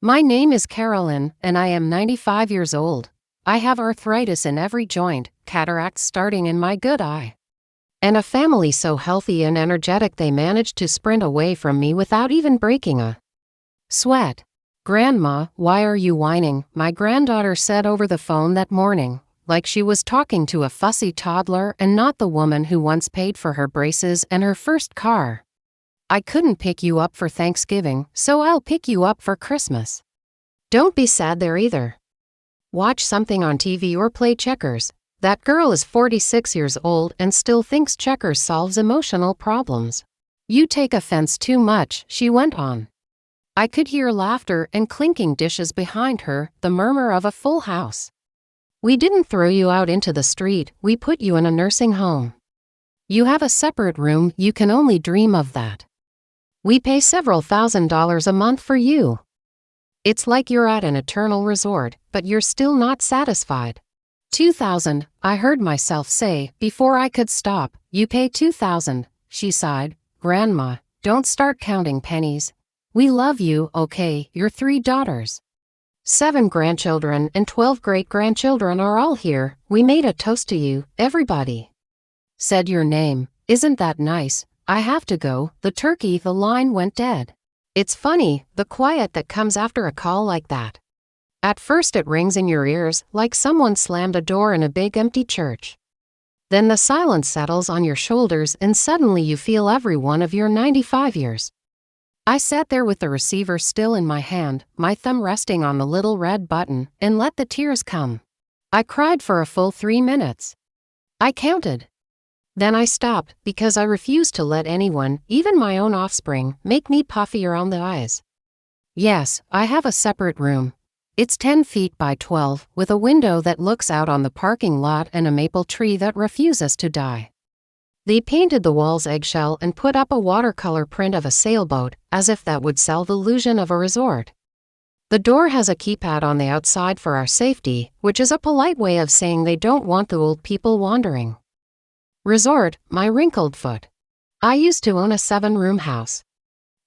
My name is Carolyn, and I am 95 years old. I have arthritis in every joint, cataracts starting in my good eye, and a family so healthy and energetic they managed to sprint away from me without even breaking a sweat. "Grandma, why are you whining?" my granddaughter said over the phone that morning, like she was talking to a fussy toddler and not the woman who once paid for her braces and her first car. "I couldn't pick you up for Thanksgiving, so I'll pick you up for Christmas. Don't be sad there either. Watch something on TV or play checkers. That girl is 46 years old and still thinks checkers solves emotional problems. You take offense too much," she went on. I could hear laughter and clinking dishes behind her, the murmur of a full house. "We didn't throw you out into the street, we put you in a nursing home. You have a separate room, you can only dream of that. We pay several $1,000s a month for you. It's like you're at an eternal resort, but you're still not satisfied." 2,000, I heard myself say, before I could stop. "You pay 2,000, she sighed. "Grandma, don't start counting pennies. We love you, okay? Your 3 daughters, 7 grandchildren and 12 great-grandchildren are all here. We made a toast to you, everybody said your name. Isn't that nice? I have to go." The line went dead. It's funny, the quiet that comes after a call like that. At first it rings in your ears like someone slammed a door in a big empty church. Then the silence settles on your shoulders and suddenly you feel every one of your 95 years. I sat there with the receiver still in my hand, my thumb resting on the little red button, and let the tears come. I cried for a full 3 minutes. I counted. Then I stopped because I refused to let anyone, even my own offspring, make me puffy around the eyes. Yes, I have a separate room. It's 10 feet by 12, with a window that looks out on the parking lot and a maple tree that refuses to die. They painted the walls eggshell and put up a watercolor print of a sailboat, as if that would sell the illusion of a resort. The door has a keypad on the outside for our safety, which is a polite way of saying they don't want the old people wandering. Resort, my wrinkled foot. I used to own a 7-room house.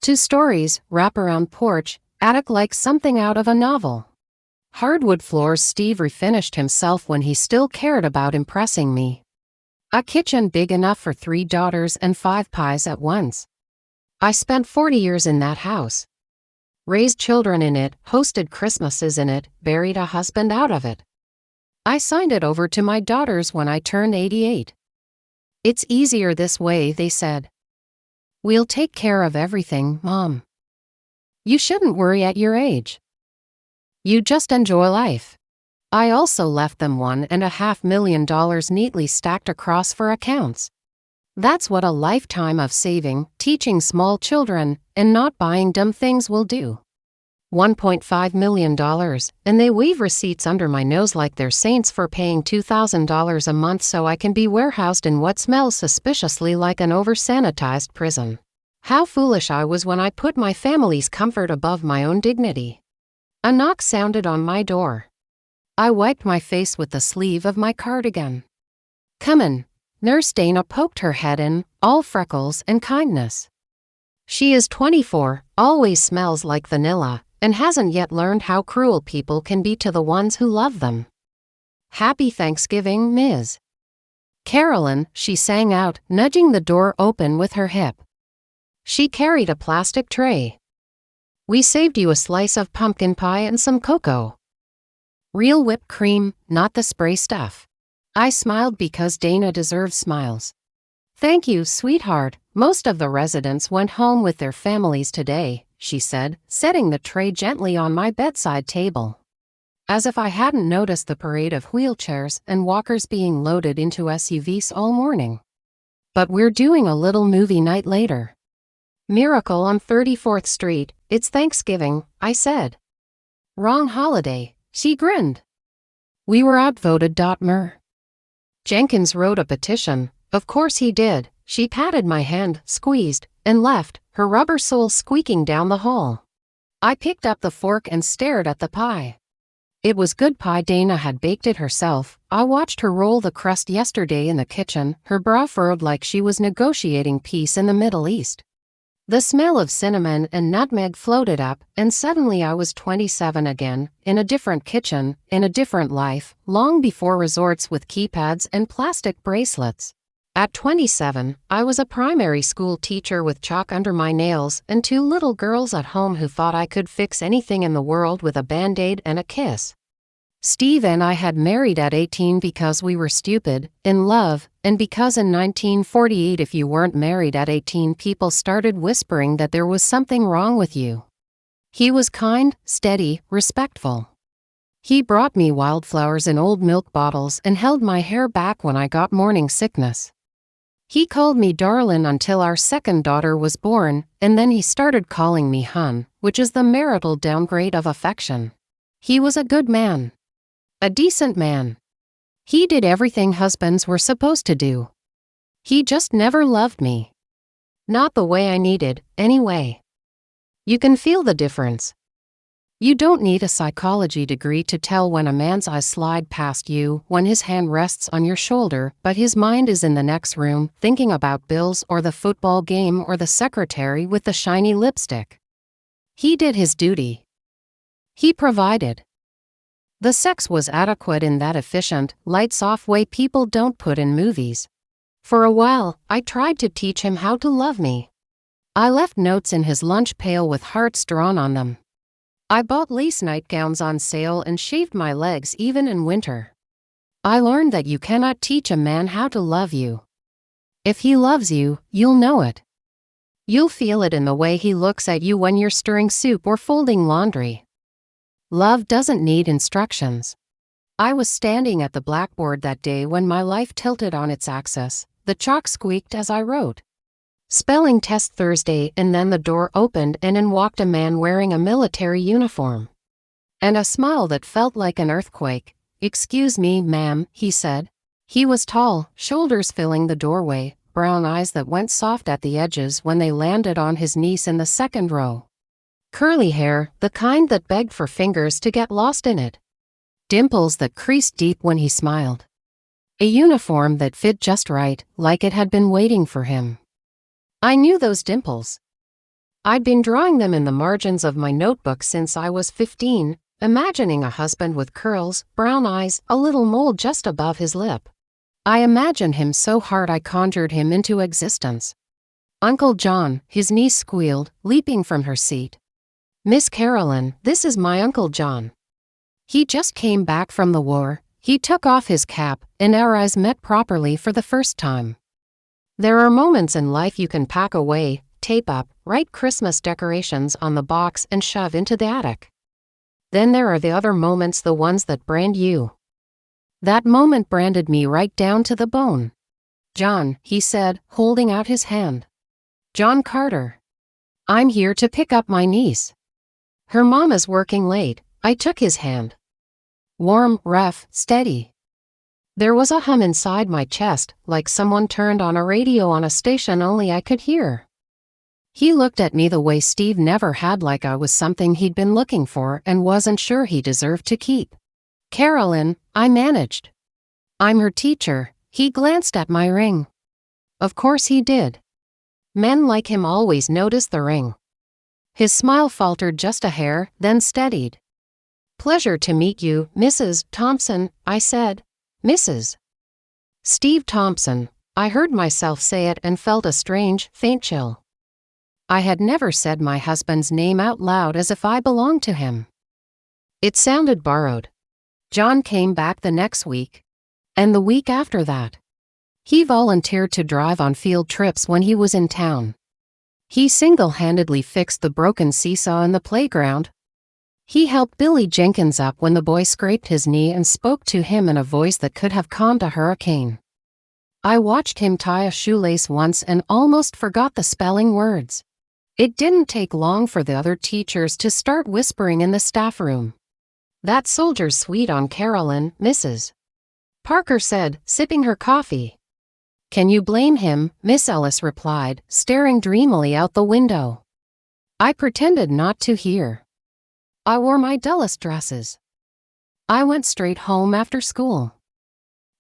2 stories, wraparound porch, attic like something out of a novel. Hardwood floors. Steve refinished himself when he still cared about impressing me. A kitchen big enough for 3 daughters and 5 pies at once. I spent 40 years in that house. Raised children in it, hosted Christmases in it, buried a husband out of it. I signed it over to my daughters when I turned 88. "It's easier this way," they said. "We'll take care of everything, Mom. You shouldn't worry at your age. You just enjoy life." I also left them $1.5 million neatly stacked across for accounts. That's what a lifetime of saving, teaching small children, and not buying dumb things will do. $1.5 million, and they wave receipts under my nose like they're saints for paying $2,000 a month so I can be warehoused in what smells suspiciously like an over-sanitized prison. How foolish I was when I put my family's comfort above my own dignity. A knock sounded on my door. I wiped my face with the sleeve of my cardigan. "Come in." Nurse Dana poked her head in, all freckles and kindness. She is 24, always smells like vanilla, and hasn't yet learned how cruel people can be to the ones who love them. "Happy Thanksgiving, Ms. Carolyn," she sang out, nudging the door open with her hip. She carried a plastic tray. "We saved you a slice of pumpkin pie and some cocoa. Real whipped cream, not the spray stuff." I smiled because Dana deserves smiles. "Thank you, sweetheart. Most of the residents went home with their families today," she said, setting the tray gently on my bedside table. As if I hadn't noticed the parade of wheelchairs and walkers being loaded into SUVs all morning. "But we're doing a little movie night later. Miracle on 34th Street, it's Thanksgiving," I said. "Wrong holiday," she grinned. "We were outvoted. Mer. Jenkins wrote a petition." "Of course he did." She patted my hand, squeezed, and left, her rubber sole squeaking down the hall. I picked up the fork and stared at the pie. It was good pie. Dana had baked it herself. I watched her roll the crust yesterday in the kitchen, her brow furrowed like she was negotiating peace in the Middle East. The smell of cinnamon and nutmeg floated up, and suddenly I was 27 again, in a different kitchen, in a different life, long before resorts with keypads and plastic bracelets. At 27, I was a primary school teacher with chalk under my nails and 2 little girls at home who thought I could fix anything in the world with a Band-Aid and a kiss. Steve and I had married at 18 because we were stupid, in love, and because in 1948 if you weren't married at 18 people started whispering that there was something wrong with you. He was kind, steady, respectful. He brought me wildflowers in old milk bottles and held my hair back when I got morning sickness. He called me darlin' until our second daughter was born, and then he started calling me hun, which is the marital downgrade of affection. He was a good man. A decent man. He did everything husbands were supposed to do. He just never loved me. Not the way I needed, anyway. You can feel the difference. You don't need a psychology degree to tell when a man's eyes slide past you, when his hand rests on your shoulder, but his mind is in the next room, thinking about bills or the football game or the secretary with the shiny lipstick. He did his duty. He provided. The sex was adequate in that efficient, lights-off way people don't put in movies. For a while, I tried to teach him how to love me. I left notes in his lunch pail with hearts drawn on them. I bought lace nightgowns on sale and shaved my legs even in winter. I learned that you cannot teach a man how to love you. If he loves you, you'll know it. You'll feel it in the way he looks at you when you're stirring soup or folding laundry. Love doesn't need instructions. I was standing at the blackboard that day when my life tilted on its axis. The chalk squeaked as I wrote. Spelling test Thursday, and then the door opened and in walked a man wearing a military uniform. And a smile that felt like an earthquake. "Excuse me, ma'am," he said. He was tall, shoulders filling the doorway, brown eyes that went soft at the edges when they landed on his niece in the second row. Curly hair, the kind that begged for fingers to get lost in it. Dimples that creased deep when he smiled. A uniform that fit just right, like it had been waiting for him. I knew those dimples. I'd been drawing them in the margins of my notebook since I was 15, imagining a husband with curls, brown eyes, a little mole just above his lip. I imagined him so hard I conjured him into existence. "Uncle John," his niece squealed, leaping from her seat. "Miss Carolyn, this is my Uncle John. He just came back from the war." He took off his cap, and our eyes met properly for the first time. There are moments in life you can pack away, tape up, write Christmas decorations on the box and shove into the attic. Then there are the other moments, the ones that brand you. That moment branded me right down to the bone. "John," he said, holding out his hand. "John Carter. I'm here to pick up my niece. Her mom is working late." I took his hand. Warm, rough, steady. There was a hum inside my chest, like someone turned on a radio on a station only I could hear. He looked at me the way Steve never had, like I was something he'd been looking for and wasn't sure he deserved to keep. "Carolyn," I managed. "I'm her teacher." He glanced at my ring. Of course he did. Men like him always notice the ring. His smile faltered just a hair, then steadied. "Pleasure to meet you, Mrs. Thompson," I said. "Mrs. Steve Thompson." I heard myself say it and felt a strange, faint chill. I had never said my husband's name out loud as if I belonged to him. It sounded borrowed. John came back the next week. And the week after that. He volunteered to drive on field trips when he was in town. He single-handedly fixed the broken seesaw in the playground. He helped Billy Jenkins up when the boy scraped his knee and spoke to him in a voice that could have calmed a hurricane. I watched him tie a shoelace once and almost forgot the spelling words. It didn't take long for the other teachers to start whispering in the staff room. "That soldier's sweet on Carolyn, Mrs. Parker said, sipping her coffee." "Can you blame him?" Miss Ellis replied, staring dreamily out the window. I pretended not to hear. I wore my dullest dresses. I went straight home after school.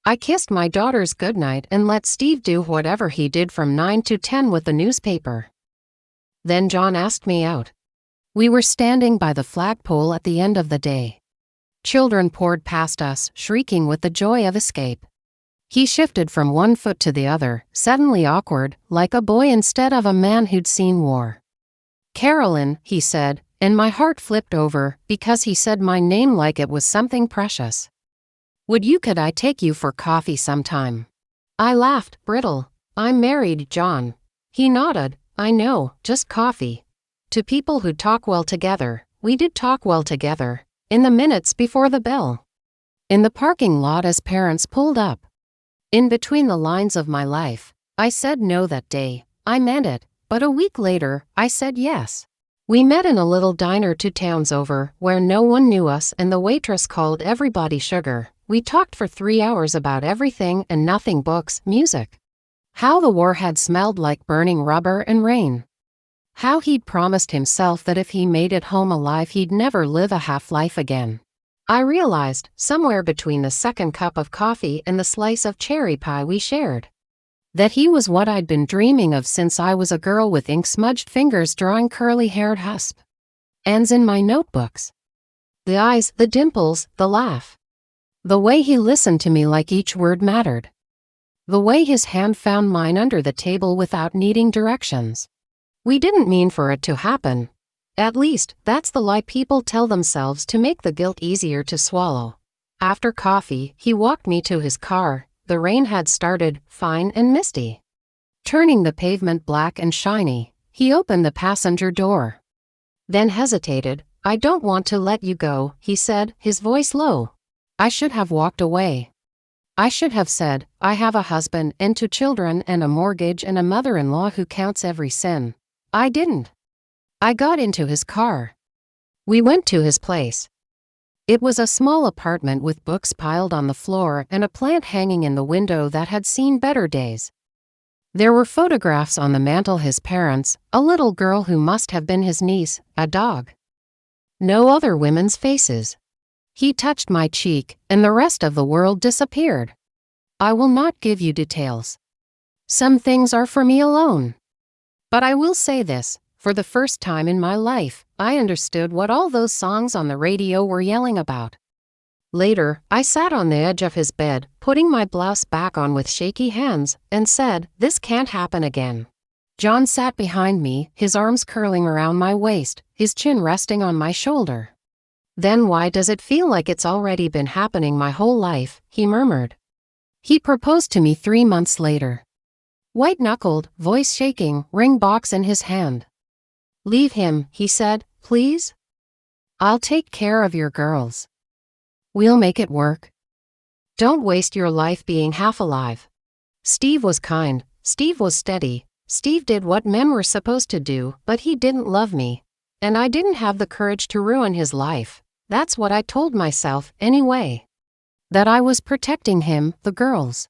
I kissed my daughters goodnight and let Steve do whatever he did from 9 to 10 with the newspaper. Then John asked me out. We were standing by the flagpole at the end of the day. Children poured past us, shrieking with the joy of escape. He shifted from one foot to the other, suddenly awkward, like a boy instead of a man who'd seen war. "Carolyn," he said, and my heart flipped over because he said my name like it was something precious. Could I take you for coffee sometime?" I laughed, brittle. "I'm married, John." He nodded. "I know, just coffee." To people who talk well together, we did talk well together, in the minutes before the bell. In the parking lot as parents pulled up. In between the lines of my life, I said no that day. I meant it, but a week later, I said yes. We met in a little diner 2 towns over, where no one knew us and the waitress called everybody Sugar. We talked for 3 hours about everything and nothing: books, music. How the war had smelled like burning rubber and rain. How he'd promised himself that if he made it home alive he'd never live a half-life again. I realized, somewhere between the second cup of coffee and the slice of cherry pie we shared, that he was what I'd been dreaming of since I was a girl with ink-smudged fingers drawing curly-haired ends in my notebooks. The eyes, the dimples, the laugh. The way he listened to me like each word mattered. The way his hand found mine under the table without needing directions. We didn't mean for it to happen. At least, that's the lie people tell themselves to make the guilt easier to swallow. After coffee, he walked me to his car. The rain had started, fine and misty, turning the pavement black and shiny. He opened the passenger door, then hesitated. "I don't want to let you go," he said, his voice low. I should have walked away. I should have said, "I have a husband and 2 children and a mortgage and a mother-in-law who counts every sin." I didn't. I got into his car. We went to his place. It was a small apartment with books piled on the floor and a plant hanging in the window that had seen better days. There were photographs on the mantel: his parents, a little girl who must have been his niece, a dog. No other women's faces. He touched my cheek, and the rest of the world disappeared. I will not give you details. Some things are for me alone. But I will say this. For the first time in my life, I understood what all those songs on the radio were yelling about. Later, I sat on the edge of his bed, putting my blouse back on with shaky hands, and said, "This can't happen again." John sat behind me, his arms curling around my waist, his chin resting on my shoulder. "Then why does it feel like it's already been happening my whole life?" he murmured. He proposed to me 3 months later. White-knuckled, voice shaking, ring box in his hand. "Leave him," he said, "please. I'll take care of your girls. We'll make it work. Don't waste your life being half alive." Steve was kind. Steve was steady. Steve did what men were supposed to do, but he didn't love me. And I didn't have the courage to ruin his life. That's what I told myself, anyway. That I was protecting him, the girls,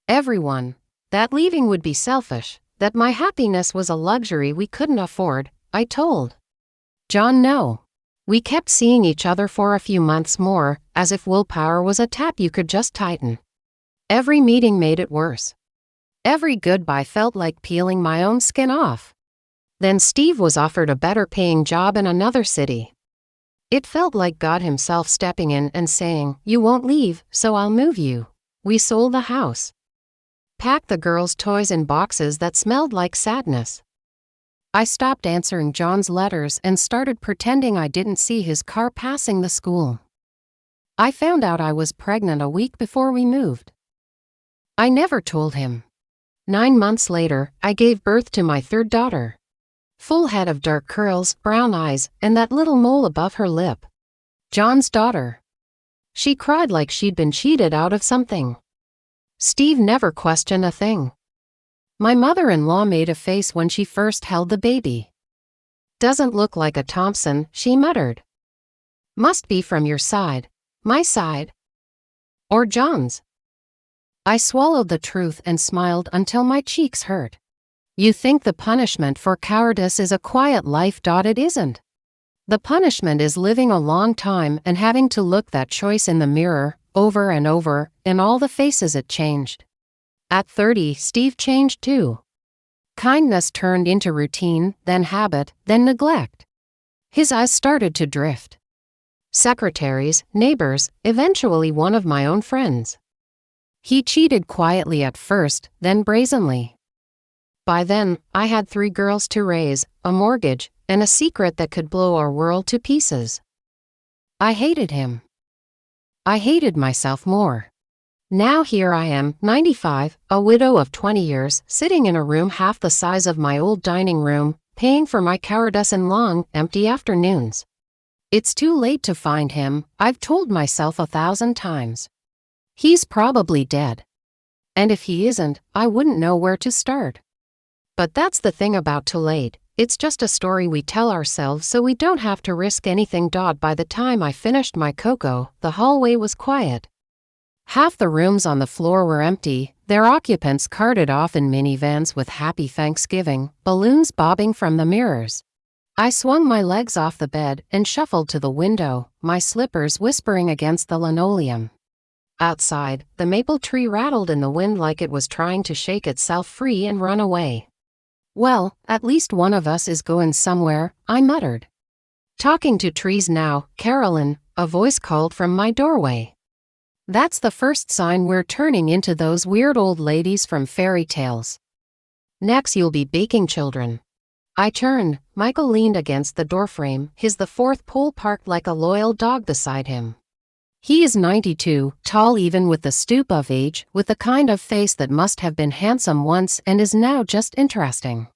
everyone. That leaving would be selfish. That my happiness was a luxury we couldn't afford. I told John no. We kept seeing each other for a few months more, as if willpower was a tap you could just tighten. Every meeting made it worse. Every goodbye felt like peeling my own skin off. Then Steve was offered a better-paying job in another city. It felt like God himself stepping in and saying, "You won't leave, so I'll move you." We sold the house. Packed the girls' toys in boxes that smelled like sadness. I stopped answering John's letters and started pretending I didn't see his car passing the school. I found out I was pregnant a week before we moved. I never told him. 9 months later, I gave birth to my 3rd daughter. Full head of dark curls, brown eyes, and that little mole above her lip. John's daughter. She cried like she'd been cheated out of something. Steve never questioned a thing. My mother-in-law made a face when she first held the baby. "Doesn't look like a Thompson," she muttered. "Must be from your side." My side? Or John's? I swallowed the truth and smiled until my cheeks hurt. You think the punishment for cowardice is a quiet life? It isn't. The punishment is living a long time and having to look that choice in the mirror, over and over, in all the faces it changed. At 30, Steve changed too. Kindness turned into routine, then habit, then neglect. His eyes started to drift. Secretaries, neighbors, eventually one of my own friends. He cheated quietly at first, then brazenly. By then, I had 3 girls to raise, a mortgage, and a secret that could blow our world to pieces. I hated him. I hated myself more. Now here I am, 95, a widow of 20 years, sitting in a room half the size of my old dining room, paying for my cowardice and long, empty afternoons. It's too late to find him, I've told myself 1,000 times. He's probably dead. And if he isn't, I wouldn't know where to start. But that's the thing about too late, it's just a story we tell ourselves so we don't have to risk anything. By the time I finished my cocoa, the hallway was quiet. Half the rooms on the floor were empty, their occupants carted off in minivans with Happy Thanksgiving balloons bobbing from the mirrors. I swung my legs off the bed and shuffled to the window, my slippers whispering against the linoleum. Outside, the maple tree rattled in the wind like it was trying to shake itself free and run away. Well, at least one of us is going somewhere, I muttered. Talking to trees now, Carolyn, a voice called from my doorway. That's the first sign we're turning into those weird old ladies from fairy tales. Next you'll be baking children. I turned, Michael leaned against the doorframe, the 4th pole parked like a loyal dog beside him. He is 92, tall even with the stoop of age, with the kind of face that must have been handsome once and is now just interesting.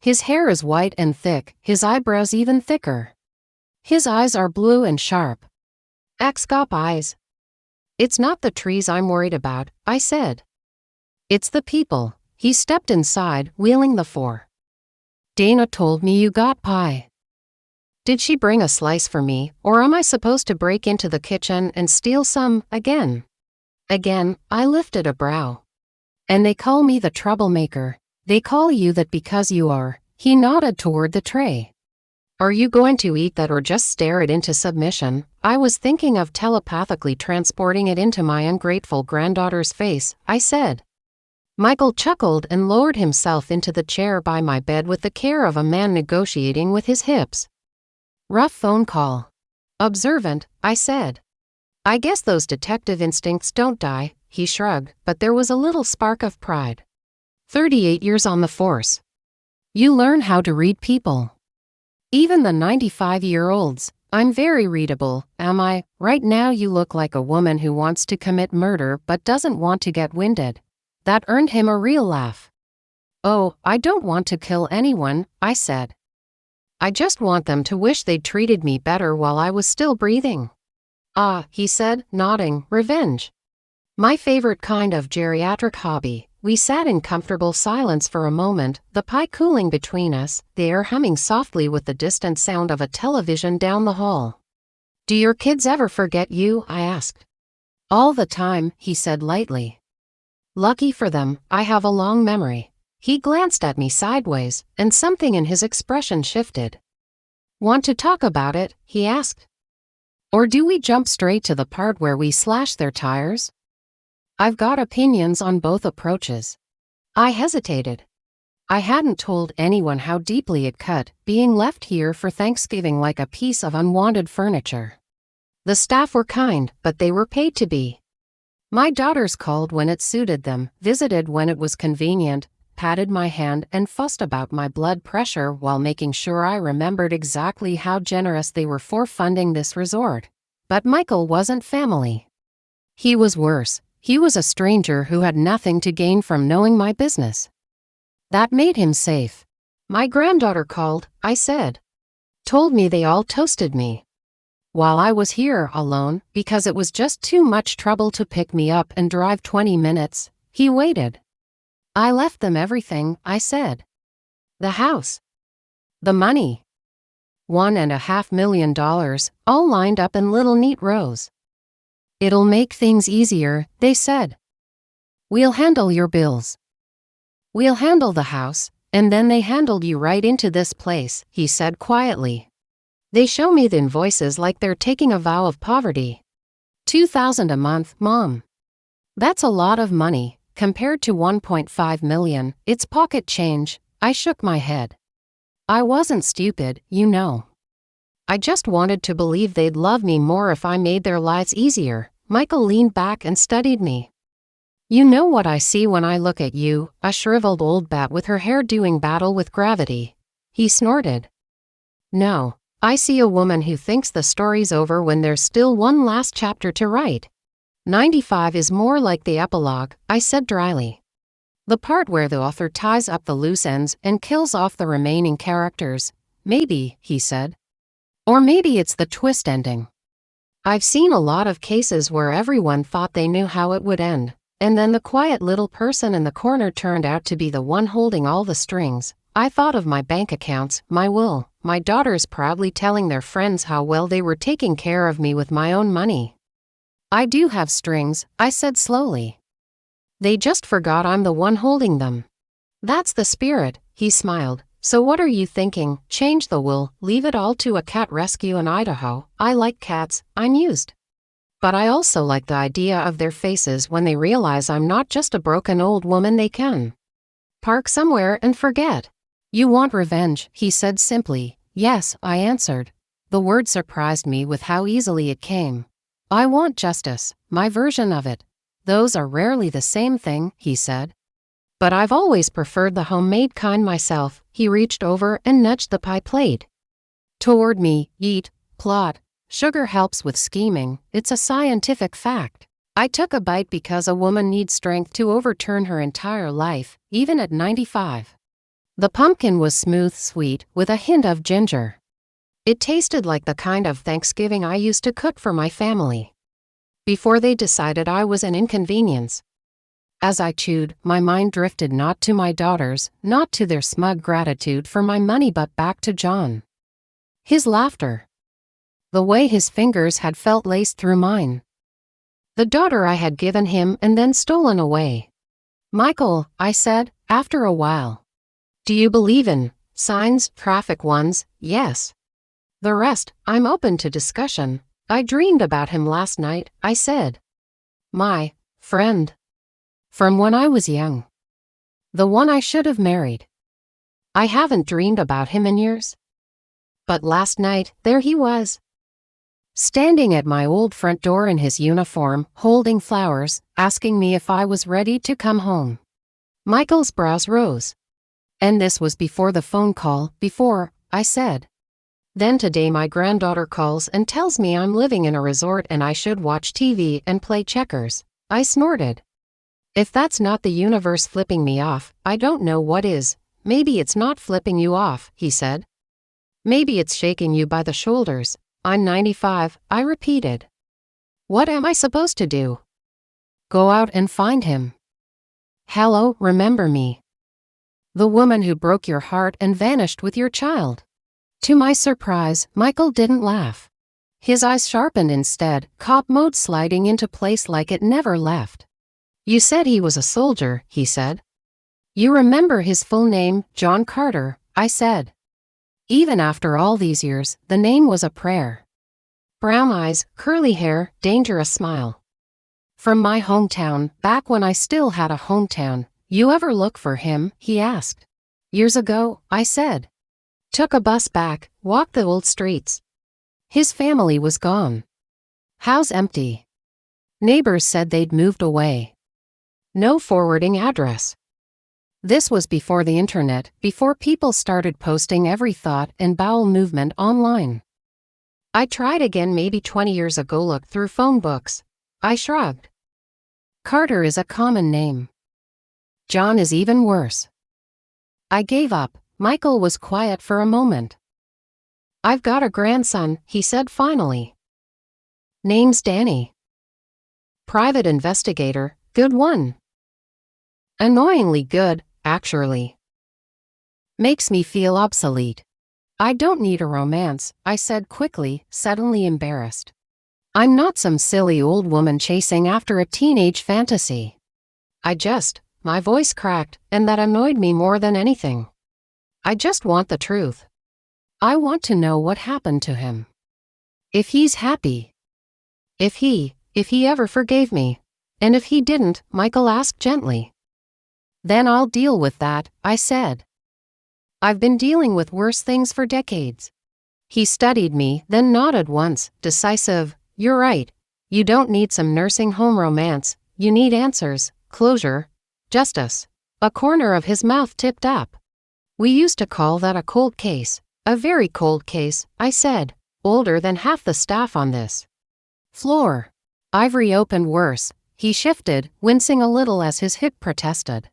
His hair is white and thick, his eyebrows even thicker. His eyes are blue and sharp. X-cop eyes. It's not the trees I'm worried about, I said. It's the people. He stepped inside, wheeling the 4. Dana told me you got pie. Did she bring a slice for me, or am I supposed to break into the kitchen and steal some, again? Again, I lifted a brow. And they call me the troublemaker. They call you that because you are. He nodded toward the tray. Are you going to eat that or just stare it into submission? I was thinking of telepathically transporting it into my ungrateful granddaughter's face, I said. Michael chuckled and lowered himself into the chair by my bed with the care of a man negotiating with his hips. Rough phone call. Observant, I said. I guess those detective instincts don't die, he shrugged, but there was a little spark of pride. 38 years on the force. You learn how to read people. Even the 95-year-olds. I'm very readable, am I? Right now you look like a woman who wants to commit murder but doesn't want to get winded. That earned him a real laugh. Oh, I don't want to kill anyone, I said. I just want them to wish they'd treated me better while I was still breathing. Ah, he said, nodding, revenge. My favorite kind of geriatric hobby. We sat in comfortable silence for a moment, the pie cooling between us, the air humming softly with the distant sound of a television down the hall. Do your kids ever forget you? I asked. All the time, he said lightly. Lucky for them, I have a long memory. He glanced at me sideways, and something in his expression shifted. Want to talk about it? He asked. Or do we jump straight to the part where we slash their tires? I've got opinions on both approaches. I hesitated. I hadn't told anyone how deeply it cut, being left here for Thanksgiving like a piece of unwanted furniture. The staff were kind, but they were paid to be. My daughters called when it suited them, visited when it was convenient, patted my hand and fussed about my blood pressure while making sure I remembered exactly how generous they were for funding this resort. But Michael wasn't family. He was worse. He was a stranger who had nothing to gain from knowing my business. That made him safe. My granddaughter called, I said. Told me they all toasted me. While I was here alone, because it was just too much trouble to pick me up and drive 20 minutes, he waited. I left them everything, I said. The house. The money. $1.5 million, all lined up in little neat rows. It'll make things easier, they said. We'll handle your bills. We'll handle the house, and then they handled you right into this place, he said quietly. They show me the invoices like they're taking a vow of poverty. $2,000 a month, Mom. That's a lot of money. Compared to $1.5 million, it's pocket change, I shook my head. I wasn't stupid, you know. I just wanted to believe they'd love me more if I made their lives easier. Michael leaned back and studied me. You know what I see when I look at you, a shriveled old bat with her hair doing battle with gravity. He snorted. No, I see a woman who thinks the story's over when there's still one last chapter to write. 95 is more like the epilogue, I said dryly. The part where the author ties up the loose ends and kills off the remaining characters. Maybe, he said. Or maybe it's the twist ending. I've seen a lot of cases where everyone thought they knew how it would end, and then the quiet little person in the corner turned out to be the one holding all the strings. I thought of my bank accounts, my will, my daughters proudly telling their friends how well they were taking care of me with my own money. I do have strings, I said slowly. They just forgot I'm the one holding them. That's the spirit, he smiled. So what are you thinking? Change the will, leave it all to a cat rescue in Idaho. I like cats, I mused. But I also like the idea of their faces when they realize I'm not just a broken old woman they can park somewhere and forget. You want revenge, he said simply. Yes, I answered. The word surprised me with how easily it came. I want justice, my version of it. Those are rarely the same thing, he said. But I've always preferred the homemade kind myself. He reached over and nudged the pie plate toward me. Eat, plot. Sugar helps with scheming, it's a scientific fact. I took a bite because a woman needs strength to overturn her entire life, even at 95. The pumpkin was smooth sweet, with a hint of ginger. It tasted like the kind of Thanksgiving I used to cook for my family before they decided I was an inconvenience. As I chewed, my mind drifted not to my daughters, not to their smug gratitude for my money, but back to John. His laughter. The way his fingers had felt laced through mine. The daughter I had given him and then stolen away. Michael, I said, after a while. Do you believe in signs, traffic ones? Yes. The rest, I'm open to discussion. I dreamed about him last night, I said. My friend. From when I was young. The one I should have married. I haven't dreamed about him in years. But last night, there he was. Standing at my old front door in his uniform, holding flowers, asking me if I was ready to come home. Michael's brows rose. And this was before the phone call, before, I said. Then today my granddaughter calls and tells me I'm living in a resort and I should watch TV and play checkers. I snorted. If that's not the universe flipping me off, I don't know what is. Maybe it's not flipping you off, he said. Maybe it's shaking you by the shoulders. I'm 95, I repeated. What am I supposed to do? Go out and find him. Hello, remember me. The woman who broke your heart and vanished with your child. To my surprise, Michael didn't laugh. His eyes sharpened instead, cop mode sliding into place like it never left. You said he was a soldier, he said. You remember his full name, John Carter, I said. Even after all these years, the name was a prayer. Brown eyes, curly hair, dangerous smile. From my hometown, back when I still had a hometown. You ever look for him? He asked. Years ago, I said. Took a bus back, walked the old streets. His family was gone. House empty. Neighbors said they'd moved away. No forwarding address. This was before the internet, before people started posting every thought and bowel movement online. I tried again maybe 20 years ago. Looked through phone books. I shrugged. Carter is a common name. John is even worse. I gave up. Michael was quiet for a moment. I've got a grandson, he said finally. Name's Danny. Private investigator, good one. Annoyingly good, actually. Makes me feel obsolete. I don't need a romance, I said quickly, suddenly embarrassed. I'm not some silly old woman chasing after a teenage fantasy. My voice cracked, and that annoyed me more than anything. I just want the truth. I want to know what happened to him. If he's happy. If he ever forgave me. And if he didn't, Michael asked gently. Then I'll deal with that, I said. I've been dealing with worse things for decades. He studied me, then nodded once, decisive. You're right. You don't need some nursing home romance. You need answers, closure, justice. A corner of his mouth tipped up. We used to call that a cold case. A very cold case, I said. Older than half the staff on this floor. I've reopened worse. He shifted, wincing a little as his hip protested.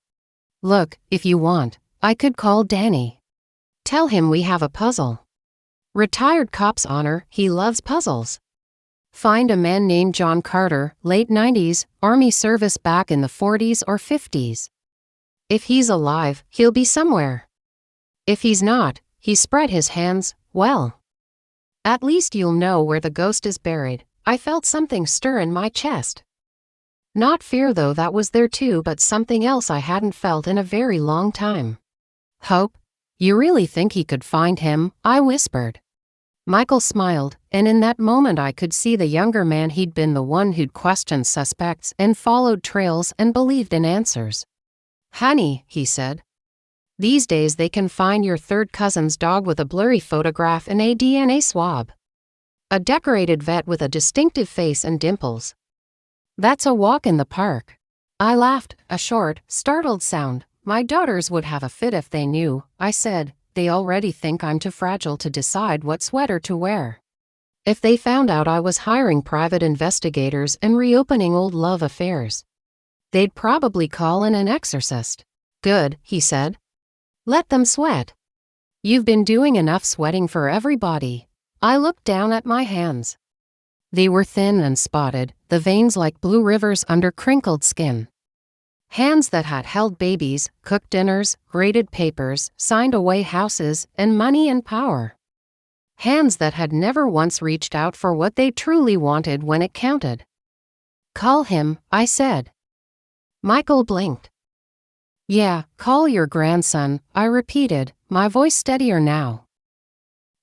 Look, if you want, I could call Danny. Tell him we have a puzzle. Retired cop's honor, he loves puzzles. Find a man named John Carter, late 90s, Army service back in the 40s or 50s. If he's alive, he'll be somewhere. If he's not, he spread his hands, well. At least you'll know where the ghost is buried. I felt something stir in my chest. Not fear though, that was there too, but something else I hadn't felt in a very long time. Hope? You really think he could find him? I whispered. Michael smiled, and in that moment I could see the younger man. He'd been the one who'd questioned suspects and followed trails and believed in answers. Honey, he said. These days they can find your third cousin's dog with a blurry photograph and a DNA swab. A decorated vet with a distinctive face and dimples. That's a walk in the park. I laughed, a short, startled sound. My daughters would have a fit if they knew, I said. They already think I'm too fragile to decide what sweater to wear. If they found out I was hiring private investigators and reopening old love affairs, they'd probably call in an exorcist. Good, he said. Let them sweat. You've been doing enough sweating for everybody. I looked down at my hands. They were thin and spotted, the veins like blue rivers under crinkled skin. Hands that had held babies, cooked dinners, graded papers, signed away houses, and money and power. Hands that had never once reached out for what they truly wanted when it counted. Call him, I said. Michael blinked. Yeah, call your grandson, I repeated, my voice steadier now.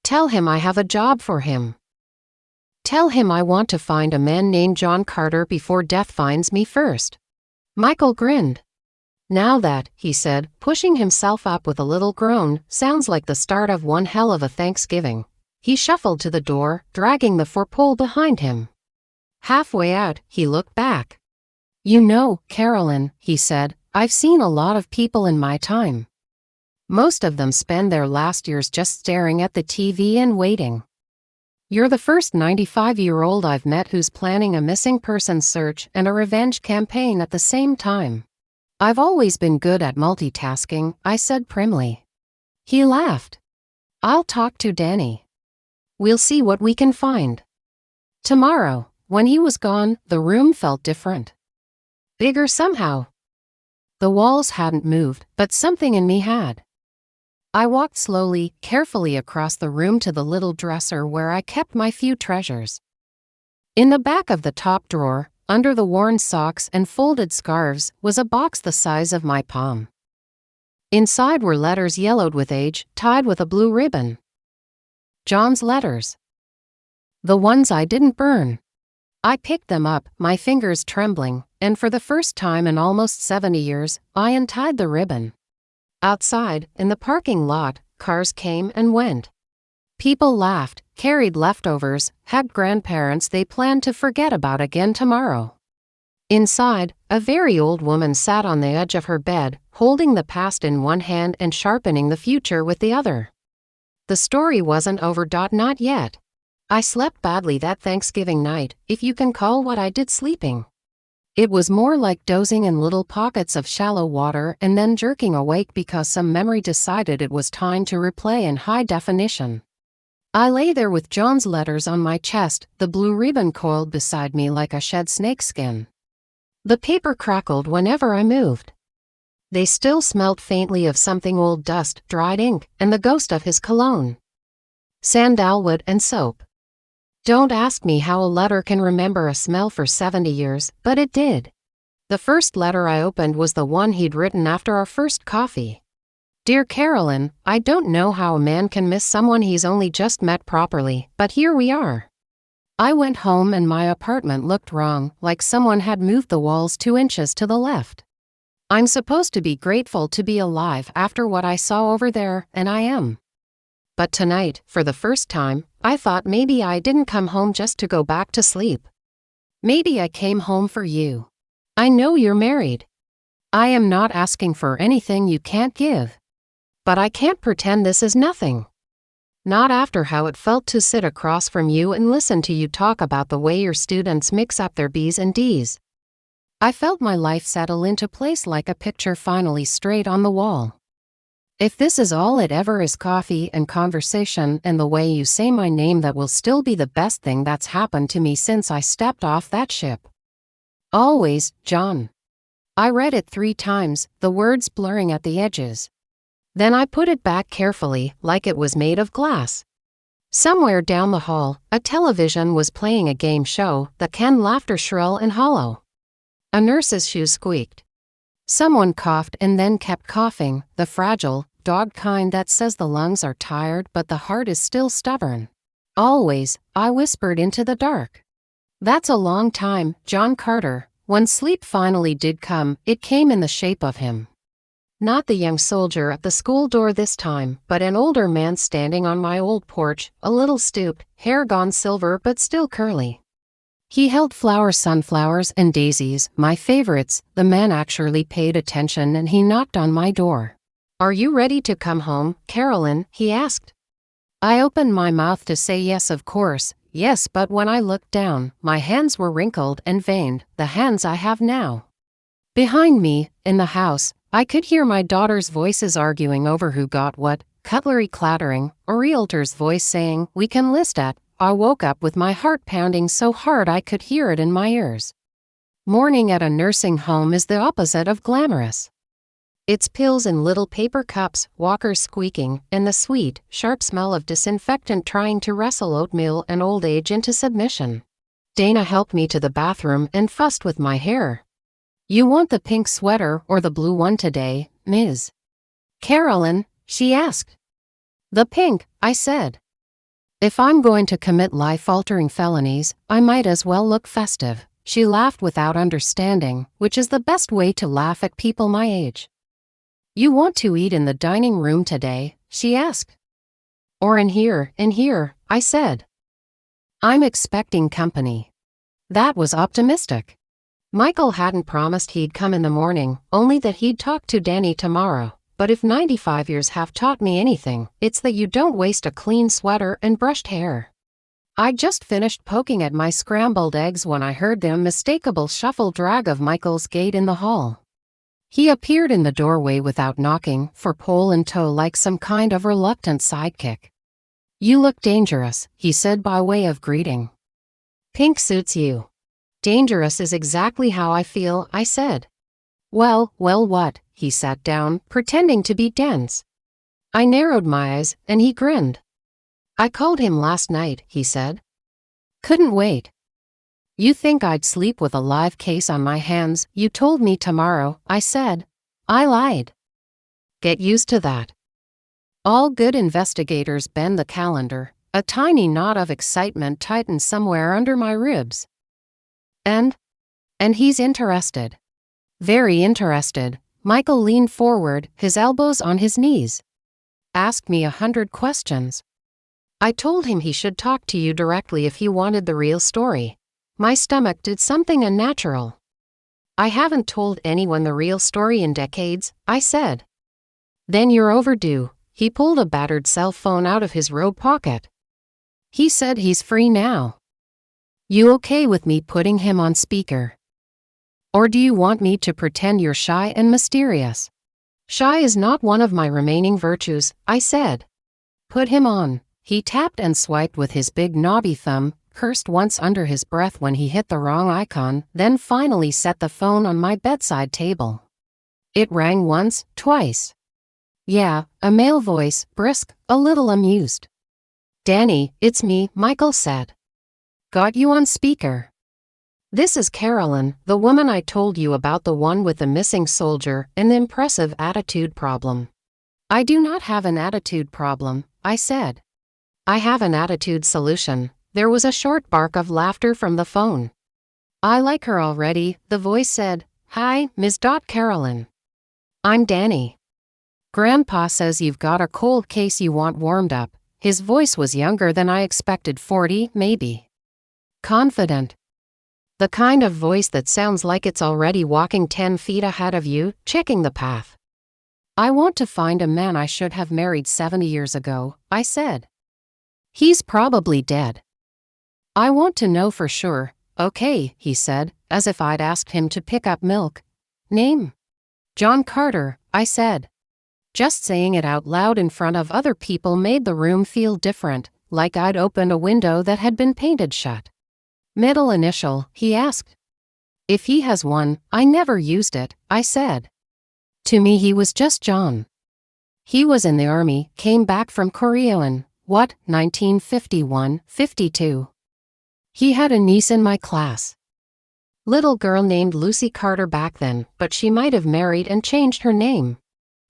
Tell him I have a job for him. Tell him I want to find a man named John Carter before death finds me first. Michael grinned. Now that, he said, pushing himself up with a little groan, sounds like the start of one hell of a Thanksgiving. He shuffled to the door, dragging the four-pole behind him. Halfway out, he looked back. You know, Carolyn, he said, I've seen a lot of people in my time. Most of them spend their last years just staring at the TV and waiting. You're the first 95-year-old I've met who's planning a missing person search and a revenge campaign at the same time. I've always been good at multitasking, I said primly. He laughed. I'll talk to Danny. We'll see what we can find. Tomorrow, when he was gone, the room felt different. Bigger somehow. The walls hadn't moved, but something in me had. I walked slowly, carefully across the room to the little dresser where I kept my few treasures. In the back of the top drawer, under the worn socks and folded scarves, was a box the size of my palm. Inside were letters yellowed with age, tied with a blue ribbon. John's letters. The ones I didn't burn. I picked them up, my fingers trembling, and for the first time in almost 70 years, I untied the ribbon. Outside, in the parking lot, cars came and went. People laughed, carried leftovers, had grandparents they planned to forget about again tomorrow. Inside, a very old woman sat on the edge of her bed, holding the past in one hand and sharpening the future with the other. The story wasn't over. Not yet. I slept badly that Thanksgiving night, if you can call what I did sleeping. It was more like dozing in little pockets of shallow water and then jerking awake because some memory decided it was time to replay in high definition. I lay there with John's letters on my chest, the blue ribbon coiled beside me like a shed snakeskin. The paper crackled whenever I moved. They still smelled faintly of something old, dust, dried ink, and the ghost of his cologne. Sandalwood and soap. Don't ask me how a letter can remember a smell for 70 years, but it did. The first letter I opened was the one he'd written after our first coffee. Dear Carolyn, I don't know how a man can miss someone he's only just met properly, but here we are. I went home and my apartment looked wrong, like someone had moved the walls 2 inches to the left. I'm supposed to be grateful to be alive after what I saw over there, and I am. But tonight, for the first time, I thought maybe I didn't come home just to go back to sleep. Maybe I came home for you. I know you're married. I am not asking for anything you can't give. But I can't pretend this is nothing. Not after how it felt to sit across from you and listen to you talk about the way your students mix up their B's and D's. I felt my life settle into place like a picture finally straight on the wall. If this is all it ever is, coffee and conversation and the way you say my name, that will still be the best thing that's happened to me since I stepped off that ship. Always, John. I read it 3 times, the words blurring at the edges. Then I put it back carefully, like it was made of glass. Somewhere down the hall, a television was playing a game show, the canned laughter shrill and hollow. A nurse's shoe squeaked. Someone coughed and then kept coughing, the fragile, dog kind that says the lungs are tired but the heart is still stubborn. Always, I whispered into the dark. That's a long time, John Carter. When sleep finally did come, it came in the shape of him. Not the young soldier at the school door this time, but an older man standing on my old porch, a little stooped, hair gone silver but still curly. He held sunflowers and daisies, my favorites. The man actually paid attention and he knocked on my door. "Are you ready to come home, Carolyn?" he asked. I opened my mouth to say yes, of course, yes, but when I looked down, my hands were wrinkled and veined, the hands I have now. Behind me, in the house, I could hear my daughter's voices arguing over who got what, cutlery clattering, a realtor's voice saying, "We can list at." I woke up with my heart pounding so hard I could hear it in my ears. Morning at a nursing home is the opposite of glamorous. It's pills in little paper cups, walkers squeaking, and the sweet, sharp smell of disinfectant trying to wrestle oatmeal and old age into submission. Dana helped me to the bathroom and fussed with my hair. "You want the pink sweater or the blue one today, Ms. Carolyn?" she asked. "The pink," I said. "If I'm going to commit life-altering felonies, I might as well look festive." She laughed without understanding, which is the best way to laugh at people my age. "You want to eat in the dining room today?" she asked. "Or in here," I said. "I'm expecting company." That was optimistic. Michael hadn't promised he'd come in the morning, only that he'd talk to Danny tomorrow. But if 95 years have taught me anything, it's that you don't waste a clean sweater and brushed hair. I'd just finished poking at my scrambled eggs when I heard the unmistakable shuffle drag of Michael's gait in the hall. He appeared in the doorway without knocking, for pole in tow like some kind of reluctant sidekick. "You look dangerous," he said by way of greeting. "Pink suits you." "Dangerous is exactly how I feel," I said. Well, what?" He sat down, pretending to be dense. I narrowed my eyes, and he grinned. "I called him last night," he said. "Couldn't wait." "You think I'd sleep with a live case on my hands? You told me tomorrow," I said. I lied. "Get used to that." All good investigators bend the calendar. A tiny knot of excitement tightened somewhere under my ribs. And he's interested. Very interested. Michael leaned forward, his elbows on his knees. Asked me 100 questions. I told him he should talk to you directly if he wanted the real story. My stomach did something unnatural. "I haven't told anyone the real story in decades," I said. "Then you're overdue." He pulled a battered cell phone out of his robe pocket. He said he's free now. "You okay with me putting him on speaker? Or do you want me to pretend you're shy and mysterious?" "Shy is not one of my remaining virtues," I said. "Put him on." He tapped and swiped with his big knobby thumb, cursed once under his breath when he hit the wrong icon, then finally set the phone on my bedside table. It rang once, twice. Yeah, a male voice, brisk, a little amused. "Danny, it's me," Michael said. "Got you on speaker. This is Carolyn, the woman I told you about, the one with the missing soldier and the impressive attitude problem." "I do not have an attitude problem," I said. "I have an attitude solution." There was a short bark of laughter from the phone. "I like her already," the voice said. "Hi, Ms. Carolyn." I'm Danny. Grandpa says you've got a cold case you want warmed up. His voice was younger than I expected, 40, maybe. Confident. The kind of voice that sounds like it's already walking 10 feet ahead of you, checking the path. I want to find a man I should have married 70 years ago, I said. He's probably dead. I want to know for sure. Okay, he said, as if I'd asked him to pick up milk. Name? John Carter, I said. Just saying it out loud in front of other people made the room feel different, like I'd opened a window that had been painted shut. Middle initial, he asked. If he has one, I never used it, I said. To me he was just John. He was in the army, came back from Korea in, 1951, 52. He had a niece in my class. Little girl named Lucy Carter back then, but she might have married and changed her name.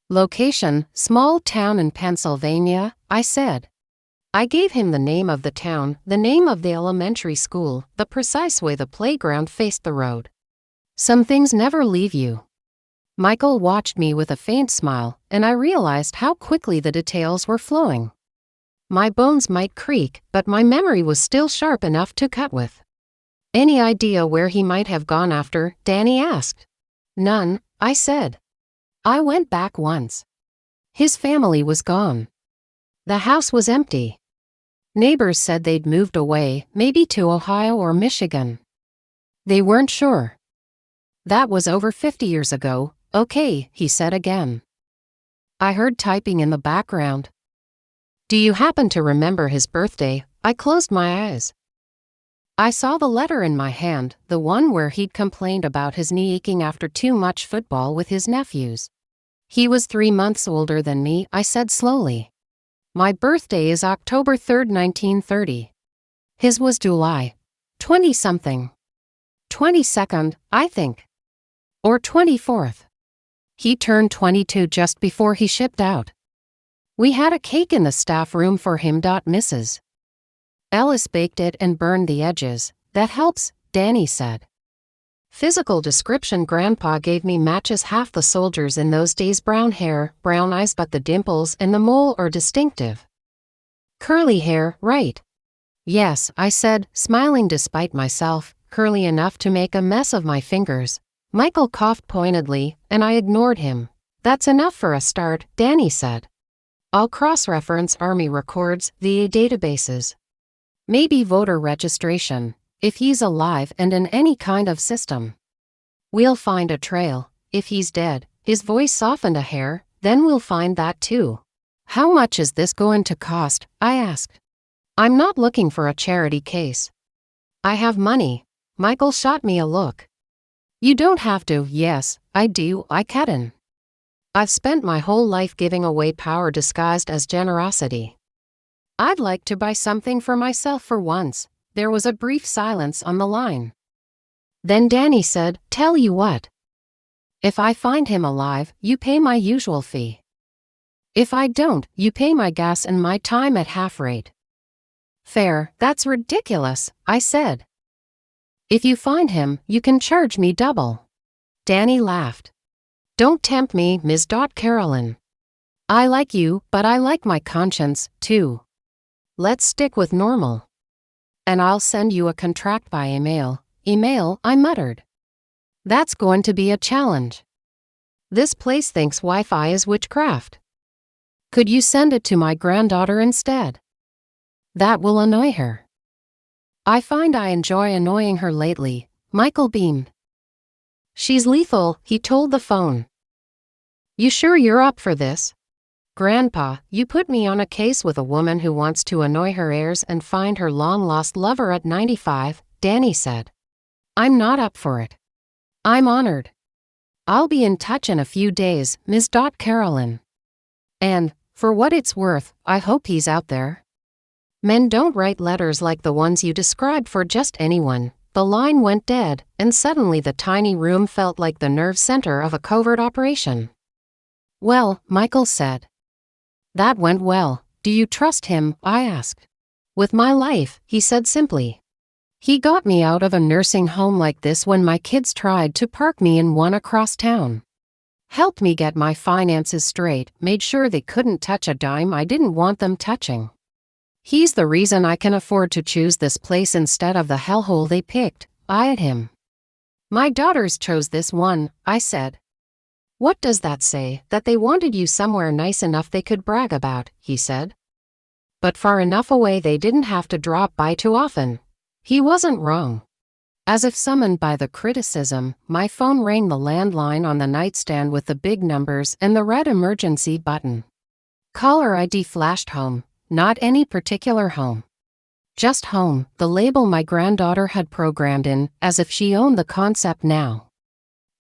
Location, small town in Pennsylvania, I said. I gave him the name of the town, the name of the elementary school, the precise way the playground faced the road. Some things never leave you. Michael watched me with a faint smile, and I realized how quickly the details were flowing. My bones might creak, but my memory was still sharp enough to cut with. Any idea where he might have gone after? Danny asked. None, I said. I went back once. His family was gone. The house was empty. Neighbors said they'd moved away, maybe to Ohio or Michigan. They weren't sure. That was over 50 years ago. Okay, he said again. I heard typing in the background. Do you happen to remember his birthday? I closed my eyes. I saw the letter in my hand, the one where he'd complained about his knee aching after too much football with his nephews. He was 3 months older than me, I said slowly. My birthday is October 3rd, 1930. His was July 20-something. 22nd, I think. Or 24th. He turned 22 just before he shipped out. We had a cake in the staff room for him. Mrs. Ellis baked it and burned the edges. That helps, Danny said. Physical description: Grandpa gave me matches half the soldiers in those days. Brown hair, brown eyes, but the dimples and the mole are distinctive. Curly hair, right? Yes, I said, smiling despite myself, curly enough to make a mess of my fingers. Michael coughed pointedly, and I ignored him. That's enough for a start, Danny said. I'll cross-reference Army records, the databases. Maybe voter registration, if he's alive and in any kind of system. We'll find a trail. If he's dead, his voice softened a hair, then we'll find that too. How much is this going to cost? I asked. I'm not looking for a charity case. I have money. Michael shot me a look. You don't have to. Yes, I do, I couldn't. I've spent my whole life giving away power disguised as generosity. I'd like to buy something for myself for once. There was a brief silence on the line. Then Danny said, tell you what. If I find him alive, you pay my usual fee. If I don't, you pay my gas and my time at half rate. Fair, that's ridiculous, I said. If you find him, you can charge me double. Danny laughed. Don't tempt me, Ms. Carolyn. I like you, but I like my conscience, too. Let's stick with normal. And I'll send you a contract by email. Email, I muttered. That's going to be a challenge. This place thinks Wi-Fi is witchcraft. Could you send it to my granddaughter instead? That will annoy her. I find I enjoy annoying her lately, Michael beamed. She's lethal, he told the phone. You sure you're up for this? Grandpa, you put me on a case with a woman who wants to annoy her heirs and find her long-lost lover at 95, Danny said. I'm not up for it. I'm honored. I'll be in touch in a few days, Ms. Carolyn. And, for what it's worth, I hope he's out there. Men don't write letters like the ones you described for just anyone. The line went dead, and suddenly the tiny room felt like the nerve center of a covert operation. Well, Michael said. That went well. Do you trust him? I asked. With my life, he said simply. He got me out of a nursing home like this when my kids tried to park me in one across town. helped me get my finances straight, made sure they couldn't touch a dime I didn't want them touching. He's the reason I can afford to choose this place instead of the hellhole they picked. I eyed him. My daughters chose this one, I said. What does that say? That they wanted you somewhere nice enough they could brag about, he said. But far enough away they didn't have to drop by too often. He wasn't wrong. As if summoned by the criticism, my phone rang the landline on the nightstand with the big numbers and the red emergency button. Caller ID flashed home, not any particular home. Just home, the label my granddaughter had programmed in, as if she owned the concept now.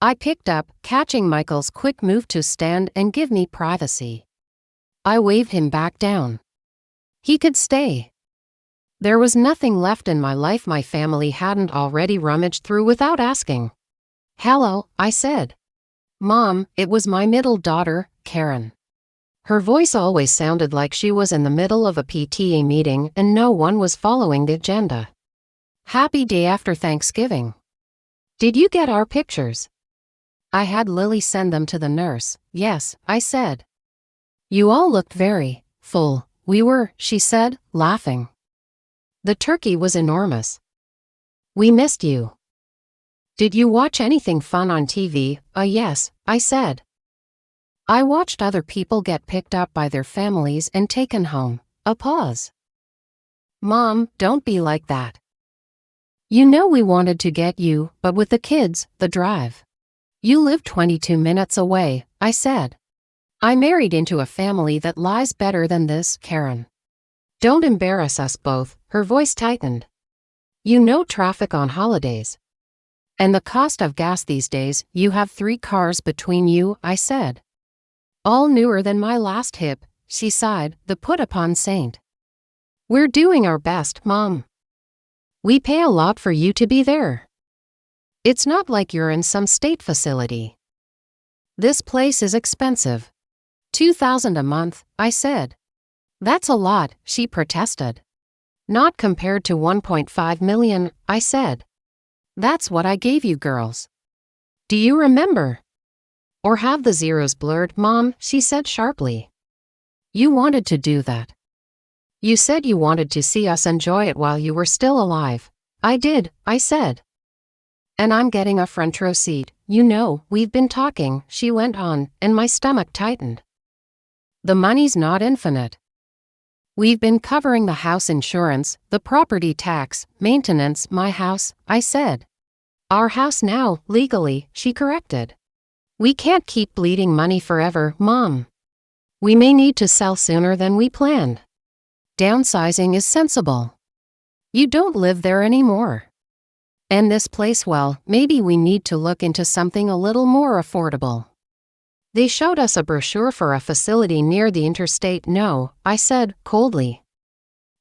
I picked up, catching Michael's quick move to stand and give me privacy. I waved him back down. He could stay. There was nothing left in my life my family hadn't already rummaged through without asking. Hello, I said. Mom, it was my middle daughter, Karen. Her voice always sounded like she was in the middle of a PTA meeting and no one was following the agenda. Happy day after Thanksgiving. Did you get our pictures? I had Lily send them to the nurse. Yes, I said. You all looked very full. We were, she said, laughing. The turkey was enormous. We missed you. Did you watch anything fun on TV? Yes, I said. I watched other people get picked up by their families and taken home. A pause. Mom, don't be like that. You know we wanted to get you, but with the kids, the drive. You live 22 minutes away, I said. I married into a family that lies better than this, Karen. Don't embarrass us both, her voice tightened. You know traffic on holidays. And the cost of gas these days, you have 3 cars between you, I said. All newer than my last hip, she sighed, the put-upon saint. We're doing our best, Mom. We pay a lot for you to be there. It's not like you're in some state facility. This place is expensive. $2,000 a month, I said. That's a lot, she protested. Not compared to $1.5 million, I said. That's what I gave you girls. Do you remember? Or have the zeros blurred, Mom, she said sharply. You wanted to do that. You said you wanted to see us enjoy it while you were still alive. I did, I said. And I'm getting a front row seat. You know, we've been talking, she went on, and my stomach tightened. The money's not infinite. We've been covering the house insurance, the property tax, maintenance, my house, I said. Our house now, legally, she corrected. We can't keep bleeding money forever, Mom. We may need to sell sooner than we planned. Downsizing is sensible. You don't live there anymore. And this place, well, maybe we need to look into something a little more affordable. They showed us a brochure for a facility near the interstate. No, I said, coldly.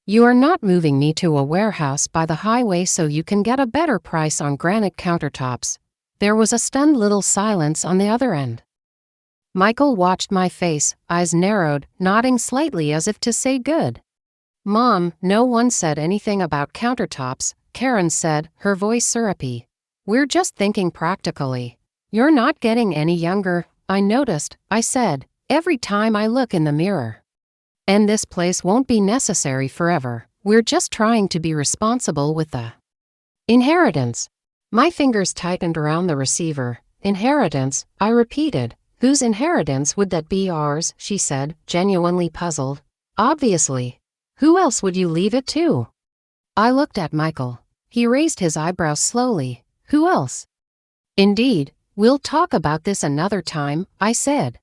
You are not moving me to a warehouse by the highway so you can get a better price on granite countertops. There was a stunned little silence on the other end. Michael watched my face, eyes narrowed, nodding slightly as if to say good. Mom, no one said anything about countertops, Karen said, her voice syrupy. We're just thinking practically. You're not getting any younger, I noticed, I said, every time I look in the mirror. And this place won't be necessary forever. We're just trying to be responsible with the inheritance. My fingers tightened around the receiver. Inheritance, I repeated. Whose inheritance would that be? Ours, she said, genuinely puzzled. Obviously. Who else would you leave it to? I looked at Michael. He raised his eyebrows slowly. Who else? Indeed. We'll talk about this another time, I said.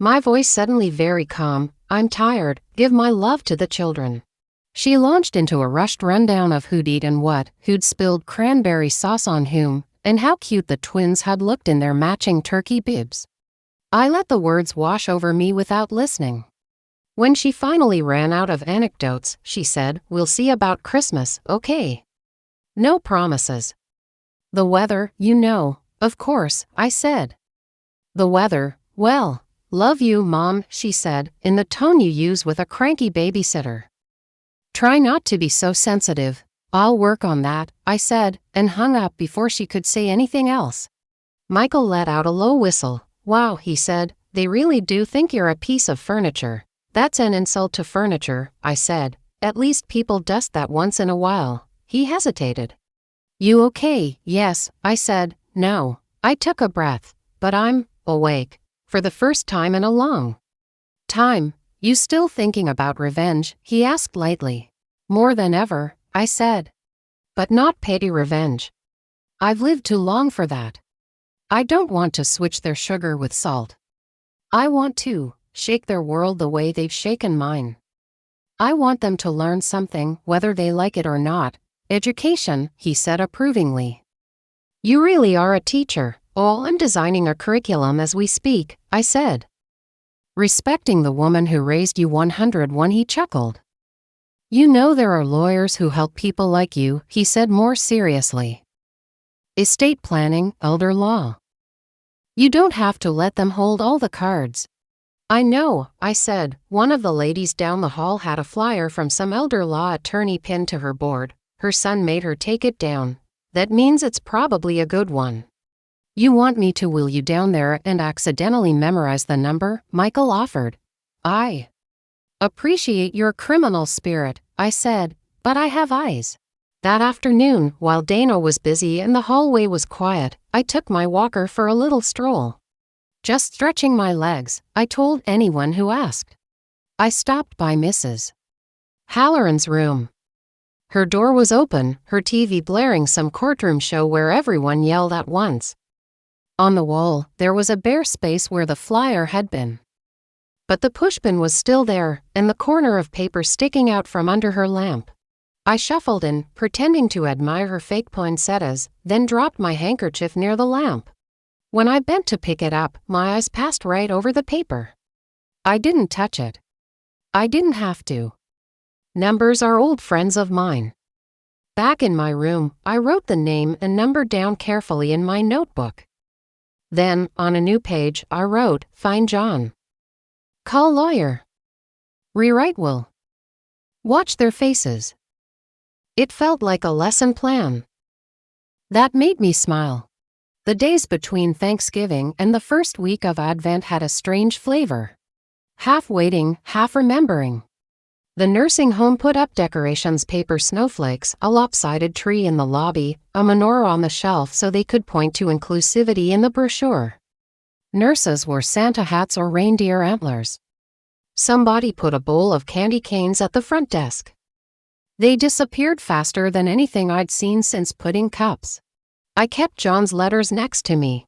My voice suddenly very calm. I'm tired. Give my love to the children. She launched into a rushed rundown of who'd eaten what, who'd spilled cranberry sauce on whom, and how cute the twins had looked in their matching turkey bibs. I let the words wash over me without listening. When she finally ran out of anecdotes, she said, We'll see about Christmas, okay? No promises. The weather, you know. Of course, I said. The weather, well, love you, Mom, she said, in the tone you use with a cranky babysitter. Try not to be so sensitive. I'll work on that, I said, and hung up before she could say anything else. Michael let out a low whistle. "Wow," he said, "they really do think you're a piece of furniture." "That's an insult to furniture," I said. "At least people dust that once in a while." He hesitated. "You okay?" "Yes," I said. "No." I took a breath. "But I'm awake. For the first time in a long time." "You still thinking about revenge?" he asked lightly. "More than ever," I said. "But not petty revenge. I've lived too long for that. I don't want to switch their sugar with salt. I want to shake their world the way they've shaken mine. I want them to learn something, whether they like it or not." "Education," he said approvingly. "You really are a teacher." "Oh, I'm designing a curriculum as we speak," I said. "Respecting the woman who raised you 101, he chuckled. "You know there are lawyers who help people like you," he said more seriously. "Estate planning, elder law. You don't have to let them hold all the cards." "I know," I said. One of the ladies down the hall had a flyer from some elder law attorney pinned to her board. Her son made her take it down. "That means it's probably a good one." "You want me to wheel you down there and accidentally memorize the number?" Michael offered. "I appreciate your criminal spirit," I said, "but I have eyes." That afternoon, while Dana was busy and the hallway was quiet, I took my walker for a little stroll. "Just stretching my legs," I told anyone who asked. I stopped by Mrs. Halloran's room. Her door was open, her TV blaring some courtroom show where everyone yelled at once. On the wall, there was a bare space where the flyer had been. But the pushpin was still there, and the corner of paper sticking out from under her lamp. I shuffled in, pretending to admire her fake poinsettias, then dropped my handkerchief near the lamp. When I bent to pick it up, my eyes passed right over the paper. I didn't touch it. I didn't have to. Numbers are old friends of mine. Back in my room, I wrote the name and number down carefully in my notebook. Then, on a new page, I wrote, "Find John. Call lawyer. Rewrite will. Watch their faces." It felt like a lesson plan. That made me smile. The days between Thanksgiving and the first week of Advent had a strange flavor. Half waiting, half remembering. The nursing home put up decorations, paper snowflakes, a lopsided tree in the lobby, a menorah on the shelf so they could point to inclusivity in the brochure. Nurses wore Santa hats or reindeer antlers. Somebody put a bowl of candy canes at the front desk. They disappeared faster than anything I'd seen since pudding cups. I kept John's letters next to me.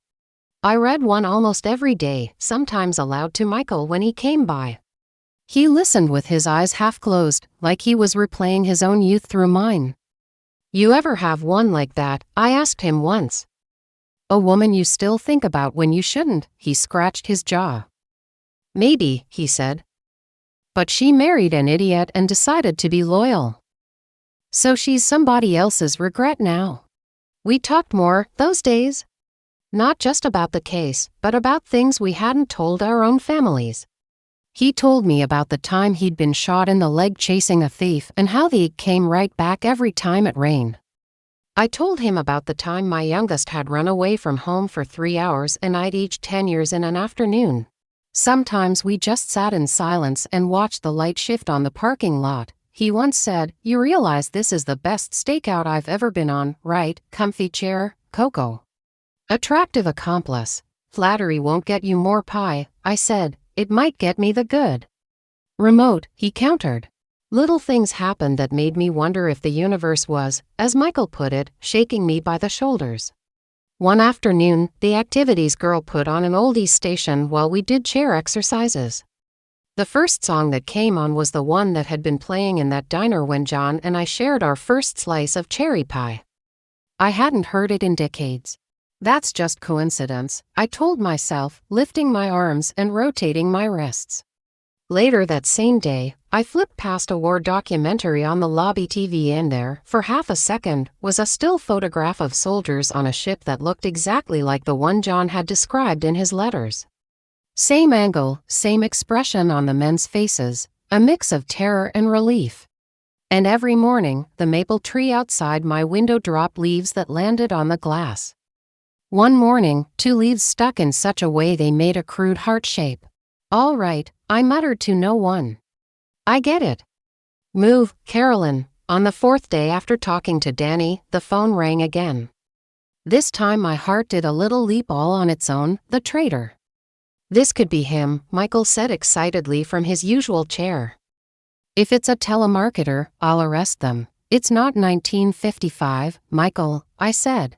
I read one almost every day, sometimes aloud to Michael when he came by. He listened with his eyes half closed, like he was replaying his own youth through mine. "You ever have one like that?" I asked him once. "A woman you still think about when you shouldn't?" He scratched his jaw. "Maybe," he said. "But she married an idiot and decided to be loyal. So she's somebody else's regret now." We talked more those days. Not just about the case, but about things we hadn't told our own families. He told me about the time he'd been shot in the leg chasing a thief and how the ache came right back every time it rained. I told him about the time my youngest had run away from home for 3 hours and I'd aged 10 years in an afternoon. Sometimes we just sat in silence and watched the light shift on the parking lot. He once said, "You realize this is the best stakeout I've ever been on, right? Comfy chair, cocoa. Attractive accomplice. Flattery won't get you more pie," I said. "It might get me the good remote," he countered. Little things happened that made me wonder if the universe was, as Michael put it, shaking me by the shoulders. One afternoon, the activities girl put on an oldies station while we did chair exercises. The first song that came on was the one that had been playing in that diner when John and I shared our first slice of cherry pie. I hadn't heard it in decades. That's just coincidence, I told myself, lifting my arms and rotating my wrists. Later that same day, I flipped past a war documentary on the lobby TV and there, for half a second, was a still photograph of soldiers on a ship that looked exactly like the one John had described in his letters. Same angle, same expression on the men's faces, a mix of terror and relief. And every morning, the maple tree outside my window dropped leaves that landed on the glass. One morning, 2 leaves stuck in such a way they made a crude heart shape. All right, I muttered to no one. I get it. Move, Carolyn. On the 4th day after talking to Danny, the phone rang again. This time my heart did a little leap all on its own, the traitor. This could be him, Michael said excitedly from his usual chair. If it's a telemarketer, I'll arrest them. It's not 1955, Michael, I said.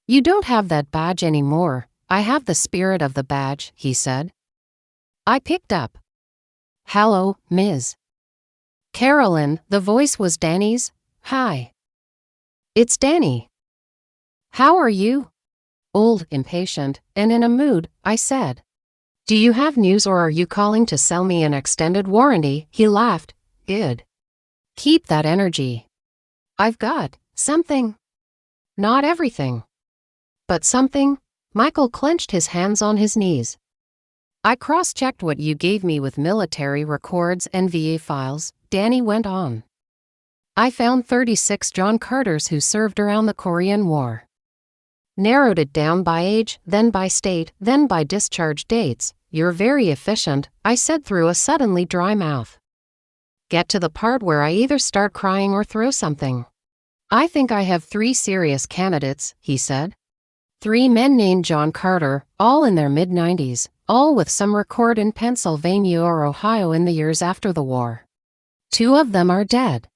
You don't have that badge anymore. I have the spirit of the badge, he said. I picked up. Hello, Ms. Carolyn, the voice was Danny's. Hi. It's Danny. How are you? Old, impatient, and in a mood, I said. Do you have news or are you calling to sell me an extended warranty? He laughed. Good. Keep that energy. I've got something. Not everything. But something. Michael clenched his hands on his knees. I cross-checked what you gave me with military records and VA files, Danny went on. I found 36 John Carters who served around the Korean War. Narrowed it down by age, then by state, then by discharge dates. You're very efficient, I said through a suddenly dry mouth. Get to the part where I either start crying or throw something. I think I have 3 serious candidates, he said. 3 men named John Carter, all in their mid-90s, all with some record in Pennsylvania or Ohio in the years after the war. 2 of them are dead.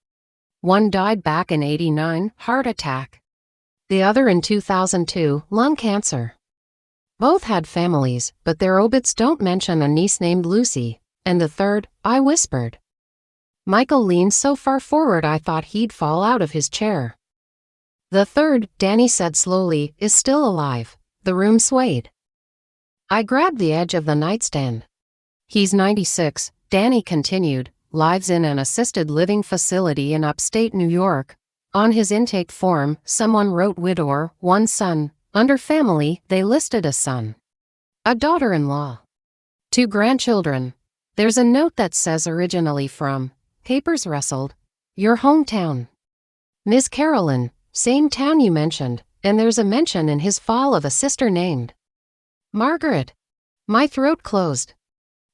One died back in '89, heart attack. The other in 2002, lung cancer. Both had families, but their obits don't mention a niece named Lucy. And the third, I whispered. Michael leaned so far forward I thought he'd fall out of his chair. The third, Danny said slowly, is still alive. The room swayed. I grabbed the edge of the nightstand. He's 96, Danny continued, lives in an assisted living facility in upstate New York. On his intake form, someone wrote widower, 1 son. Under family, they listed a son. A daughter-in-law. 2 grandchildren. There's a note that says originally from, papers rustled, your hometown. Miss Carolyn, same town you mentioned, and there's a mention in his file of a sister named Margaret. My throat closed.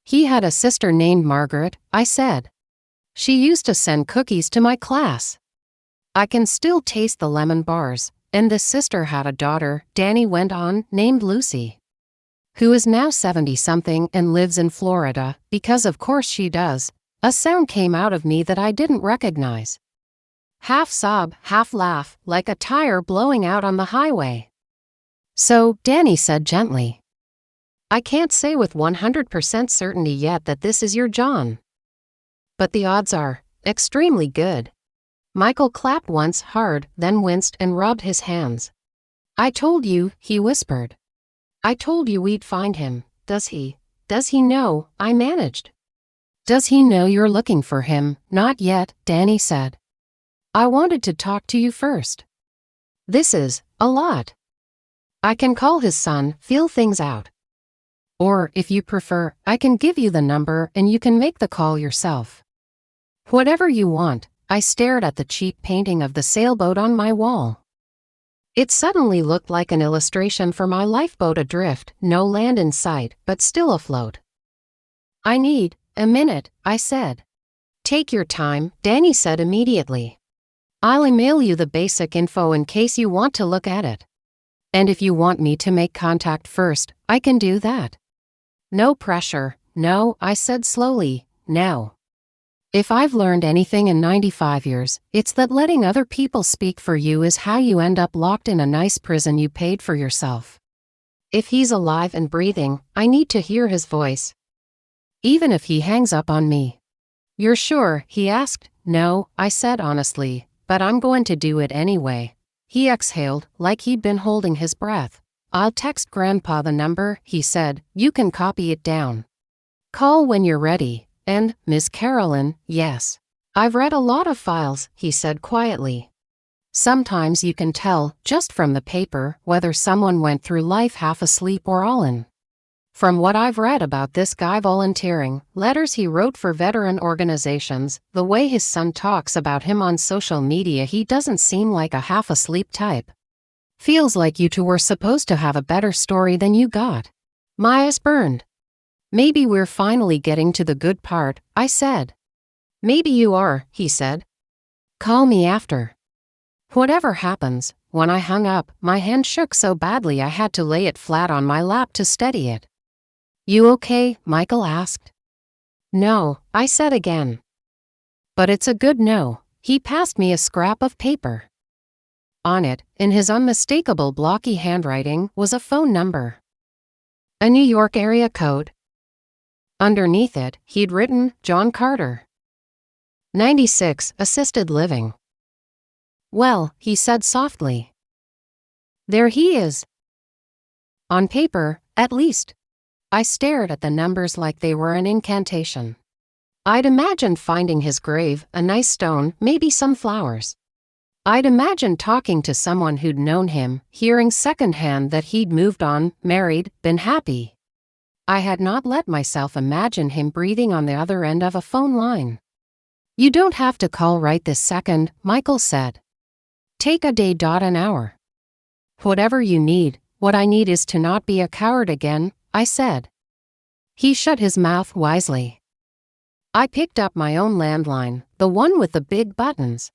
He had a sister named Margaret, I said. She used to send cookies to my class. I can still taste the lemon bars, and this sister had a daughter, Danny went on, named Lucy, who is now 70-something and lives in Florida, because of course she does. A sound came out of me that I didn't recognize. Half sob, half laugh, like a tire blowing out on the highway. So, Danny said gently, I can't say with 100% certainty yet that this is your John. But the odds are extremely good. Michael clapped once hard, then winced and rubbed his hands. I told you, he whispered. I told you we'd find him. Does he know? I managed. Does he know you're looking for him? Not yet, Danny said. I wanted to talk to you first. This is a lot. I can call his son, feel things out. Or, if you prefer, I can give you the number and you can make the call yourself. Whatever you want. I stared at the cheap painting of the sailboat on my wall. It suddenly looked like an illustration for my lifeboat adrift, no land in sight, but still afloat. I need a minute, I said. Take your time, Danny said immediately. I'll email you the basic info in case you want to look at it. And if you want me to make contact first, I can do that. No pressure. No, I said slowly, no. If I've learned anything in 95 years, it's that letting other people speak for you is how you end up locked in a nice prison you paid for yourself. If he's alive and breathing, I need to hear his voice. Even if he hangs up on me. You're sure? He asked. No, I said honestly, but I'm going to do it anyway. He exhaled, like he'd been holding his breath. I'll text Grandpa the number, he said. You can copy it down. Call when you're ready. And, Miss Carolyn, yes. I've read a lot of files, he said quietly. Sometimes you can tell, just from the paper, whether someone went through life half asleep or all in. From what I've read about this guy volunteering, letters he wrote for veteran organizations, the way his son talks about him on social media, he doesn't seem like a half-asleep type. Feels like you two were supposed to have a better story than you got. My eyes burned. Maybe we're finally getting to the good part, I said. Maybe you are, he said. Call me after. Whatever happens, when I hung up, my hand shook so badly I had to lay it flat on my lap to steady it. You okay? Michael asked. No, I said again. But it's a good no. He passed me a scrap of paper. On it, in his unmistakable blocky handwriting, was a phone number. A New York area code. Underneath it, he'd written, John Carter. 96, assisted living. Well, he said softly. There he is. On paper, at least. I stared at the numbers like they were an incantation. I'd imagined finding his grave, a nice stone, maybe some flowers. I'd imagined talking to someone who'd known him, hearing secondhand that he'd moved on, married, been happy. I had not let myself imagine him breathing on the other end of a phone line. You don't have to call right this second, Michael said. Take a day. An hour. Whatever you need, what I need is to not be a coward again, I said. He shut his mouth wisely. I picked up my own landline, the one with the big buttons.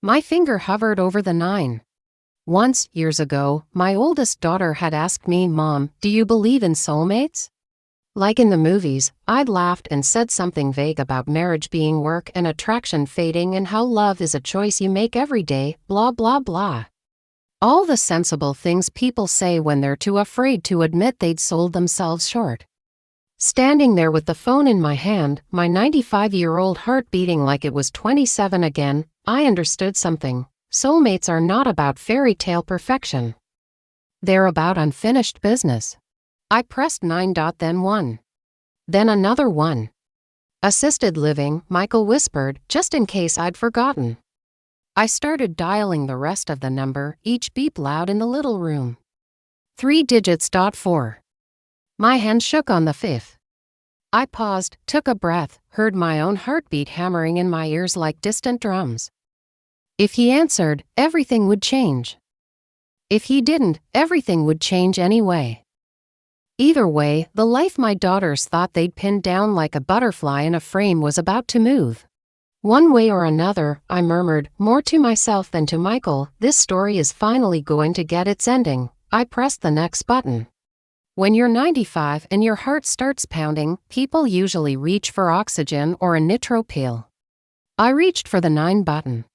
My finger hovered over the 9. Once, years ago, my oldest daughter had asked me, Mom, do you believe in soulmates? Like in the movies, I'd laughed and said something vague about marriage being work and attraction fading and how love is a choice you make every day, blah blah blah. All the sensible things people say when they're too afraid to admit they'd sold themselves short. Standing there with the phone in my hand, my 95-year-old heart beating like it was 27 again, I understood something. Soulmates are not about fairy tale perfection. They're about unfinished business. I pressed 9. Then 1. Then another 1. Assisted living, Michael whispered, just in case I'd forgotten. I started dialing the rest of the number, each beep loud in the little room. 3 digits. 4. My hand shook on the 5th. I paused, took a breath, heard my own heartbeat hammering in my ears like distant drums. If he answered, everything would change. If he didn't, everything would change anyway. Either way, the life my daughters thought they'd pinned down like a butterfly in a frame was about to move. One way or another, I murmured, more to myself than to Michael, this story is finally going to get its ending. I pressed the next button. When you're 95 and your heart starts pounding, people usually reach for oxygen or a nitro pill. I reached for the 9 button.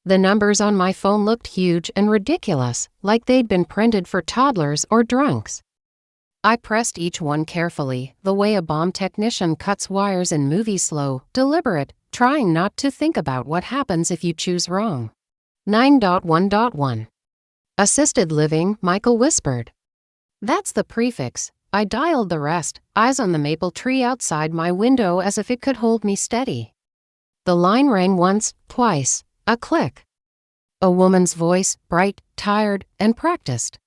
The numbers on my phone looked huge and ridiculous, like they'd been printed for toddlers or drunks. I pressed each one carefully, the way a bomb technician cuts wires in movies, slow, deliberate, trying not to think about what happens if you choose wrong. 9.1.1. Assisted living, Michael whispered. That's the prefix. I dialed the rest, eyes on the maple tree outside my window as if it could hold me steady. The line rang once, twice, a click. A woman's voice, bright, tired, and practiced.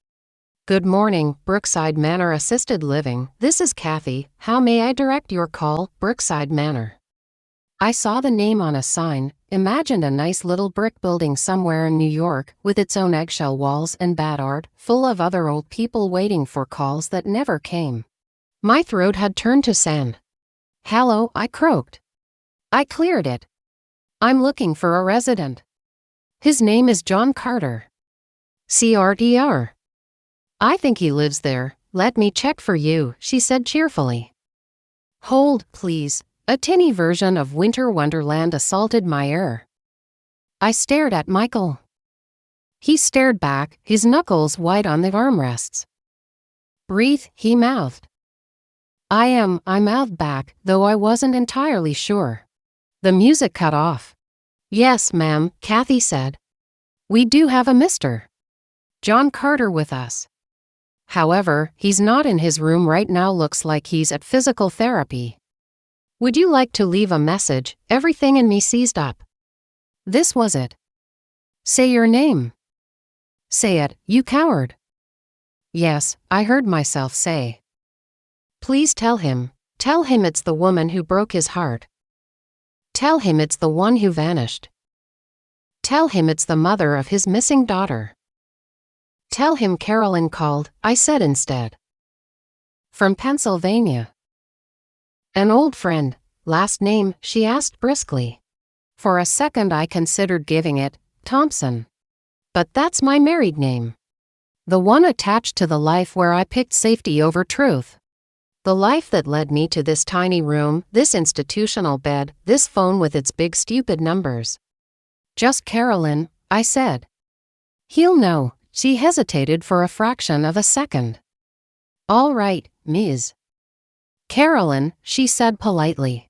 Good morning, Brookside Manor Assisted Living. This is Kathy. How may I direct your call, Brookside Manor? I saw the name on a sign, imagined a nice little brick building somewhere in New York, with its own eggshell walls and bad art, full of other old people waiting for calls that never came. My throat had turned to sand. Hello, I croaked. I cleared it. I'm looking for a resident. His name is John Carter. CRTR. I think he lives there. Let me check for you, she said cheerfully. Hold, please. A tinny version of Winter Wonderland assaulted my ear. I stared at Michael. He stared back, his knuckles white on the armrests. Breathe, he mouthed. I mouthed back, though I wasn't entirely sure. The music cut off. Yes, ma'am, Kathy said. We do have a Mr. John Carter with us. However, he's not in his room right now. Looks like he's at physical therapy. Would you like to leave a message? Everything in me seized up. This was it. Say your name. Say it, you coward. Yes, I heard myself say. Please tell him it's the woman who broke his heart. Tell him it's the one who vanished. Tell him it's the mother of his missing daughter. Tell him Carolyn called, I said instead. From Pennsylvania. An old friend. Last name, she asked briskly. For a second I considered giving it, Thompson. But that's my married name. The one attached to the life where I picked safety over truth. The life that led me to this tiny room, this institutional bed, this phone with its big stupid numbers. Just Carolyn, I said. He'll know. She hesitated for a fraction of a second. All right, Ms. Carolyn, she said politely.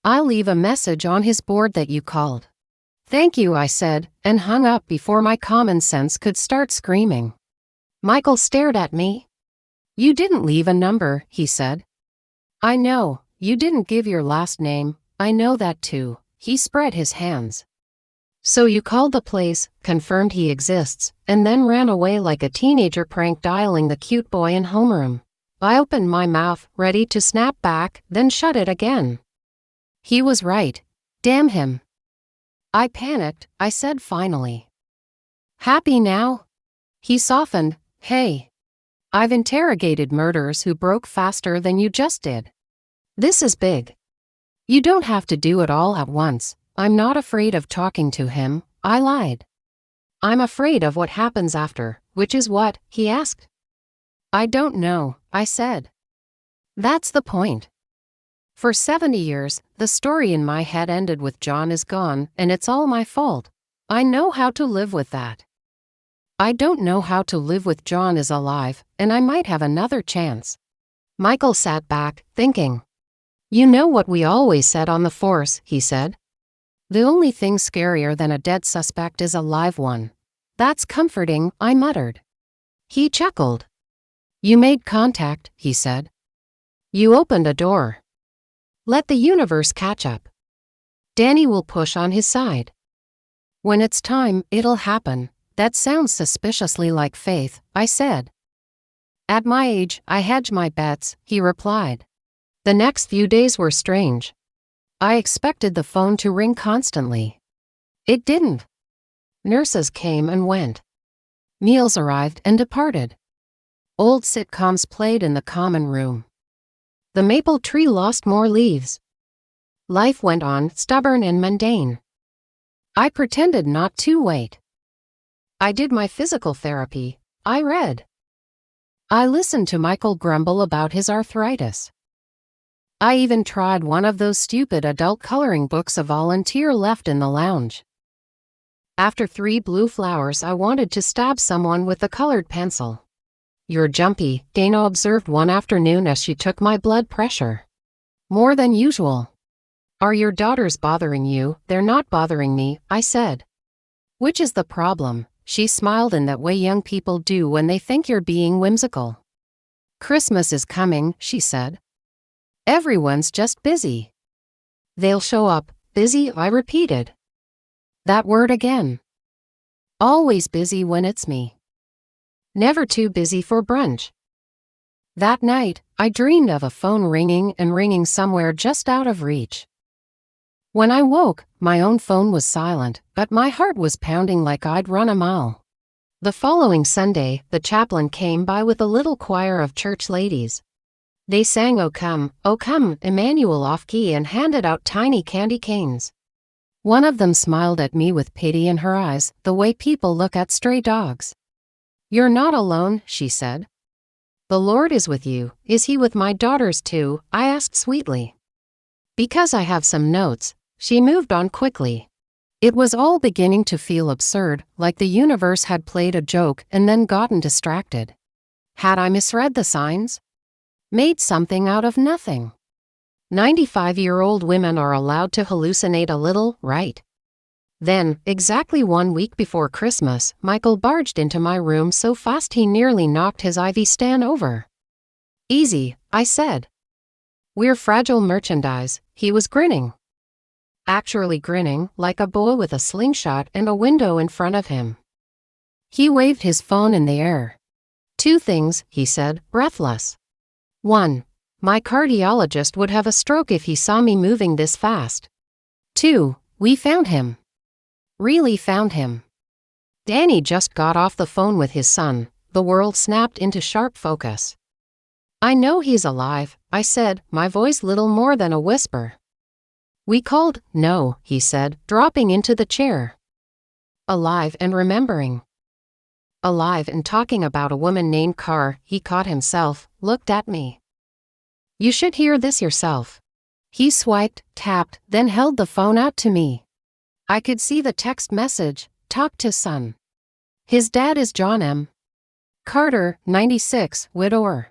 I'll leave a message on his board that you called. Thank you, I said, and hung up before my common sense could start screaming. Michael stared at me. You didn't leave a number, he said. I know, you didn't give your last name, I know that too. He spread his hands. So you called the place, confirmed he exists, and then ran away like a teenager prank dialing the cute boy in homeroom. I opened my mouth, ready to snap back, then shut it again. He was right. Damn him. I panicked, I said finally. Happy now? He softened. Hey. I've interrogated murderers who broke faster than you just did. This is big. You don't have to do it all at once. I'm not afraid of talking to him, I lied. I'm afraid of what happens after, which is what, he asked. I don't know, I said. That's the point. For 70 years, the story in my head ended with John is gone, and it's all my fault. I know how to live with that. I don't know how to live with John is alive, and I might have another chance. Michael sat back, thinking. You know what we always said on the force, he said. The only thing scarier than a dead suspect is a live one. That's comforting, I muttered. He chuckled. You made contact, he said. You opened a door. Let the universe catch up. Danny will push on his side. When it's time, it'll happen. That sounds suspiciously like faith, I said. At my age, I hedge my bets, he replied. The next few days were strange. I expected the phone to ring constantly. It didn't. Nurses came and went. Meals arrived and departed. Old sitcoms played in the common room. The maple tree lost more leaves. Life went on, stubborn and mundane. I pretended not to wait. I did my physical therapy. I read. I listened to Michael grumble about his arthritis. I even tried one of those stupid adult coloring books a volunteer left in the lounge. After 3 blue flowers, I wanted to stab someone with a colored pencil. You're jumpy, Dana observed one afternoon as she took my blood pressure. More than usual. Are your daughters bothering you? They're not bothering me, I said. Which is the problem? She smiled in that way young people do when they think you're being whimsical. Christmas is coming, she said. Everyone's just busy. They'll show up, busy, I repeated. That word again. Always busy when it's me. Never too busy for brunch. That night, I dreamed of a phone ringing and ringing somewhere just out of reach. When I woke, my own phone was silent, but my heart was pounding like I'd run a mile. The following Sunday, the chaplain came by with a little choir of church ladies. They sang O Come, Emmanuel off-key and handed out tiny candy canes. One of them smiled at me with pity in her eyes, the way people look at stray dogs. You're not alone, she said. The Lord is with you. Is he with my daughters too? I asked sweetly. Because I have some notes, she moved on quickly. It was all beginning to feel absurd, like the universe had played a joke and then gotten distracted. Had I misread the signs? Made something out of nothing. 95-year-old women are allowed to hallucinate a little, right? Then, exactly 1 week before Christmas, Michael barged into my room so fast he nearly knocked his ivy stand over. Easy, I said. We're fragile merchandise, he was grinning. Actually grinning, like a boy with a slingshot and a window in front of him. He waved his phone in the air. 2 things, he said, breathless. 1. My cardiologist would have a stroke if he saw me moving this fast. 2. We found him. Really found him. Danny just got off the phone with his son. The world snapped into sharp focus. I know he's alive, I said, my voice little more than a whisper. We called? No, he said, dropping into the chair. Alive and remembering. Alive and talking about a woman named Carr. He caught himself, looked at me. You should hear this yourself. He swiped, tapped, then held the phone out to me. I could see the text message, talk to son. His dad is John M. Carter, 96, widower.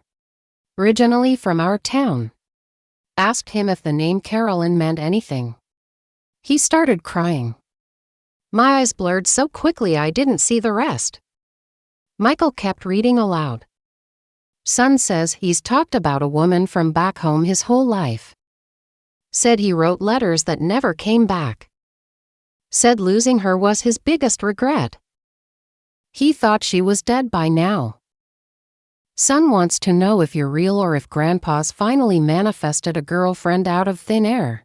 Originally from our town. Asked him if the name Carolyn meant anything. He started crying. My eyes blurred so quickly I didn't see the rest. Michael kept reading aloud. Son says he's talked about a woman from back home his whole life. Said he wrote letters that never came back. Said losing her was his biggest regret. He thought she was dead by now. Son wants to know if you're real or if Grandpa's finally manifested a girlfriend out of thin air.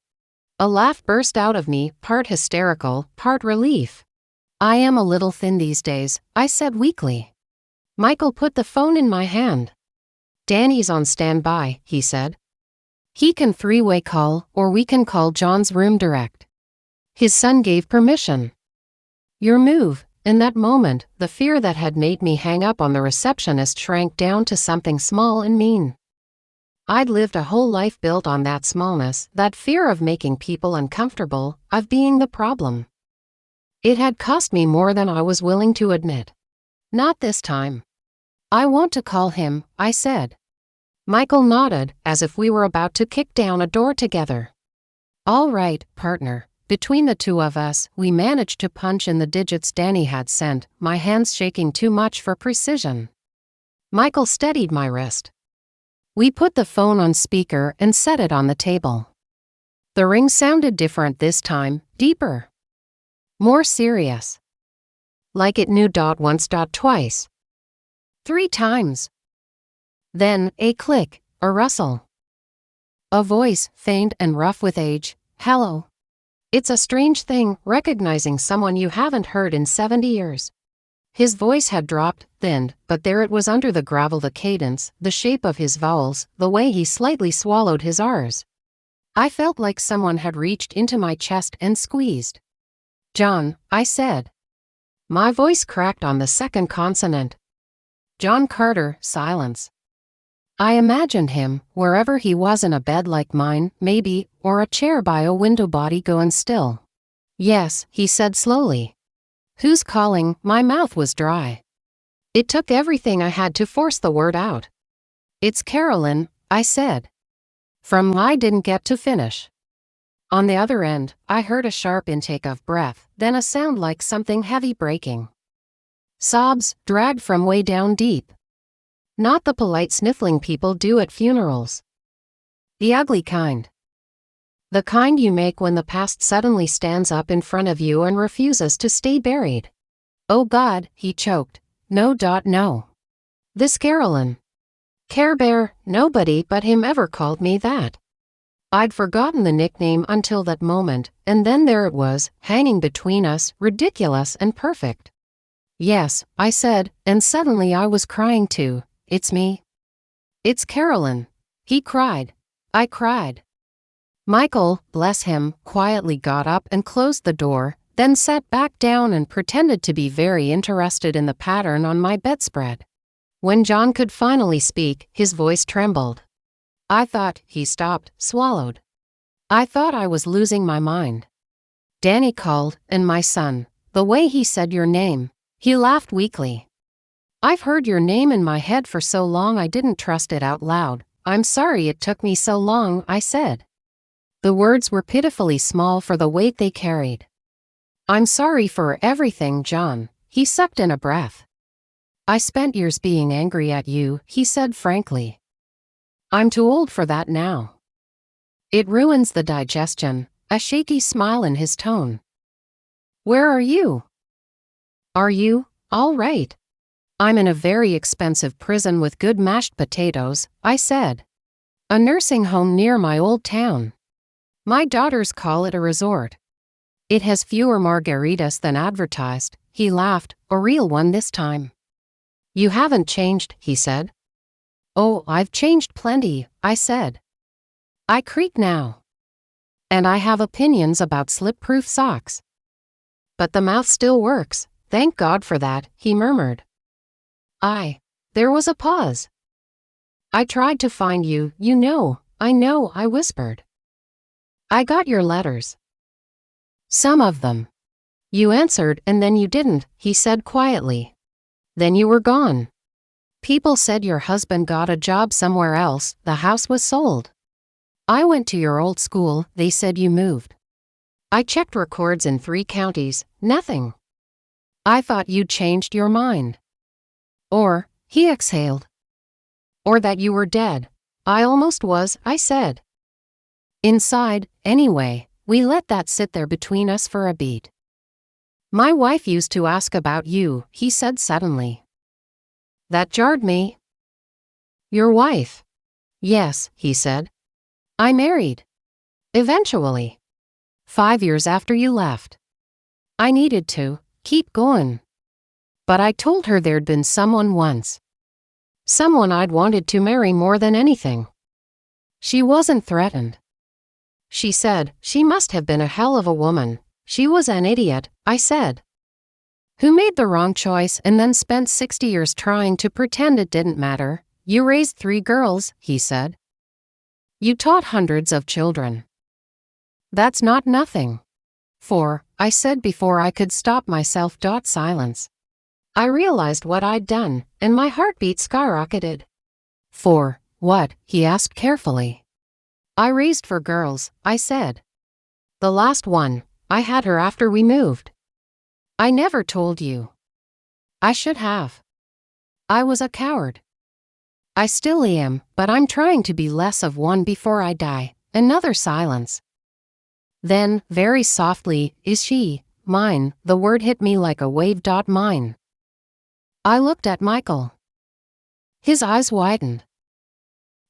A laugh burst out of me, part hysterical, part relief. I am a little thin these days, I said weakly. Michael put the phone in my hand. Danny's on standby, he said. He can three-way call, or we can call John's room direct. His son gave permission. Your move. In that moment, the fear that had made me hang up on the receptionist shrank down to something small and mean. I'd lived a whole life built on that smallness, that fear of making people uncomfortable, of being the problem. It had cost me more than I was willing to admit. Not this time. I want to call him, I said. Michael nodded, as if we were about to kick down a door together. All right, partner. Between the two of us, we managed to punch in the digits Danny had sent, my hands shaking too much for precision. Michael steadied my wrist. We put the phone on speaker and set it on the table. The ring sounded different this time, deeper. More serious. Like it knew once, twice. 3 times. Then, a click, a rustle. A voice, faint and rough with age, hello. It's a strange thing, recognizing someone you haven't heard in 70 years. His voice had dropped, thinned, but there it was under the gravel, the cadence, the shape of his vowels, the way he slightly swallowed his R's. I felt like someone had reached into my chest and squeezed. John, I said. My voice cracked on the second consonant. John Carter, silence. I imagined him, wherever he was, in a bed like mine, maybe, or a chair by a window, body going still. Yes, he said slowly. Who's calling? My mouth was dry. It took everything I had to force the word out. It's Carolyn, I said. I didn't get to finish. On the other end, I heard a sharp intake of breath, then a sound like something heavy breaking. Sobs, dragged from way down deep. Not the polite sniffling people do at funerals. The ugly kind. The kind you make when the past suddenly stands up in front of you and refuses to stay buried. Oh God, he choked. No. This Carolyn. Care Bear, nobody but him ever called me that. I'd forgotten the nickname until that moment, and then there it was, hanging between us, ridiculous and perfect. Yes, I said, and suddenly I was crying too. It's me. It's Carolyn. He cried. I cried. Michael, bless him, quietly got up and closed the door, then sat back down and pretended to be very interested in the pattern on my bedspread. When John could finally speak, his voice trembled. I thought, he stopped, swallowed. I thought I was losing my mind. Danny called, and my son, the way he said your name, he laughed weakly. I've heard your name in my head for so long I didn't trust it out loud. I'm sorry it took me so long, I said. The words were pitifully small for the weight they carried. I'm sorry for everything, John. He sucked in a breath. I spent years being angry at you, he said frankly. I'm too old for that now. It ruins the digestion, a shaky smile in his tone. Where are you? Are you all right? I'm in a very expensive prison with good mashed potatoes, I said. A nursing home near my old town. My daughters call it a resort. It has fewer margaritas than advertised, he laughed, a real one this time. You haven't changed, he said. Oh, I've changed plenty, I said. I creak now. And I have opinions about slip-proof socks. But the mouth still works, thank God for that, he murmured. There was a pause. I tried to find you, I know, I whispered. I got your letters. Some of them. You answered and then you didn't, he said quietly. Then you were gone. People said your husband got a job somewhere else, the house was sold. I went to your old school, they said you moved. I checked records in 3 counties, nothing. I thought you'd changed your mind. Or, he exhaled. Or that you were dead. I almost was, I said. Inside, anyway, we let that sit there between us for a beat. My wife used to ask about you, he said suddenly. That jarred me. Your wife? Yes, he said. I married. Eventually. 5 years after you left. I needed to keep going. But I told her there'd been someone once. Someone I'd wanted to marry more than anything. She wasn't threatened. She said, she must have been a hell of a woman. She was an idiot, I said. Who made the wrong choice and then spent 60 years trying to pretend it didn't matter. You raised 3 girls, he said. You taught hundreds of children. That's not nothing. 4, I said before I could stop myself. Silence. I realized what I'd done, and my heartbeat skyrocketed. 4, what? He asked carefully. I raised 4 girls, I said. The last one, I had her after we moved. I never told you. I should have. I was a coward. I still am, but I'm trying to be less of one before I die. Another silence. Then, very softly, is she mine? The word hit me like a wave. Mine. I looked at Michael. His eyes widened.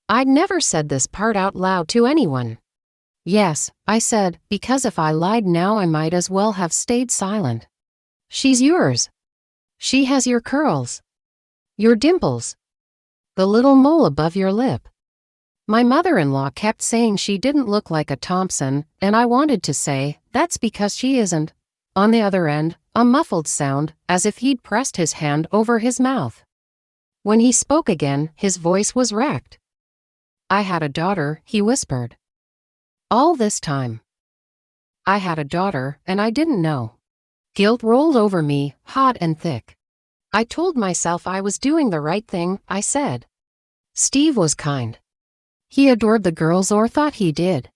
I'd never said this part out loud to anyone. Yes, I said, because if I lied now I might as well have stayed silent. She's yours. She has your curls. Your dimples. The little mole above your lip. My mother-in-law kept saying she didn't look like a Thompson, and I wanted to say, that's because she isn't. On the other end, a muffled sound, as if he'd pressed his hand over his mouth. When he spoke again, his voice was wrecked. I had a daughter, he whispered. All this time. I had a daughter, and I didn't know. Guilt rolled over me, hot and thick. I told myself I was doing the right thing, I said. Steve was kind. He adored the girls, or thought he did.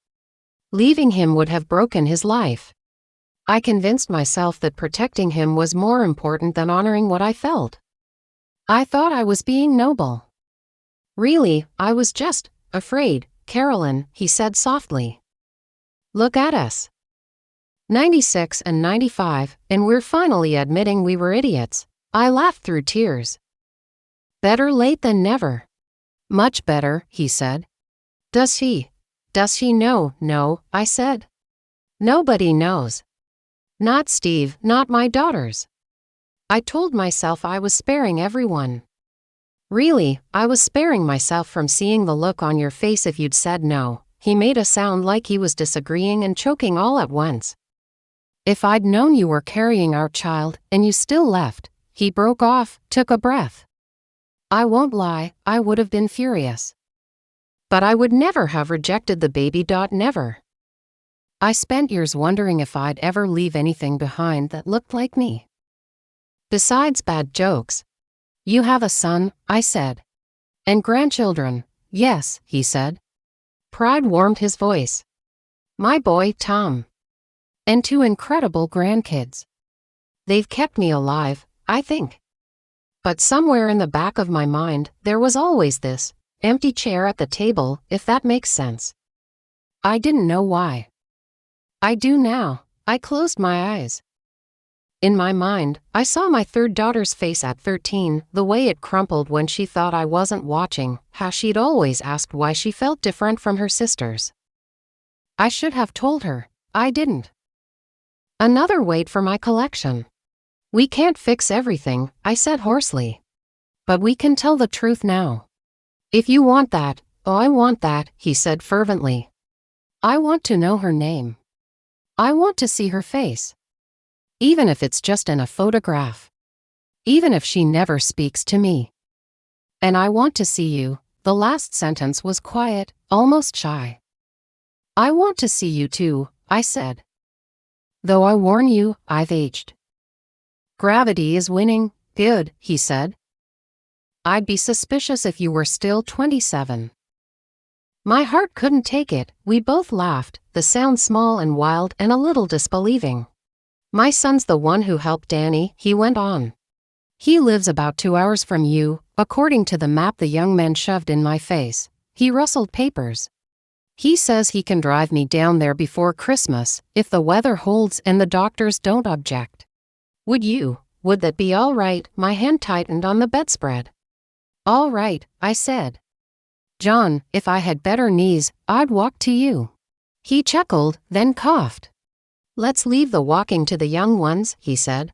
Leaving him would have broken his life. I convinced myself that protecting him was more important than honoring what I felt. I thought I was being noble. Really, I was just afraid. Carolyn, he said softly. Look at us. 96 and 95, and we're finally admitting we were idiots. I laughed through tears. Better late than never. Much better, he said. Does she know? No, I said. Nobody knows. Not Steve, not my daughters. I told myself I was sparing everyone. Really, I was sparing myself from seeing the look on your face if you'd said no. He made a sound like he was disagreeing and choking all at once. If I'd known you were carrying our child, and you still left, he broke off, took a breath. I won't lie, I would have been furious. But I would never have rejected the baby. Never. I spent years wondering if I'd ever leave anything behind that looked like me. Besides bad jokes. You have a son, I said. And grandchildren. Yes, he said. Pride warmed his voice. My boy, Tom. And 2 incredible grandkids. They've kept me alive, I think. But somewhere in the back of my mind, there was always this empty chair at the table, if that makes sense. I didn't know why. I do now. I closed my eyes. In my mind, I saw my 3rd daughter's face at 13, the way it crumpled when she thought I wasn't watching, how she'd always asked why she felt different from her sisters. I should have told her. I didn't. Another weight for my collection. We can't fix everything, I said hoarsely. But we can tell the truth now. If you want that, oh, I want that, he said fervently. I want to know her name. I want to see her face. Even if it's just in a photograph. Even if she never speaks to me. And I want to see you. The last sentence was quiet, almost shy. I want to see you too, I said. Though I warn you, I've aged. Gravity is winning. Good, he said. I'd be suspicious if you were still 27. My heart couldn't take it. We both laughed, the sound small and wild and a little disbelieving. My son's the one who helped Danny, he went on. He lives about 2 hours from you, according to the map the young man shoved in my face. He rustled papers. He says he can drive me down there before Christmas, if the weather holds and the doctors don't object. Would that be all right? My hand tightened on the bedspread. All right, I said. John, if I had better knees, I'd walk to you. He chuckled, then coughed. Let's leave the walking to the young ones, he said.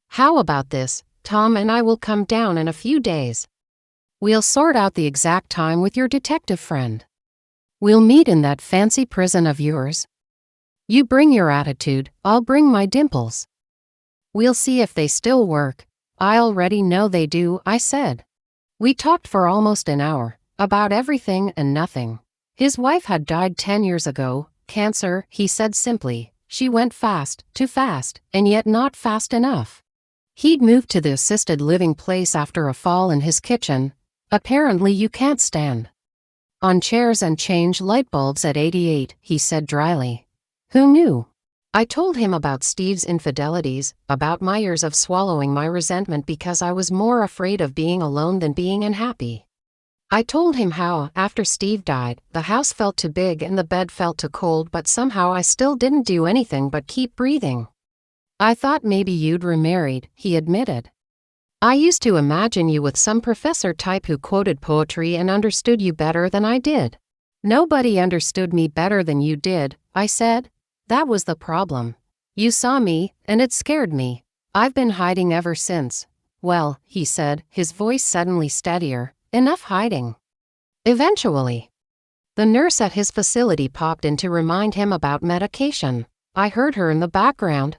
How about this? Tom and I will come down in a few days. We'll sort out the exact time with your detective friend. We'll meet in that fancy prison of yours. You bring your attitude, I'll bring my dimples. We'll see if they still work. I already know they do, I said. We talked for almost an hour, about everything and nothing. His wife had died 10 years ago, cancer, he said simply. She went fast, too fast, and yet not fast enough. He'd moved to the assisted living place after a fall in his kitchen. Apparently you can't stand on chairs and change light bulbs at 88, he said dryly. Who knew? I told him about Steve's infidelities, about my years of swallowing my resentment because I was more afraid of being alone than being unhappy. I told him how, after Steve died, the house felt too big and the bed felt too cold, but somehow I still didn't do anything but keep breathing. I thought maybe you'd remarried, he admitted. I used to imagine you with some professor type who quoted poetry and understood you better than I did. Nobody understood me better than you did, I said. That was the problem. You saw me, and it scared me. I've been hiding ever since. Well, he said, his voice suddenly steadier, enough hiding. Eventually, the nurse at his facility popped in to remind him about medication. I heard her in the background.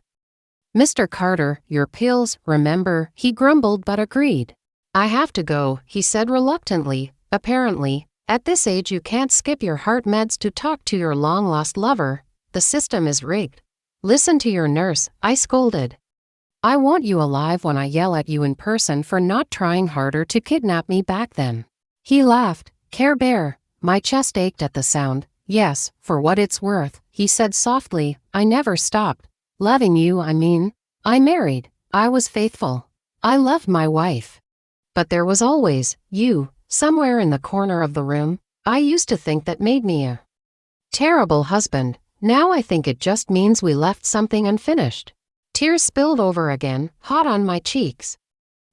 Mr. Carter, your pills, remember, he grumbled but agreed. I have to go, he said reluctantly. Apparently, at this age you can't skip your heart meds to talk to your long-lost lover. The system is rigged. Listen to your nurse, I scolded. I want you alive when I yell at you in person for not trying harder to kidnap me back then. He laughed. Care Bear. My chest ached at the sound. Yes, for what it's worth, he said softly, I never stopped. Loving you, I mean. I married. I was faithful. I loved my wife. But there was always you, somewhere in the corner of the room. I used to think that made me a terrible husband. Now I think it just means we left something unfinished. Tears spilled over again, hot on my cheeks.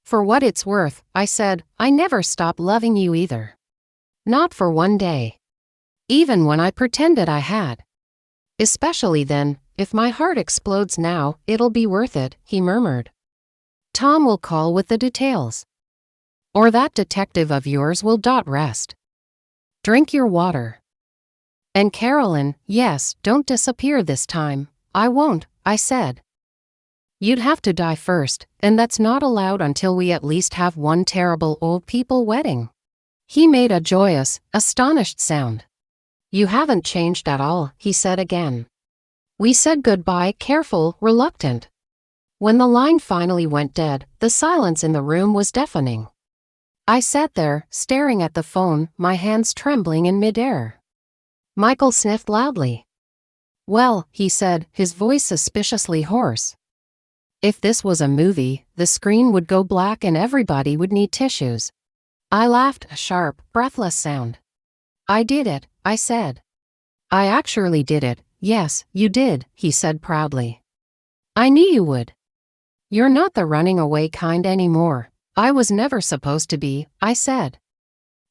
For what it's worth, I said, I never stopped loving you either. Not for one day. Even when I pretended I had. Especially then, if my heart explodes now, it'll be worth it, he murmured. Tom will call with the details. Or that detective of yours will rest. Drink your water. And Carolyn, yes, don't disappear this time. I won't, I said. You'd have to die first, and that's not allowed until we at least have one terrible old people wedding. He made a joyous, astonished sound. You haven't changed at all, he said again. We said goodbye, careful, reluctant. When the line finally went dead, the silence in the room was deafening. I sat there, staring at the phone, my hands trembling in midair. Michael sniffed loudly. Well, he said, his voice suspiciously hoarse. If this was a movie, the screen would go black and everybody would need tissues. I laughed, a sharp, breathless sound. I did it, I said. I actually did it. Yes, you did, he said proudly. I knew you would. You're not the running away kind anymore. I was never supposed to be, I said.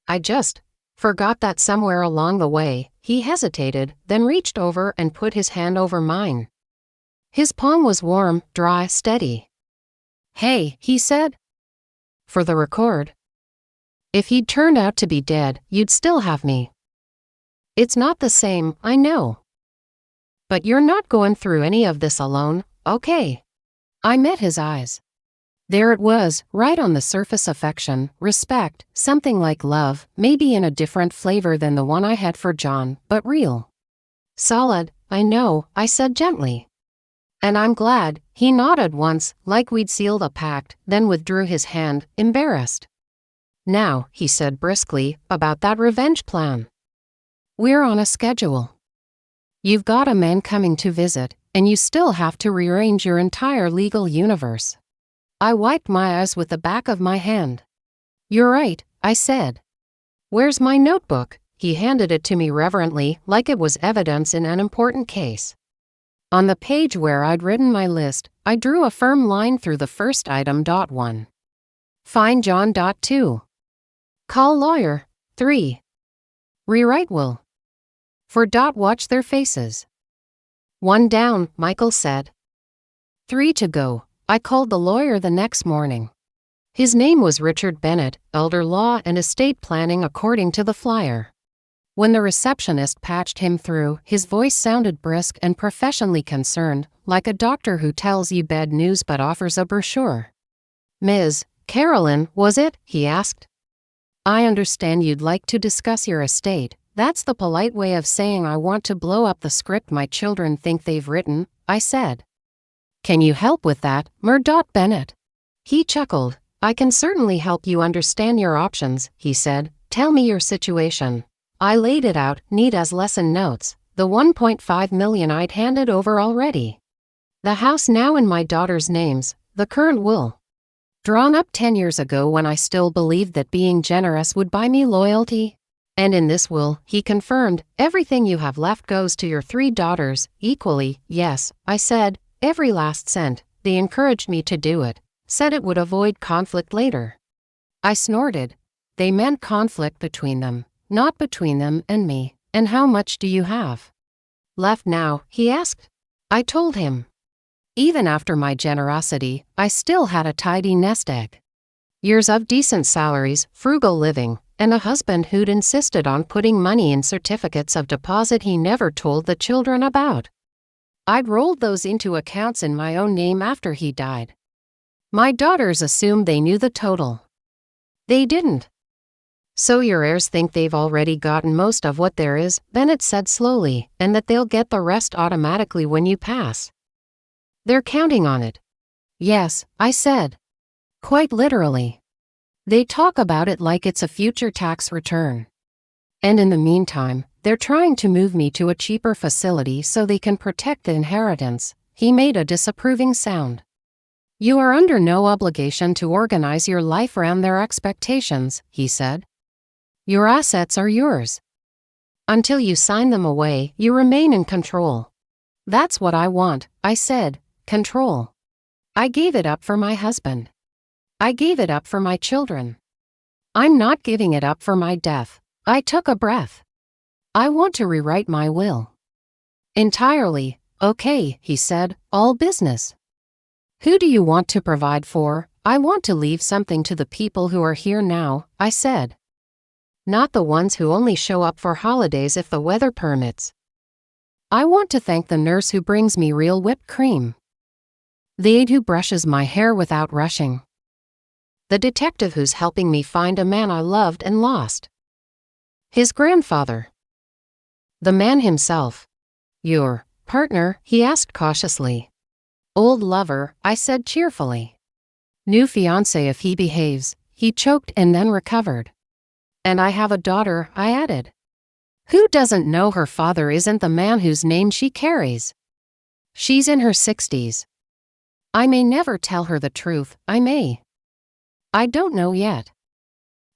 I just forgot that somewhere along the way. He hesitated, then reached over and put his hand over mine. His palm was warm, dry, steady. Hey, he said. For the record. If he'd turned out to be dead, you'd still have me. It's not the same, I know. But you're not going through any of this alone, okay? I met his eyes. There it was, right on the surface: affection, respect, something like love, maybe in a different flavor than the one I had for John, but real. Solid, I know, I said gently. And I'm glad. He nodded once, like we'd sealed a pact, then withdrew his hand, embarrassed. Now, he said briskly, about that revenge plan. We're on a schedule. You've got a man coming to visit, and you still have to rearrange your entire legal universe. I wiped my eyes with the back of my hand. You're right, I said. Where's my notebook? He handed it to me reverently, like it was evidence in an important case. On the page where I'd written my list, I drew a firm line through the first item. 1. Find John. 2. Call lawyer. 3. Rewrite will. 4. Watch their faces. 1 down, Michael said. 3 to go. I called the lawyer the next morning. His name was Richard Bennett, elder law and estate planning according to the flyer. When the receptionist patched him through, his voice sounded brisk and professionally concerned, like a doctor who tells you bad news but offers a brochure. Ms. Carolyn, was it? He asked. I understand you'd like to discuss your estate. That's the polite way of saying I want to blow up the script my children think they've written, I said. Can you help with that, Bennett? He chuckled. I can certainly help you understand your options, he said. Tell me your situation. I laid it out, neat as lesson notes, the $1.5 million I'd handed over already. The house now in my daughter's names, the current will. Drawn up 10 years ago when I still believed that being generous would buy me loyalty. And in this will, he confirmed, everything you have left goes to your 3 daughters, equally. Yes, I said, every last cent. They encouraged me to do it, said it would avoid conflict later. I snorted. They meant conflict between them, not between them and me. And how much do you have left now? He asked. I told him. Even after my generosity, I still had a tidy nest egg. Years of decent salaries, frugal living, and a husband who'd insisted on putting money in certificates of deposit he never told the children about. I'd rolled those into accounts in my own name after he died. My daughters assumed they knew the total. They didn't. So your heirs think they've already gotten most of what there is, Bennett said slowly, and that they'll get the rest automatically when you pass. They're counting on it. Yes, I said. Quite literally. They talk about it like it's a future tax return. And in the meantime, they're trying to move me to a cheaper facility so they can protect the inheritance. He made a disapproving sound. You are under no obligation to organize your life around their expectations, he said. Your assets are yours. Until you sign them away, you remain in control. That's what I want, I said. Control. I gave it up for my husband. I gave it up for my children. I'm not giving it up for my death. I took a breath. I want to rewrite my will. Entirely. Okay, he said, all business. Who do you want to provide for? I want to leave something to the people who are here now, I said. Not the ones who only show up for holidays if the weather permits. I want to thank the nurse who brings me real whipped cream. The aide who brushes my hair without rushing. The detective who's helping me find a man I loved and lost. His grandfather. The man himself. Your partner? He asked cautiously. Old lover, I said cheerfully. New fiancé if he behaves. He choked and then recovered. And I have a daughter, I added. Who doesn't know her father isn't the man whose name she carries? She's in her 60s. I may never tell her the truth, I may. I don't know yet.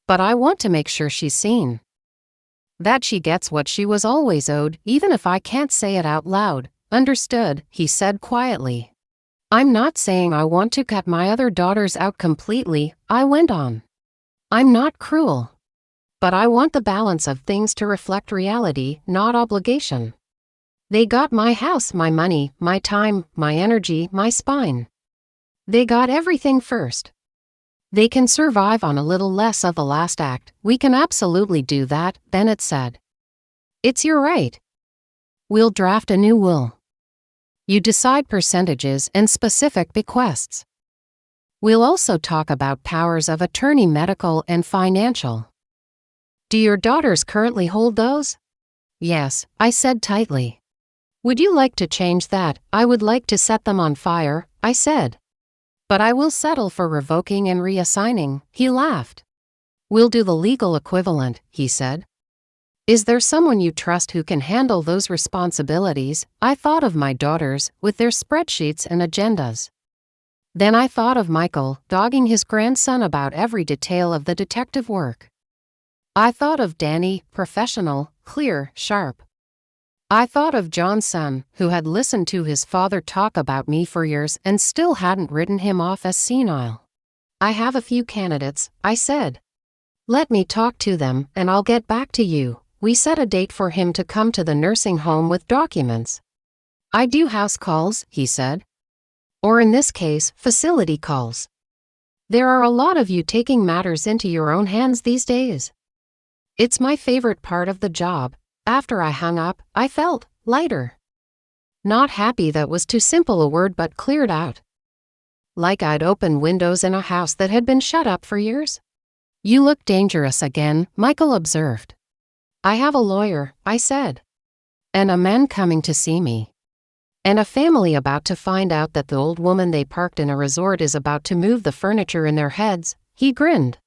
But I want to make sure she's seen. That she gets what she was always owed, even if I can't say it out loud. Understood, he said quietly. I'm not saying I want to cut my other daughters out completely, I went on. I'm not cruel. But I want the balance of things to reflect reality, not obligation. They got my house, my money, my time, my energy, my spine. They got everything first. They can survive on a little less of the last act. We can absolutely do that, Bennett said. It's your right. We'll draft a new will. You decide percentages and specific bequests. We'll also talk about powers of attorney, medical and financial. Do your daughters currently hold those? Yes, I said tightly. Would you like to change that? I would like to set them on fire, I said. But I will settle for revoking and reassigning, he laughed. We'll do the legal equivalent, he said. Is there someone you trust who can handle those responsibilities? I thought of my daughters, with their spreadsheets and agendas. Then I thought of Michael, dogging his grandson about every detail of the detective work. I thought of Danny, professional, clear, sharp. I thought of John's son, who had listened to his father talk about me for years and still hadn't written him off as senile. I have a few candidates, I said. Let me talk to them, and I'll get back to you. We set a date for him to come to the nursing home with documents. I do house calls, he said. Or in this case, facility calls. There are a lot of you taking matters into your own hands these days. It's my favorite part of the job. After I hung up, I felt lighter. Not happy, that was too simple a word, but cleared out. Like I'd opened windows in a house that had been shut up for years. You look dangerous again, Michael observed. I have a lawyer, I said. And a man coming to see me. And a family about to find out that the old woman they parked in a resort is about to move the furniture in their heads, he grinned.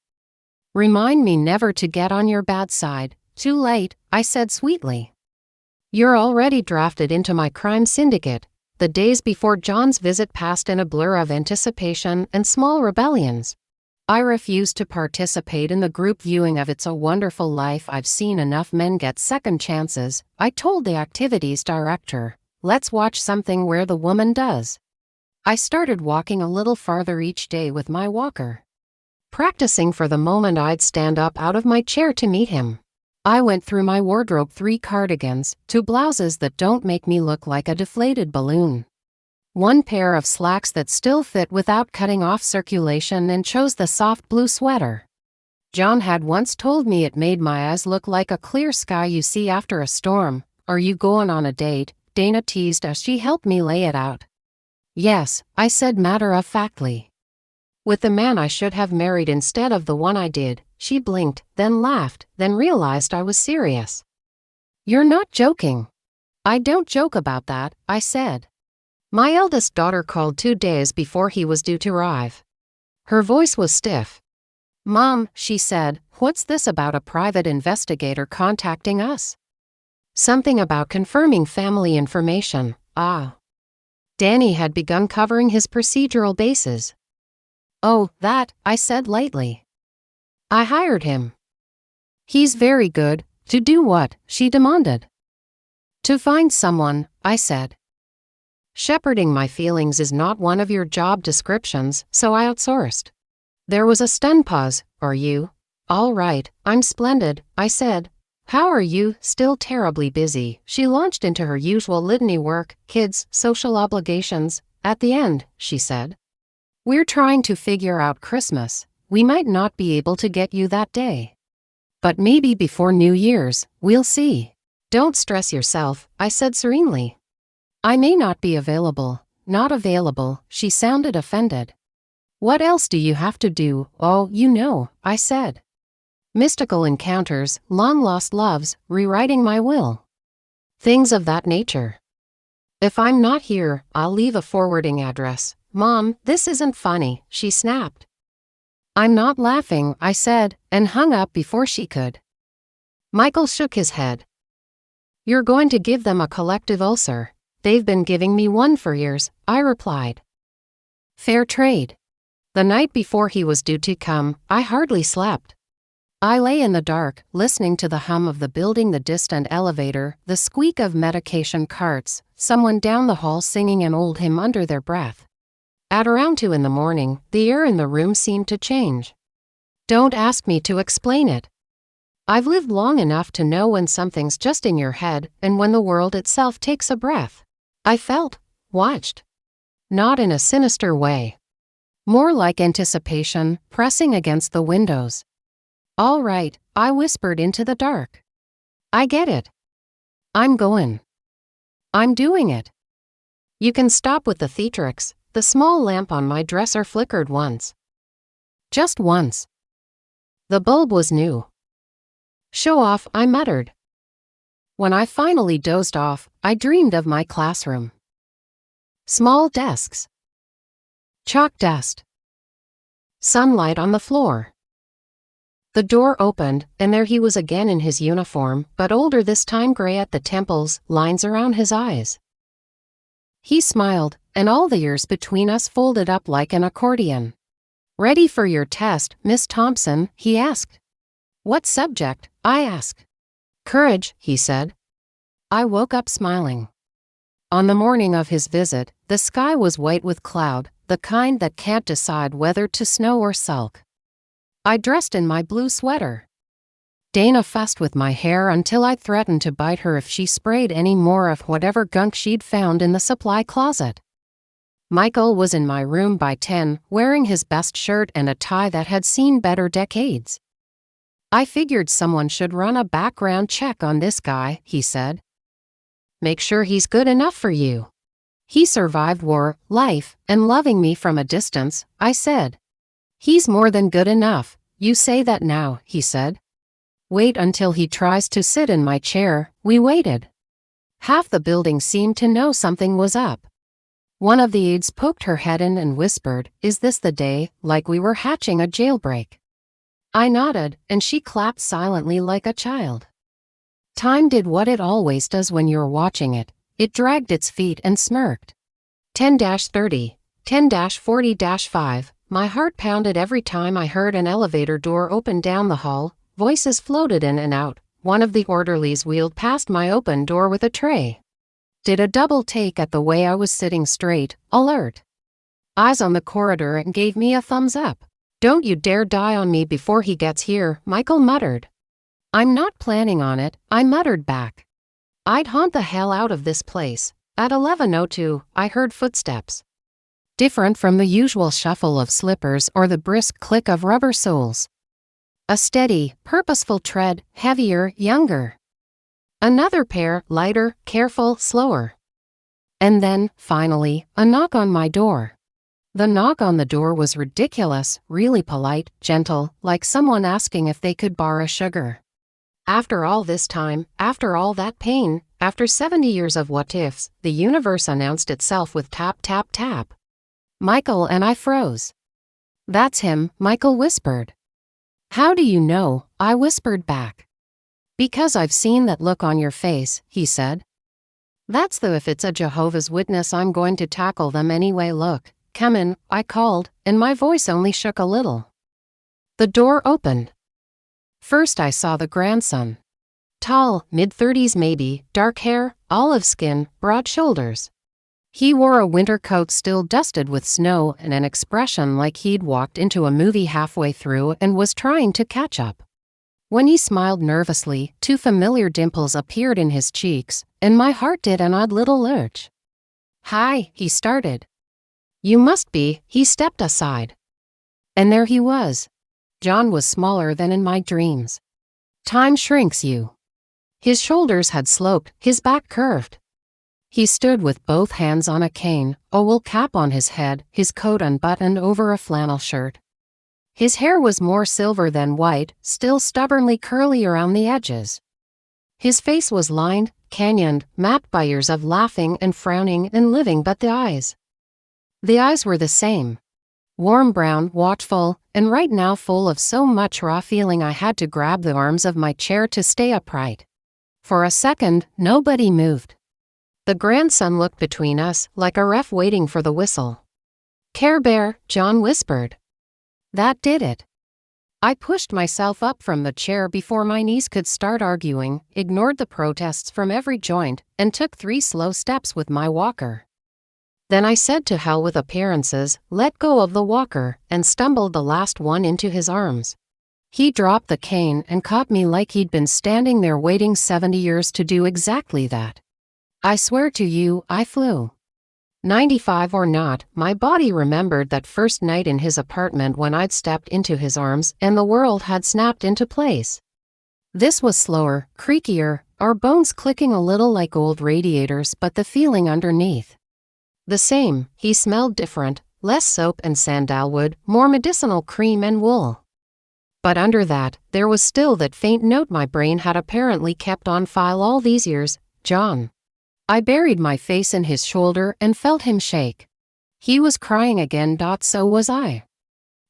Remind me never to get on your bad side. Too late, I said sweetly. You're already drafted into my crime syndicate. The days before John's visit passed in a blur of anticipation and small rebellions. I refused to participate in the group viewing of It's a Wonderful Life. I've seen enough men get second chances, I told the activities director. Let's watch something where the woman does. I started walking a little farther each day with my walker, practicing for the moment I'd stand up out of my chair to meet him. I went through my wardrobe: 3 cardigans, 2 blouses that don't make me look like a deflated balloon, 1 pair of slacks that still fit without cutting off circulation, and chose the soft blue sweater. John had once told me it made my eyes look like a clear sky you see after a storm. Are you going on a date? Dana teased as she helped me lay it out. Yes, I said matter-of-factly. With the man I should have married instead of the one I did. She blinked, then laughed, then realized I was serious. You're not joking. I don't joke about that, I said. My eldest daughter called 2 days before he was due to arrive. Her voice was stiff. Mom, she said, what's this about a private investigator contacting us? Something about confirming family information. Ah. Danny had begun covering his procedural bases. Oh, that, I said lightly. I hired him. He's very good. To do what? She demanded. To find someone, I said. Shepherding my feelings is not one of your job descriptions, so I outsourced. There was a stunned pause. Are you? All right, I'm splendid, I said. How are you? Still terribly busy. She launched into her usual litany: work, kids, social obligations. At the end, she said. We're trying to figure out Christmas. We might not be able to get you that day. But maybe before New Year's, we'll see. Don't stress yourself, I said serenely. I may not be available. Not available, she sounded offended. What else do you have to do? Oh, you know, I said. Mystical encounters, long-lost loves, rewriting my will. Things of that nature. If I'm not here, I'll leave a forwarding address. Mom, this isn't funny, she snapped. I'm not laughing, I said, and hung up before she could. Michael shook his head. You're going to give them a collective ulcer. They've been giving me one for years, I replied. Fair trade. The night before he was due to come, I hardly slept. I lay in the dark, listening to the hum of the building, the distant elevator, the squeak of medication carts, someone down the hall singing an old hymn under their breath. At around 2 in the morning, the air in the room seemed to change. Don't ask me to explain it. I've lived long enough to know when something's just in your head and when the world itself takes a breath. I felt watched. Not in a sinister way. more like anticipation, pressing against the windows. "All right," I whispered into the dark. "I get it. I'm going. I'm doing it." "You can stop with the theatrics." The small lamp on my dresser flickered once. Just once. The bulb was new. "Show off," I muttered. When I finally dozed off, I dreamed of my classroom. Small desks. Chalk dust. Sunlight on the floor. The door opened, and there he was again in his uniform, but older this time, gray at the temples, lines around his eyes. He smiled, and all the years between us folded up like an accordion. "Ready for your test, Miss Thompson?" he asked. "What subject?" I asked. "Courage," he said. I woke up smiling. On the morning of his visit, the sky was white with cloud, the kind that can't decide whether to snow or sulk. I dressed in my blue sweater. Dana fussed with my hair until I threatened to bite her if she sprayed any more of whatever gunk she'd found in the supply closet. Michael was in my room by 10, wearing his best shirt and a tie that had seen better decades. "I figured someone should run a background check on this guy," he said. "Make sure he's good enough for you. He survived war, life, and loving me from a distance," I said. "He's more than good enough. You say that now," he said. "Wait until he tries to sit in my chair." We waited. Half the building seemed to know something was up. One of the aides poked her head in and whispered, "Is this the day?" like we were hatching a jailbreak. I nodded, and she clapped silently like a child. Time did what it always does when you're watching it. It dragged its feet and smirked. 10-30, 10-40-5. My heart pounded every time I heard an elevator door open down the hall. Voices floated in and out. One of the orderlies wheeled past my open door with a tray. Did a double take at the way I was sitting straight, alert. Eyes on the corridor, and gave me a thumbs up. "Don't you dare die on me before he gets here," Michael muttered. "I'm not planning on it," I muttered back. I'd haunt the hell out of this place. At 11:02, I heard footsteps. Different from the usual shuffle of slippers or the brisk click of rubber soles. A steady, purposeful tread, heavier, younger. Another pair, lighter, careful, slower. And then, finally, a knock on my door. The knock on the door was ridiculous, really polite, gentle, like someone asking if they could borrow sugar. After all this time, after all that pain, after 70 years of what-ifs, the universe announced itself with tap, tap, tap. Michael and I froze. "That's him," Michael whispered. "How do you know?" I whispered back. "Because I've seen that look on your face," he said. "That's the if it's a Jehovah's Witness I'm going to tackle them anyway look. Come in," I called, and my voice only shook a little. The door opened. First I saw the grandson. Tall, mid-30s maybe, dark hair, olive skin, broad shoulders. He wore a winter coat still dusted with snow and an expression like he'd walked into a movie halfway through and was trying to catch up. When he smiled nervously, 2 familiar dimples appeared in his cheeks, and my heart did an odd little lurch. "Hi," he started. "You must be," he stepped aside. And there he was. John was smaller than in my dreams. Time shrinks you. His shoulders had sloped, his back curved. He stood with both hands on a cane, a wool cap on his head, his coat unbuttoned over a flannel shirt. His hair was more silver than white, still stubbornly curly around the edges. His face was lined, canyoned, mapped by years of laughing and frowning and living, but the eyes. The eyes were the same. Warm brown, watchful, and right now full of so much raw feeling I had to grab the arms of my chair to stay upright. For a second, nobody moved. The grandson looked between us, like a ref waiting for the whistle. "Care Bear," John whispered. That did it. I pushed myself up from the chair before my knees could start arguing, ignored the protests from every joint, and took 3 slow steps with my walker. Then I said to hell with appearances, let go of the walker, and stumbled the last one into his arms. He dropped the cane and caught me like he'd been standing there waiting 70 years to do exactly that. I swear to you, I flew. 95 or not, my body remembered that first night in his apartment when I'd stepped into his arms and the world had snapped into place. This was slower, creakier, our bones clicking a little like old radiators, but the feeling underneath. The same. He smelled different, less soap and sandalwood, more medicinal cream and wool. But under that, there was still that faint note my brain had apparently kept on file all these years: John. I buried my face in his shoulder and felt him shake. He was crying again. So was I.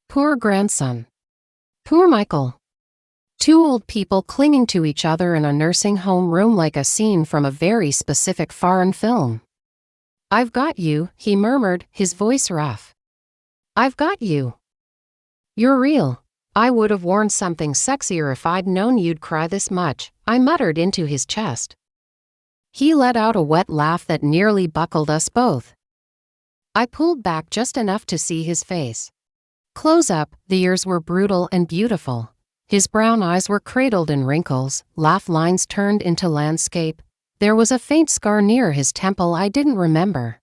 Poor grandson. Poor Michael. Two old people clinging to each other in a nursing home room like a scene from a very specific foreign film. "I've got you," he murmured, his voice rough. "I've got you. You're real. I would have worn something sexier if I'd known you'd cry this much," I muttered into his chest. He let out a wet laugh that nearly buckled us both. I pulled back just enough to see his face. Close up, the ears were brutal and beautiful. His brown eyes were cradled in wrinkles, laugh lines turned into landscape. There was a faint scar near his temple I didn't remember.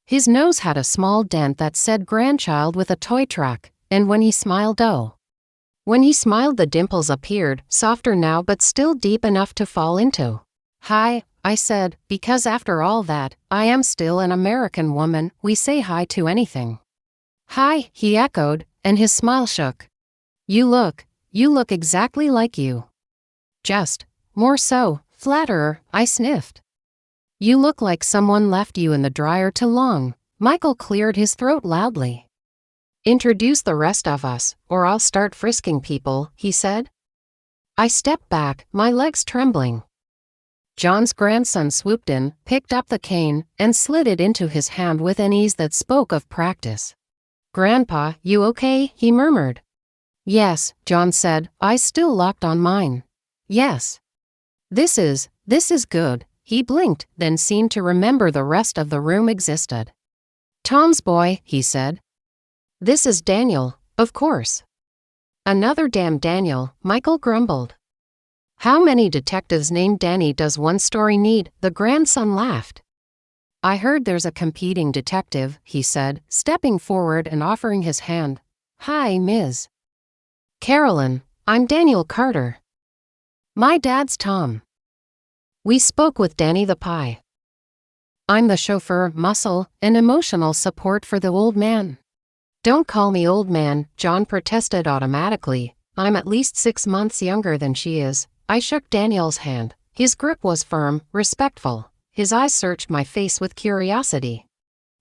His nose had a small dent that said grandchild with a toy truck, and when he smiled, when he smiled, the dimples appeared, softer now but still deep enough to fall into. "Hi," I said, because after all that, I am still an American woman. We say hi to anything. "Hi," he echoed, and his smile shook. You look exactly like you." "Just more so, flatterer," I sniffed. "You look like someone left you in the dryer too long." Michael cleared his throat loudly. "Introduce the rest of us, or I'll start frisking people," he said. I stepped back, my legs trembling. John's grandson swooped in, picked up the cane, and slid it into his hand with an ease that spoke of practice. "Grandpa, you okay?" he murmured. "Yes," John said, eyes still locked on mine. "Yes. This is good." He blinked, then seemed to remember the rest of the room existed. "Tom's boy," he said. "This is Daniel, of course." "Another damn Daniel," Michael grumbled. "How many detectives named Danny does one story need?" The grandson laughed. "I heard there's a competing detective," he said, stepping forward and offering his hand. "Hi, Ms. Carolyn. I'm Daniel Carter. My dad's Tom." We spoke with Danny the Pie. "I'm the chauffeur, muscle, and emotional support for the old man." "Don't call me old man," John protested automatically. "I'm at least 6 months younger than she is." I shook Daniel's hand. His grip was firm, respectful. His eyes searched my face with curiosity,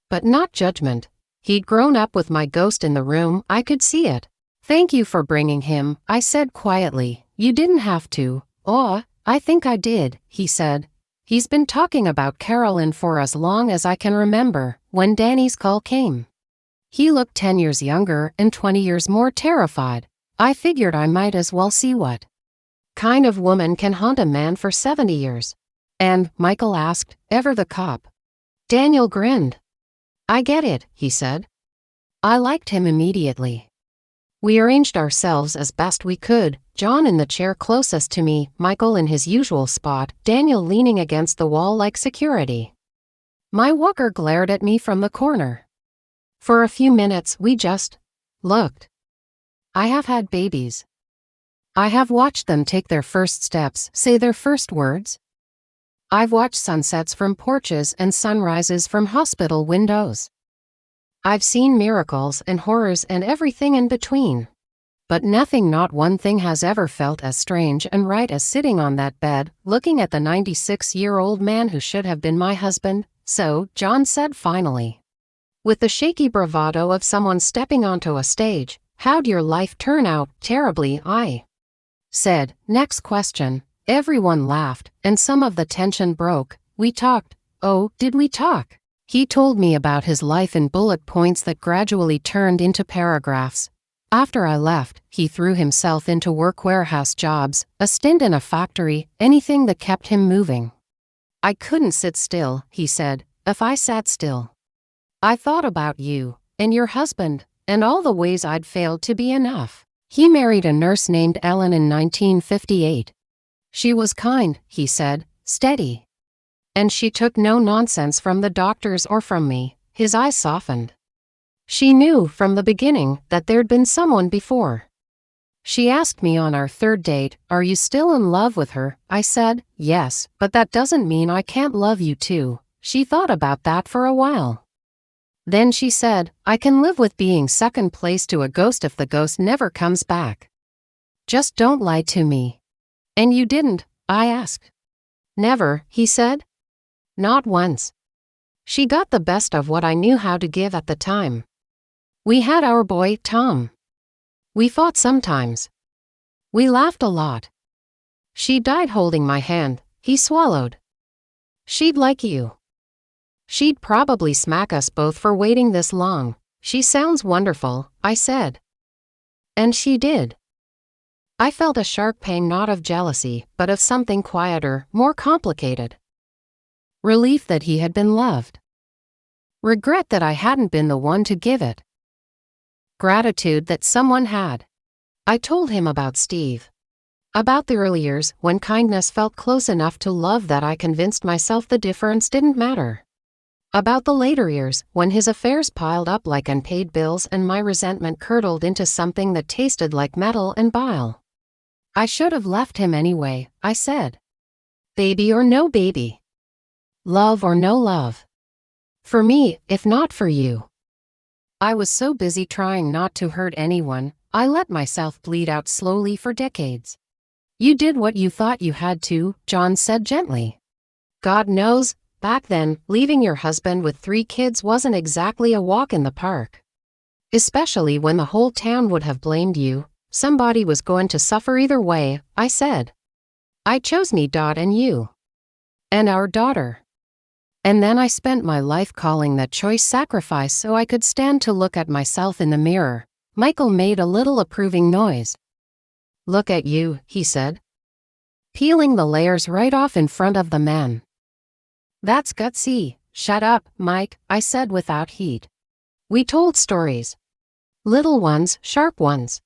but not judgment. He'd grown up with my ghost in the room, I could see it. "Thank you for bringing him," I said quietly. "You didn't have to." "Oh, I think I did," he said. "He's been talking about Carolyn for as long as I can remember." When Danny's call came, he looked 10 years younger and 20 years more terrified. I figured I might as well see what kind of woman can haunt a man for 70 years. "And," Michael asked, "ever the cop?" Daniel grinned. "I get it," he said. I liked him immediately. We arranged ourselves as best we could, John in the chair closest to me, Michael in his usual spot, Daniel leaning against the wall like security. My walker glared at me from the corner. For a few minutes we just looked. I have had babies. I have watched them take their first steps, say their first words. I've watched sunsets from porches and sunrises from hospital windows. I've seen miracles and horrors and everything in between. But nothing, not one thing, has ever felt as strange and right as sitting on that bed, looking at the 96-year-old man who should have been my husband. "So," John said finally, with the shaky bravado of someone stepping onto a stage, "how'd your life turn out?" "Terribly," I said. "Next question." Everyone laughed, and some of the tension broke. "We talked." "Oh, did we talk?" He told me about his life in bullet points that gradually turned into paragraphs. After I left, he threw himself into work, warehouse jobs, a stint in a factory, anything that kept him moving. "I couldn't sit still," he said. "If I sat still, I thought about you, and your husband, and all the ways I'd failed to be enough." He married a nurse named Ellen in 1958. "She was kind," he said, "steady. And she took no nonsense from the doctors or from me." His eyes softened. She knew from the beginning that there'd been someone before. She asked me on our third date, "Are you still in love with her?" I said, "Yes, but that doesn't mean I can't love you too." She thought about that for a while. Then she said, "I can live with being second place to a ghost if the ghost never comes back. Just don't lie to me." "And you didn't?" I asked. "Never," he said. "Not once." She got the best of what I knew how to give at the time. We had our boy, Tom. We fought sometimes. We laughed a lot. She died holding my hand. He swallowed. "She'd like you. She'd probably smack us both for waiting this long." "She sounds wonderful," I said. And she did. I felt a sharp pain, not of jealousy, but of something quieter, more complicated. Relief that he had been loved. Regret that I hadn't been the one to give it. Gratitude that someone had. I told him about Steve. About the early years when kindness felt close enough to love that I convinced myself the difference didn't matter. About the later years when his affairs piled up like unpaid bills and my resentment curdled into something that tasted like metal and bile. "I should have left him anyway," I said. "Baby or no baby. Love or no love. For me, if not for you." I was so busy trying not to hurt anyone, I let myself bleed out slowly for decades. "You did what you thought you had to," John said gently. "God knows, back then, leaving your husband with 3 kids wasn't exactly a walk in the park. Especially when the whole town would have blamed you. Somebody was going to suffer either way," I said. "I chose me, and you. And our daughter. And then I spent my life calling that choice sacrifice so I could stand to look at myself in the mirror." Michael made a little approving noise. "Look at you," he said. "Peeling the layers right off in front of the man. That's gutsy." "Shut up, Mike," I said without heat. "We told stories. Little ones, sharp ones."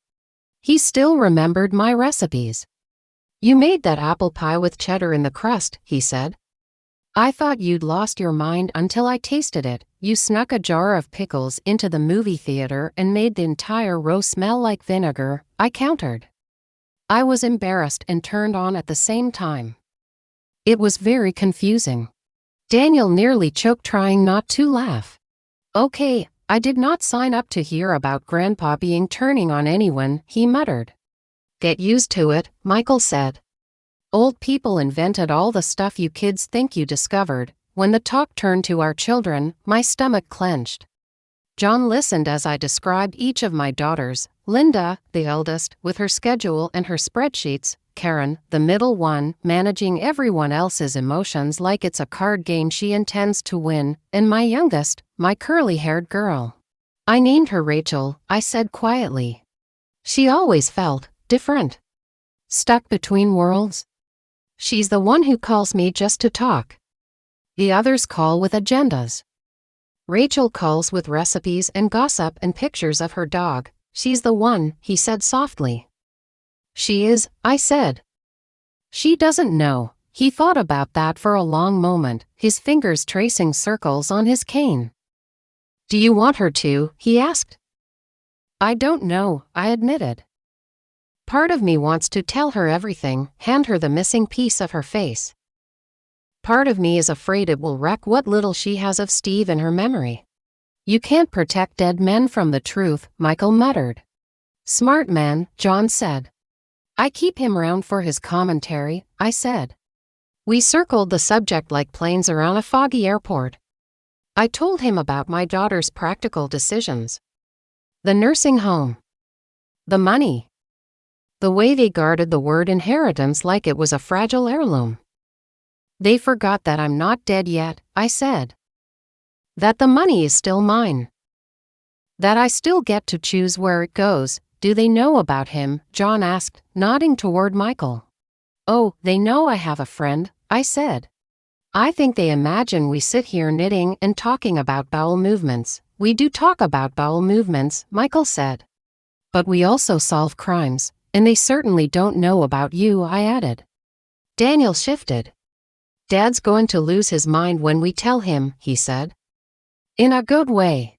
He still remembered my recipes. "You made that apple pie with cheddar in the crust," he said. "I thought you'd lost your mind until I tasted it. You snuck a jar of pickles into the movie theater and made the entire row smell like vinegar," I countered. I was embarrassed and turned on at the same time. It was very confusing. Daniel nearly choked trying not to laugh. "Okay, I did not sign up to hear about Grandpa being turning on anyone," he muttered. "Get used to it," Michael said. "Old people invented all the stuff you kids think you discovered." When the talk turned to our children, my stomach clenched. John listened as I described each of my daughters: Linda, the eldest, with her schedule and her spreadsheets; Karen, the middle one, managing everyone else's emotions like it's a card game she intends to win; and my youngest, my curly-haired girl. "I named her Rachel," I said quietly. "She always felt different. Stuck between worlds. She's the one who calls me just to talk. The others call with agendas. Rachel calls with recipes and gossip and pictures of her dog." "She's the one," he said softly. "She is," I said. "She doesn't know." He thought about that for a long moment, his fingers tracing circles on his cane. "Do you want her to?" he asked. "I don't know," I admitted. Part of me wants to tell her everything, hand her the missing piece of her face. Part of me is afraid it will wreck what little she has of Steve in her memory. "You can't protect dead men from the truth," Michael muttered. "Smart man," John said. "I keep him around for his commentary," I said. We circled the subject like planes around a foggy airport. I told him about my daughter's practical decisions. The nursing home. The money. The way they guarded the word inheritance like it was a fragile heirloom. "They forgot that I'm not dead yet," I said. "That the money is still mine. That I still get to choose where it goes." "Do they know about him?" John asked, nodding toward Michael. "Oh, they know I have a friend," I said. "I think they imagine we sit here knitting and talking about bowel movements." "We do talk about bowel movements," Michael said. "But we also solve crimes, and they certainly don't know about you," I added. Daniel shifted. "Dad's going to lose his mind when we tell him," he said. In a good way.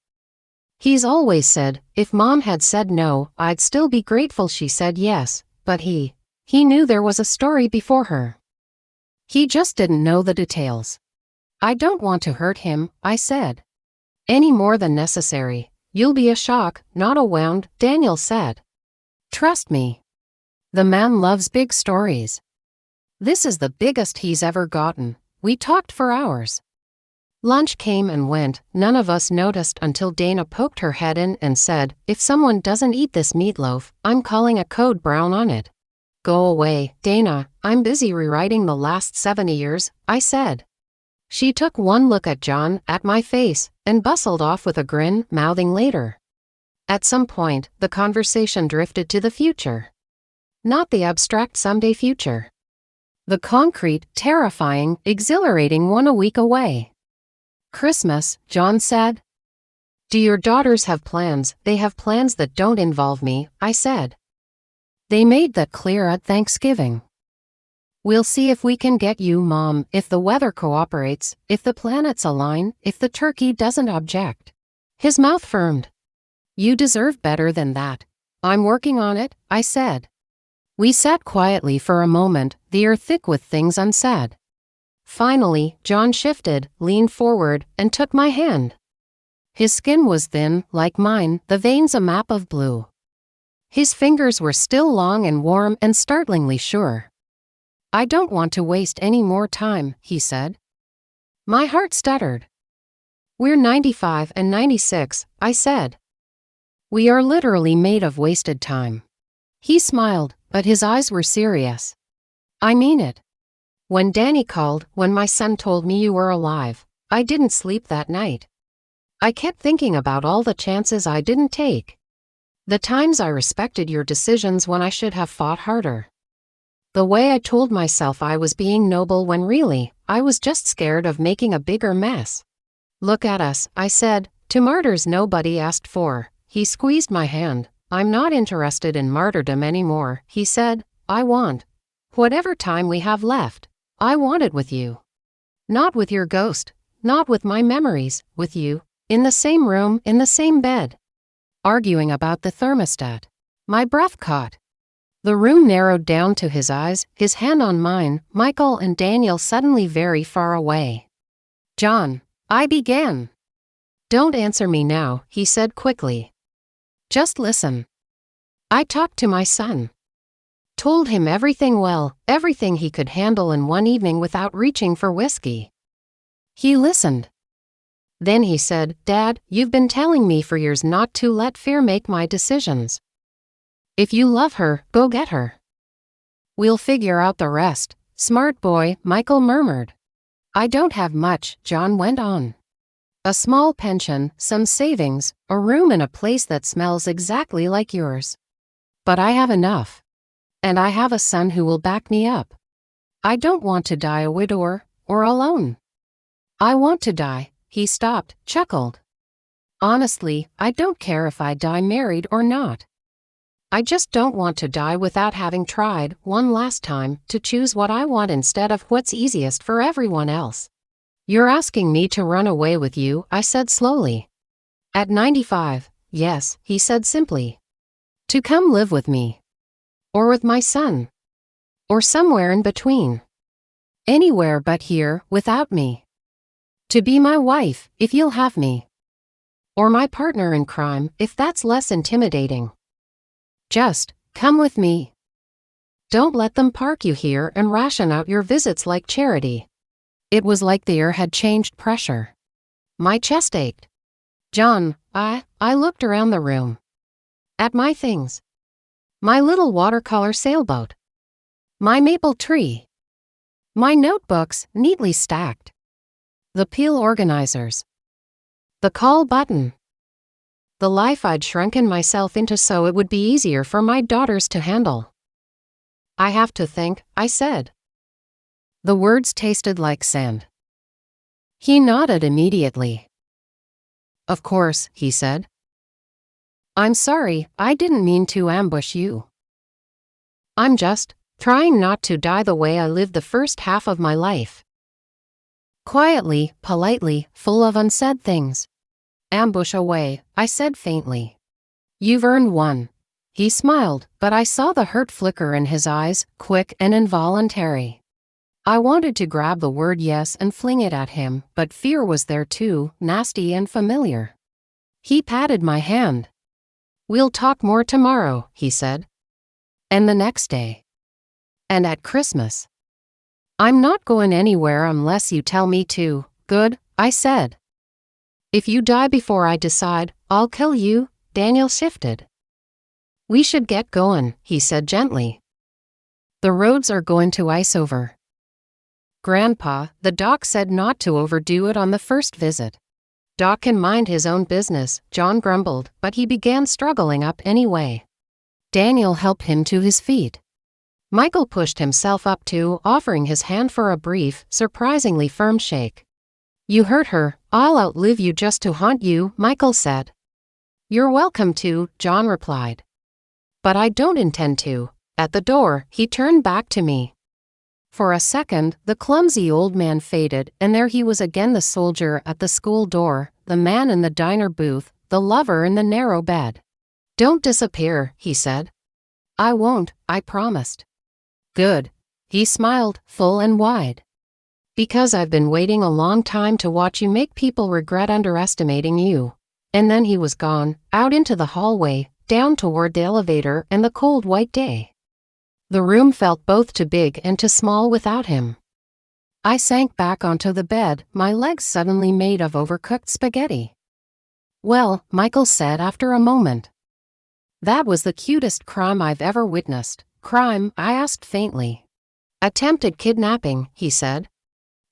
He's always said, if Mom had said no, I'd still be grateful she said yes, but he knew there was a story before her. He just didn't know the details. I don't want to hurt him, I said. Any more than necessary. You'll be a shock, not a wound, Daniel said. Trust me. The man loves big stories. This is the biggest he's ever gotten. We talked for hours. Lunch came and went, none of us noticed until Dana poked her head in and said, if someone doesn't eat this meatloaf, I'm calling a code brown on it. Go away, Dana, I'm busy rewriting the last 70 years, I said. She took one look at John, at my face, and bustled off with a grin, mouthing later. At some point, the conversation drifted to the future. Not the abstract someday future. The concrete, terrifying, exhilarating one a week away. Christmas, John said. Do your daughters have plans? They have plans that don't involve me, I said. They made that clear at Thanksgiving. We'll see if we can get you, Mom, if the weather cooperates, if the planets align, if the turkey doesn't object. His mouth firmed. You deserve better than that. I'm working on it, I said. We sat quietly for a moment, the air thick with things unsaid. Finally, John shifted, leaned forward, and took my hand. His skin was thin, like mine, the veins a map of blue. His fingers were still long and warm and startlingly sure. I don't want to waste any more time, he said. My heart stuttered. We're 95 and 96, I said. We are literally made of wasted time. He smiled, but his eyes were serious. I mean it. When Danny called, when my son told me you were alive, I didn't sleep that night. I kept thinking about all the chances I didn't take. The times I respected your decisions when I should have fought harder. The way I told myself I was being noble when really, I was just scared of making a bigger mess. Look at us, I said, to martyrs nobody asked for. He squeezed my hand. I'm not interested in martyrdom anymore, he said. I want whatever time we have left. I want it with you. Not with your ghost, not with my memories, with you, in the same room, in the same bed. Arguing about the thermostat. My breath caught. The room narrowed down to his eyes, his hand on mine, Michael and Daniel suddenly very far away. John, I began. Don't answer me now, he said quickly. Just listen. I talked to my son. Told him everything everything he could handle in one evening without reaching for whiskey. He listened. Then he said, Dad, you've been telling me for years not to let fear make my decisions. If you love her, go get her. We'll figure out the rest, smart boy, Michael murmured. I don't have much, John went on. A small pension, some savings, a room in a place that smells exactly like yours. But I have enough. And I have a son who will back me up. I don't want to die a widower, or alone. I want to die, he stopped, chuckled. Honestly, I don't care if I die married or not. I just don't want to die without having tried, one last time, to choose what I want instead of what's easiest for everyone else. You're asking me to run away with you, I said slowly. At 95, yes, he said simply. To come live with me. Or with my son. Or somewhere in between. Anywhere but here, without me. To be my wife, if you'll have me. Or my partner in crime, if that's less intimidating. Just, come with me. Don't let them park you here and ration out your visits like charity. It was like the air had changed pressure. My chest ached. John, I looked around the room. At my things. My little watercolor sailboat. My maple tree. My notebooks, neatly stacked. The peel organizers. The call button. The life I'd shrunken myself into so it would be easier for my daughters to handle. I have to think, I said. The words tasted like sand. He nodded immediately. Of course, he said. I'm sorry, I didn't mean to ambush you. I'm just trying not to die the way I lived the first half of my life. Quietly, politely, full of unsaid things. ambush away, I said faintly. You've earned one. He smiled, but I saw the hurt flicker in his eyes, quick and involuntary. I wanted to grab the word yes and fling it at him, but fear was there too, nasty and familiar. He patted my hand. We'll talk more tomorrow, he said. And the next day. And at Christmas. I'm not going anywhere unless you tell me to. Good, I said. If you die before I decide, I'll kill you, Daniel shifted. We should get going, he said gently. The roads are going to ice over. Grandpa, the doc said not to overdo it on the first visit. Doc can mind his own business, John grumbled, but he began struggling up anyway. Daniel helped him to his feet. Michael pushed himself up too, offering his hand for a brief, surprisingly firm shake. You hurt her, I'll outlive you just to haunt you, Michael said. You're welcome to, John replied. But I don't intend to. At the door, he turned back to me. For a second, the clumsy old man faded, and there he was again, the soldier at the school door, the man in the diner booth, the lover in the narrow bed. Don't disappear, he said. I won't, I promised. Good. He smiled, full and wide. Because I've been waiting a long time to watch you make people regret underestimating you. And then he was gone, out into the hallway, down toward the elevator and the cold white day. The room felt both too big and too small without him. I sank back onto the bed, my legs suddenly made of overcooked spaghetti. Well, Michael said after a moment. That was the cutest crime I've ever witnessed. Crime? I asked faintly. Attempted kidnapping, he said.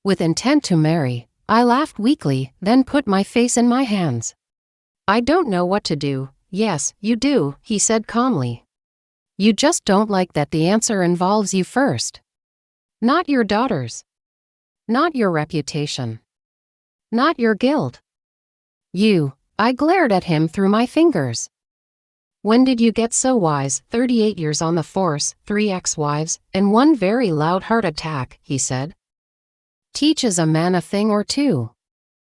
With intent to marry. I laughed weakly, then put my face in my hands. I don't know what to do. Yes, you do, he said calmly. You just don't like that the answer involves you first. Not your daughters. Not your reputation. Not your guilt. You. I glared at him through my fingers. When did you get so wise? 38 years on the force, 3 ex-wives, and 1 very loud heart attack, he said. Teaches a man a thing or two.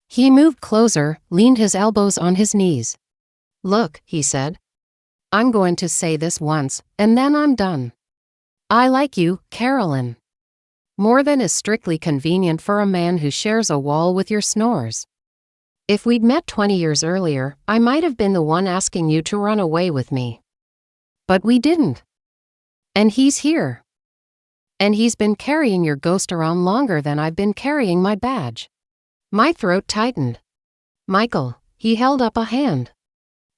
He moved closer, leaned his elbows on his knees. Look, he said. I'm going to say this once, and then I'm done. I like you, Carolyn. More than is strictly convenient for a man who shares a wall with your snores. If we'd met 20 years earlier, I might have been the one asking you to run away with me. But we didn't. And he's here. And he's been carrying your ghost around longer than I've been carrying my badge. My throat tightened. Michael, he held up a hand.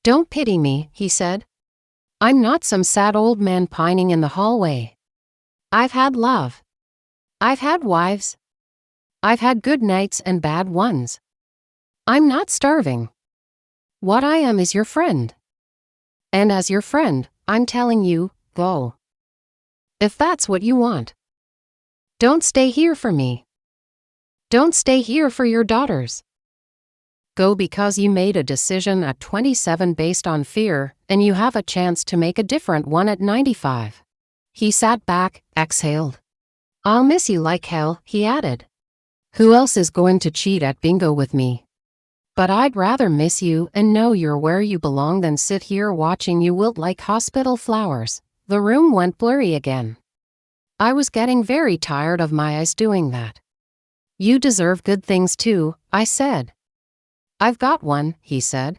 Don't pity me, he said. I'm not some sad old man pining in the hallway. I've had love. I've had wives. I've had good nights and bad ones. I'm not starving. What I am is your friend. And as your friend, I'm telling you, go. If that's what you want. Don't stay here for me. Don't stay here for your daughters. Go because you made a decision at 27 based on fear, and you have a chance to make a different one at 95. He sat back, exhaled. I'll miss you like hell, he added. Who else is going to cheat at bingo with me? But I'd rather miss you and know you're where you belong than sit here watching you wilt like hospital flowers. The room went blurry again. I was getting very tired of my eyes doing that. You deserve good things too, I said. I've got one, he said.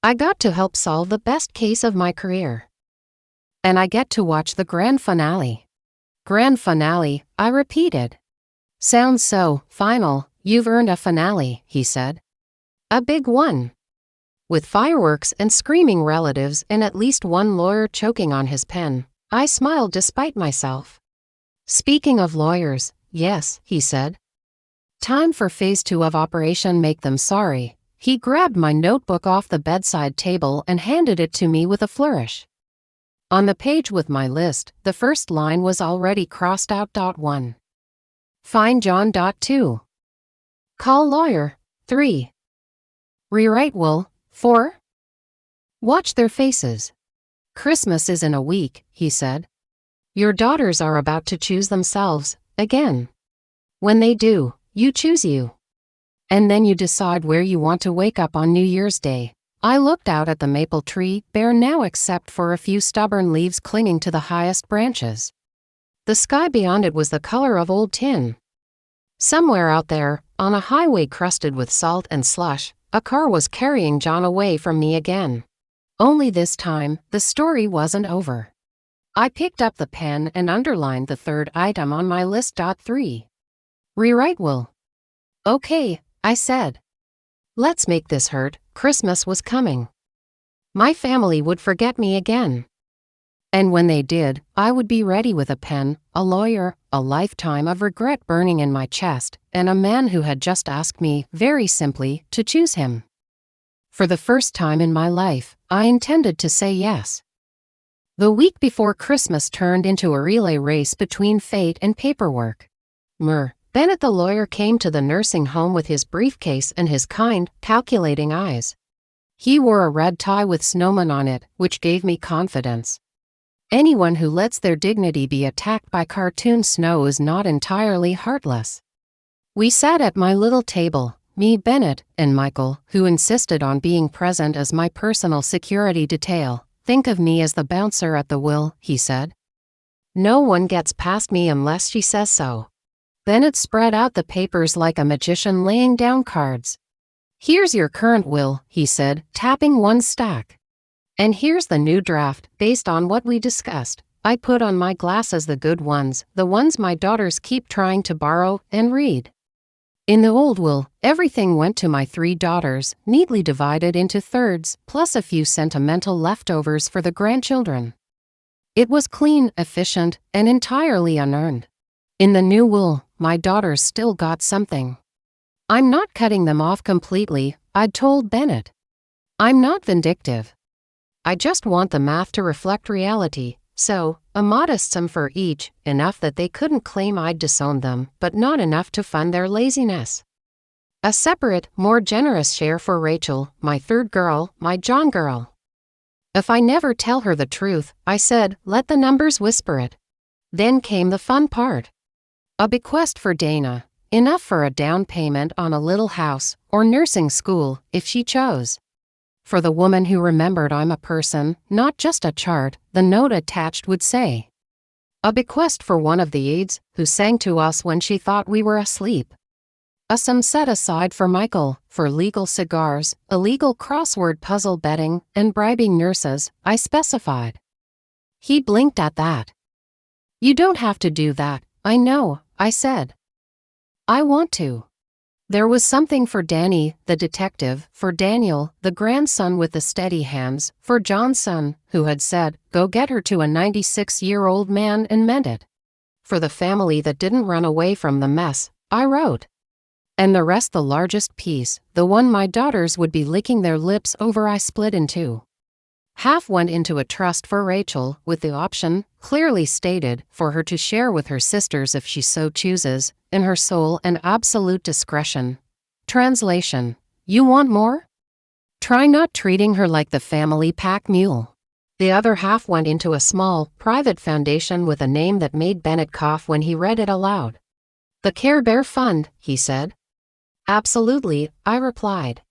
I got to help solve the best case of my career. And I get to watch the grand finale. Grand finale, I repeated. Sounds so final. You've earned a finale, he said. A big one. With fireworks and screaming relatives and at least one lawyer choking on his pen, I smiled despite myself. Speaking of lawyers, yes, he said. Time for phase 2 of Operation Make Them Sorry. He grabbed my notebook off the bedside table and handed it to me with a flourish. On the page with my list, the first line was already crossed out. 1. Find John. 2. Call lawyer. 3. Rewrite will. 4. Watch their faces. Christmas is in a week, he said. Your daughters are about to choose themselves, again. When they do, you choose you. And then you decide where you want to wake up on New Year's Day. I looked out at the maple tree, bare now except for a few stubborn leaves clinging to the highest branches. The sky beyond it was the color of old tin. Somewhere out there, on a highway crusted with salt and slush, a car was carrying John away from me again. Only this time, the story wasn't over. I picked up the pen and underlined the third item on my list. 3. Rewrite will. Okay, I said. Let's make this hurt. Christmas was coming. My family would forget me again. And when they did, I would be ready with a pen, a lawyer, a lifetime of regret burning in my chest, and a man who had just asked me, very simply, to choose him. For the first time in my life, I intended to say yes. The week before Christmas turned into a relay race between fate and paperwork. Bennett the lawyer came to the nursing home with his briefcase and his kind, calculating eyes. He wore a red tie with snowman on it, which gave me confidence. Anyone who lets their dignity be attacked by cartoon snow is not entirely heartless. We sat at my little table, me, Bennett, and Michael, who insisted on being present as my personal security detail. Think of me as the bouncer at the will, he said. No one gets past me unless she says so. Bennett spread out the papers like a magician laying down cards. Here's your current will, he said, tapping one stack. And here's the new draft, based on what we discussed. I put on my glasses, the good ones, the ones my daughters keep trying to borrow and read. In the old will, everything went to my 3 daughters, neatly divided into thirds, plus a few sentimental leftovers for the grandchildren. It was clean, efficient, and entirely unearned. In the new will, my daughters still got something. I'm not cutting them off completely, I'd told Bennett. I'm not vindictive. I just want the math to reflect reality, so, a modest sum for each, enough that they couldn't claim I'd disowned them, but not enough to fund their laziness. A separate, more generous share for Rachel, my third girl, my John girl. If I never tell her the truth, I said, let the numbers whisper it. Then came the fun part. A bequest for Dana, enough for a down payment on a little house, or nursing school, if she chose. For the woman who remembered I'm a person, not just a chart, the note attached would say. A bequest for one of the aides, who sang to us when she thought we were asleep. A sum set aside for Michael, for legal cigars, illegal crossword puzzle betting, and bribing nurses, I specified. He blinked at that. You don't have to do that, I know, I said. I want to. There was something for Danny, the detective, for Daniel, the grandson with the steady hands, for John's son, who had said, go get her to a 96-year-old man and meant it. For the family that didn't run away from the mess, I wrote. And the rest, the largest piece, the one my daughters would be licking their lips over, I split in 2. Half went into a trust for Rachel, with the option, clearly stated, for her to share with her sisters if she so chooses, in her sole and absolute discretion. Translation: you want more? Try not treating her like the family pack mule. The other half went into a small, private foundation with a name that made Bennett cough when he read it aloud. The Care Bear Fund, he said. Absolutely, I replied.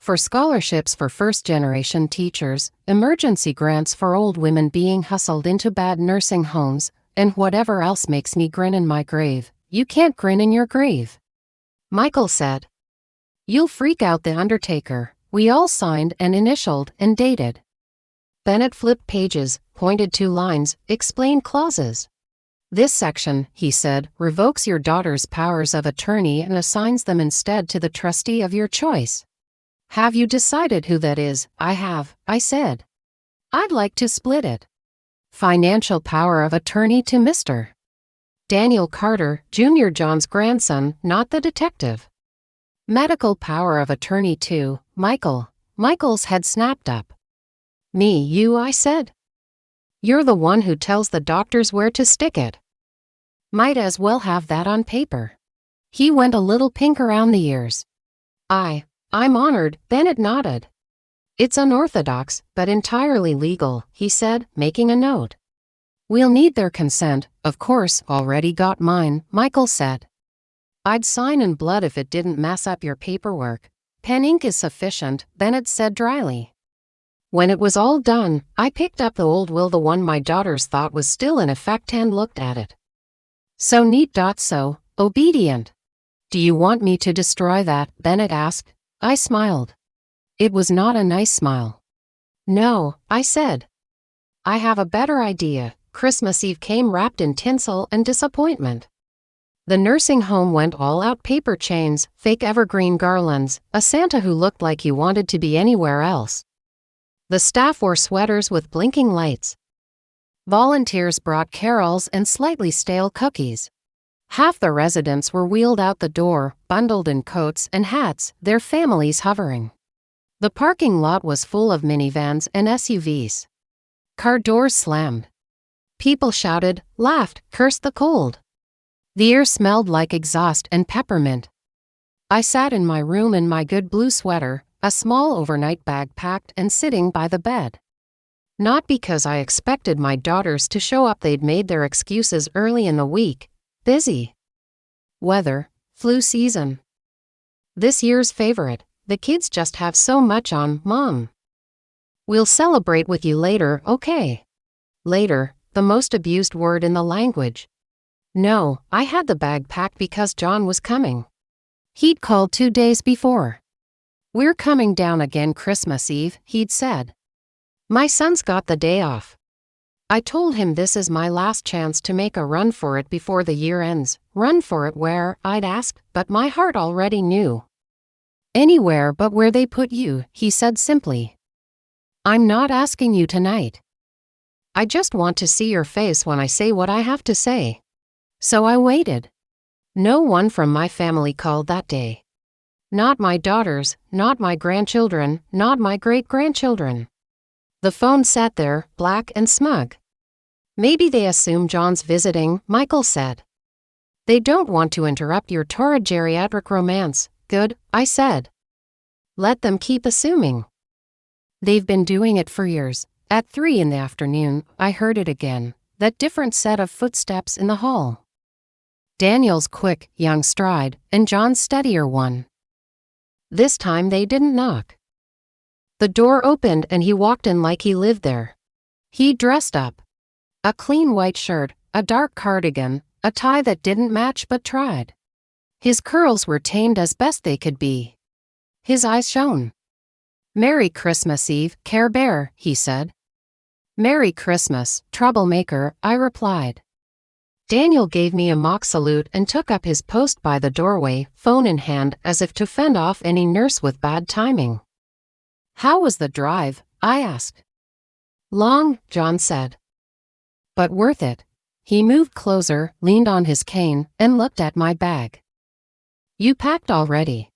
For scholarships for first-generation teachers, emergency grants for old women being hustled into bad nursing homes, and whatever else makes me grin in my grave. You can't grin in your grave. Michael said. You'll freak out the undertaker. We all signed and initialed and dated. Bennett flipped pages, pointed 2 lines, explained clauses. This section, he said, revokes your daughter's powers of attorney and assigns them instead to the trustee of your choice. Have you decided who that is? I have, I said. I'd like to split it. Financial power of attorney to Mr. Daniel Carter, Jr., John's grandson, not the detective. Medical power of attorney to Michael. Michael's head snapped up. Me, you, I said. You're the one who tells the doctors where to stick it. Might as well have that on paper. He went a little pink around the ears. I'm honored, Bennett nodded. It's unorthodox, but entirely legal, he said, making a note. We'll need their consent, of course, already got mine, Michael said. I'd sign in blood if it didn't mess up your paperwork. Pen ink is sufficient, Bennett said dryly. When it was all done, I picked up the old will, the one my daughters thought was still in effect, and looked at it. So neat. So obedient. Do you want me to destroy that? Bennett asked. I smiled. It was not a nice smile. No, I said. I have a better idea. Christmas Eve came wrapped in tinsel and disappointment. The nursing home went all out: paper chains, fake evergreen garlands, a Santa who looked like he wanted to be anywhere else. The staff wore sweaters with blinking lights. Volunteers brought carols and slightly stale cookies. Half the residents were wheeled out the door, bundled in coats and hats, their families hovering. The parking lot was full of minivans and SUVs. Car doors slammed. People shouted, laughed, cursed the cold. The air smelled like exhaust and peppermint. I sat in my room in my good blue sweater, a small overnight bag packed and sitting by the bed. Not because I expected my daughters to show up, they'd made their excuses early in the week. Busy. Weather, flu season. This year's favorite, the kids just have so much on, Mom. We'll celebrate with you later, okay? Later, the most abused word in the language. No, I had the bag packed because John was coming. He'd called 2 days before. We're coming down again Christmas Eve, he'd said. My son's got the day off. I told him this is my last chance to make a run for it before the year ends. Run for it where? I'd asked, but my heart already knew. Anywhere but where they put you, he said simply. I'm not asking you tonight. I just want to see your face when I say what I have to say. So I waited. No one from my family called that day. Not my daughters, not my grandchildren, not my great-grandchildren. The phone sat there, black and smug. Maybe they assume John's visiting, Michael said. They don't want to interrupt your torrid geriatric romance. Good, I said. Let them keep assuming. They've been doing it for years. At 3 in the afternoon, I heard it again, that different set of footsteps in the hall. Daniel's quick, young stride, and John's steadier one. This time they didn't knock. The door opened and he walked in like he lived there. He dressed up. A clean white shirt, a dark cardigan, a tie that didn't match but tried. His curls were tamed as best they could be. His eyes shone. Merry Christmas Eve, Care Bear, he said. Merry Christmas, troublemaker, I replied. Daniel gave me a mock salute and took up his post by the doorway, phone in hand, as if to fend off any nurse with bad timing. How was the drive? I asked. Long, John said. But worth it. He moved closer, leaned on his cane, and looked at my bag. You packed already.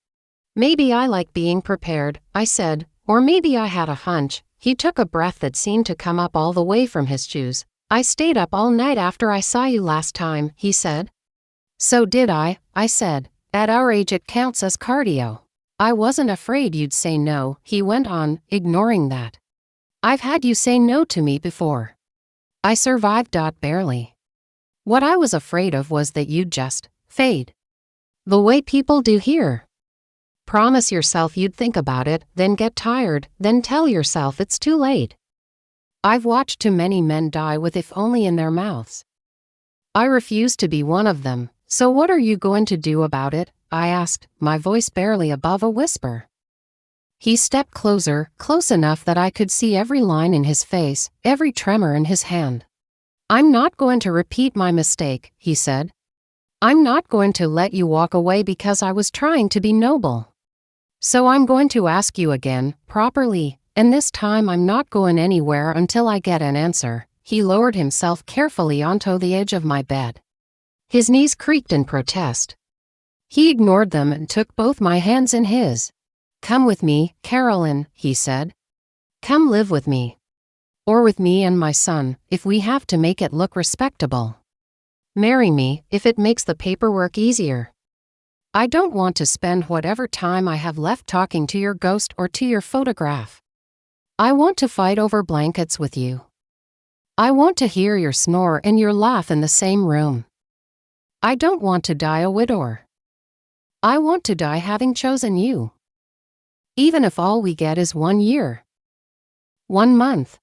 Maybe I like being prepared, I said, or maybe I had a hunch. He took a breath that seemed to come up all the way from his shoes. I stayed up all night after I saw you last time, he said. So did I said. At our age it counts as cardio. I wasn't afraid you'd say no, he went on, ignoring that. I've had you say no to me before. I survived. Barely. What I was afraid of was that you'd just fade. The way people do here. Promise yourself you'd think about it, then get tired, then tell yourself it's too late. I've watched too many men die with if only in their mouths. I refuse to be one of them, so what are you going to do about it? I asked, my voice barely above a whisper. He stepped closer, close enough that I could see every line in his face, every tremor in his hand. I'm not going to repeat my mistake, he said. I'm not going to let you walk away because I was trying to be noble. So I'm going to ask you again, properly, and this time I'm not going anywhere until I get an answer. He lowered himself carefully onto the edge of my bed. His knees creaked in protest. He ignored them and took both my hands in his. Come with me, Carolyn, he said. Come live with me. Or with me and my son, if we have to make it look respectable. Marry me, if it makes the paperwork easier. I don't want to spend whatever time I have left talking to your ghost or to your photograph. I want to fight over blankets with you. I want to hear your snore and your laugh in the same room. I don't want to die a widower. I want to die having chosen you. Even if all we get is 1 year. 1 month.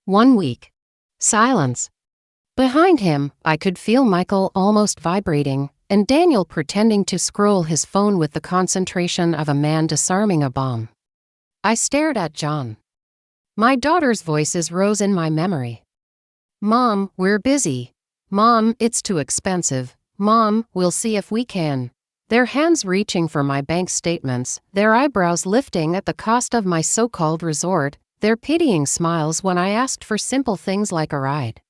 1 week. Silence. Behind him, I could feel Michael almost vibrating, and Daniel pretending to scroll his phone with the concentration of a man disarming a bomb. I stared at John. My daughter's voices rose in my memory. Mom, we're busy. Mom, it's too expensive. Mom, we'll see if we can. Their hands reaching for my bank statements, their eyebrows lifting at the cost of my so-called resort, their pitying smiles when I asked for simple things like a ride.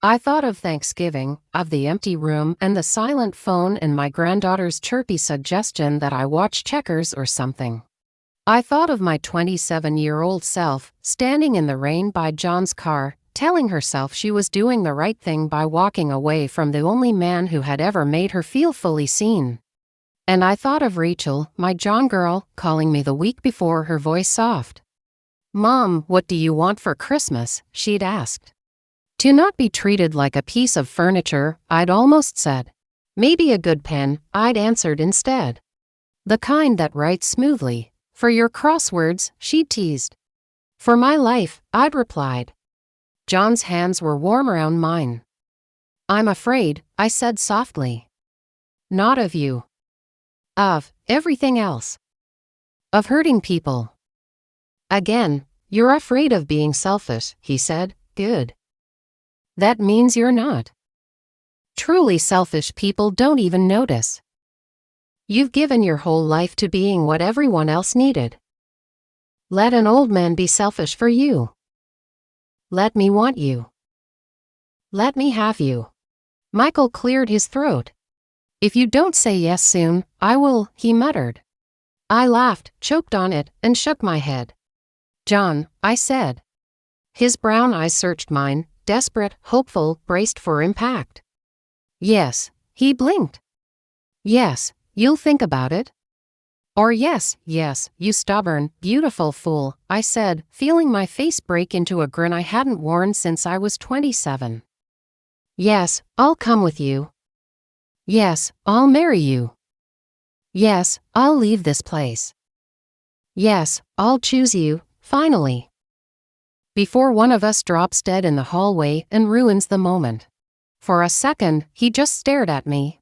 I thought of Thanksgiving, of the empty room and the silent phone and my granddaughter's chirpy suggestion that I watch Checkers or something. I thought of my 27-year-old self, standing in the rain by John's car, telling herself she was doing the right thing by walking away from the only man who had ever made her feel fully seen. And I thought of Rachel, my John girl, calling me the week before, her voice soft. Mom, what do you want for Christmas? She'd asked. To not be treated like a piece of furniture, I'd almost said. Maybe a good pen, I'd answered instead. The kind that writes smoothly. For your crosswords, she teased. For my life, I'd replied. John's hands were warm around mine. I'm afraid, I said softly. Not of you. Of everything else. Of hurting people. Again, you're afraid of being selfish, he said. Good. That means you're not. Truly selfish people don't even notice. You've given your whole life to being what everyone else needed. Let an old man be selfish for you. Let me want you. Let me have you. Michael cleared his throat. If you don't say yes soon, I will, he muttered. I laughed, choked on it, and shook my head. John, I said. His brown eyes searched mine, desperate, hopeful, braced for impact. Yes, he blinked. Yes, you'll think about it. Or yes, you stubborn, beautiful fool, I said, feeling my face break into a grin I hadn't worn since I was 27. Yes, I'll come with you. Yes, I'll marry you. Yes, I'll leave this place. Yes, I'll choose you, finally. Before one of us drops dead in the hallway and ruins the moment. For a second, he just stared at me.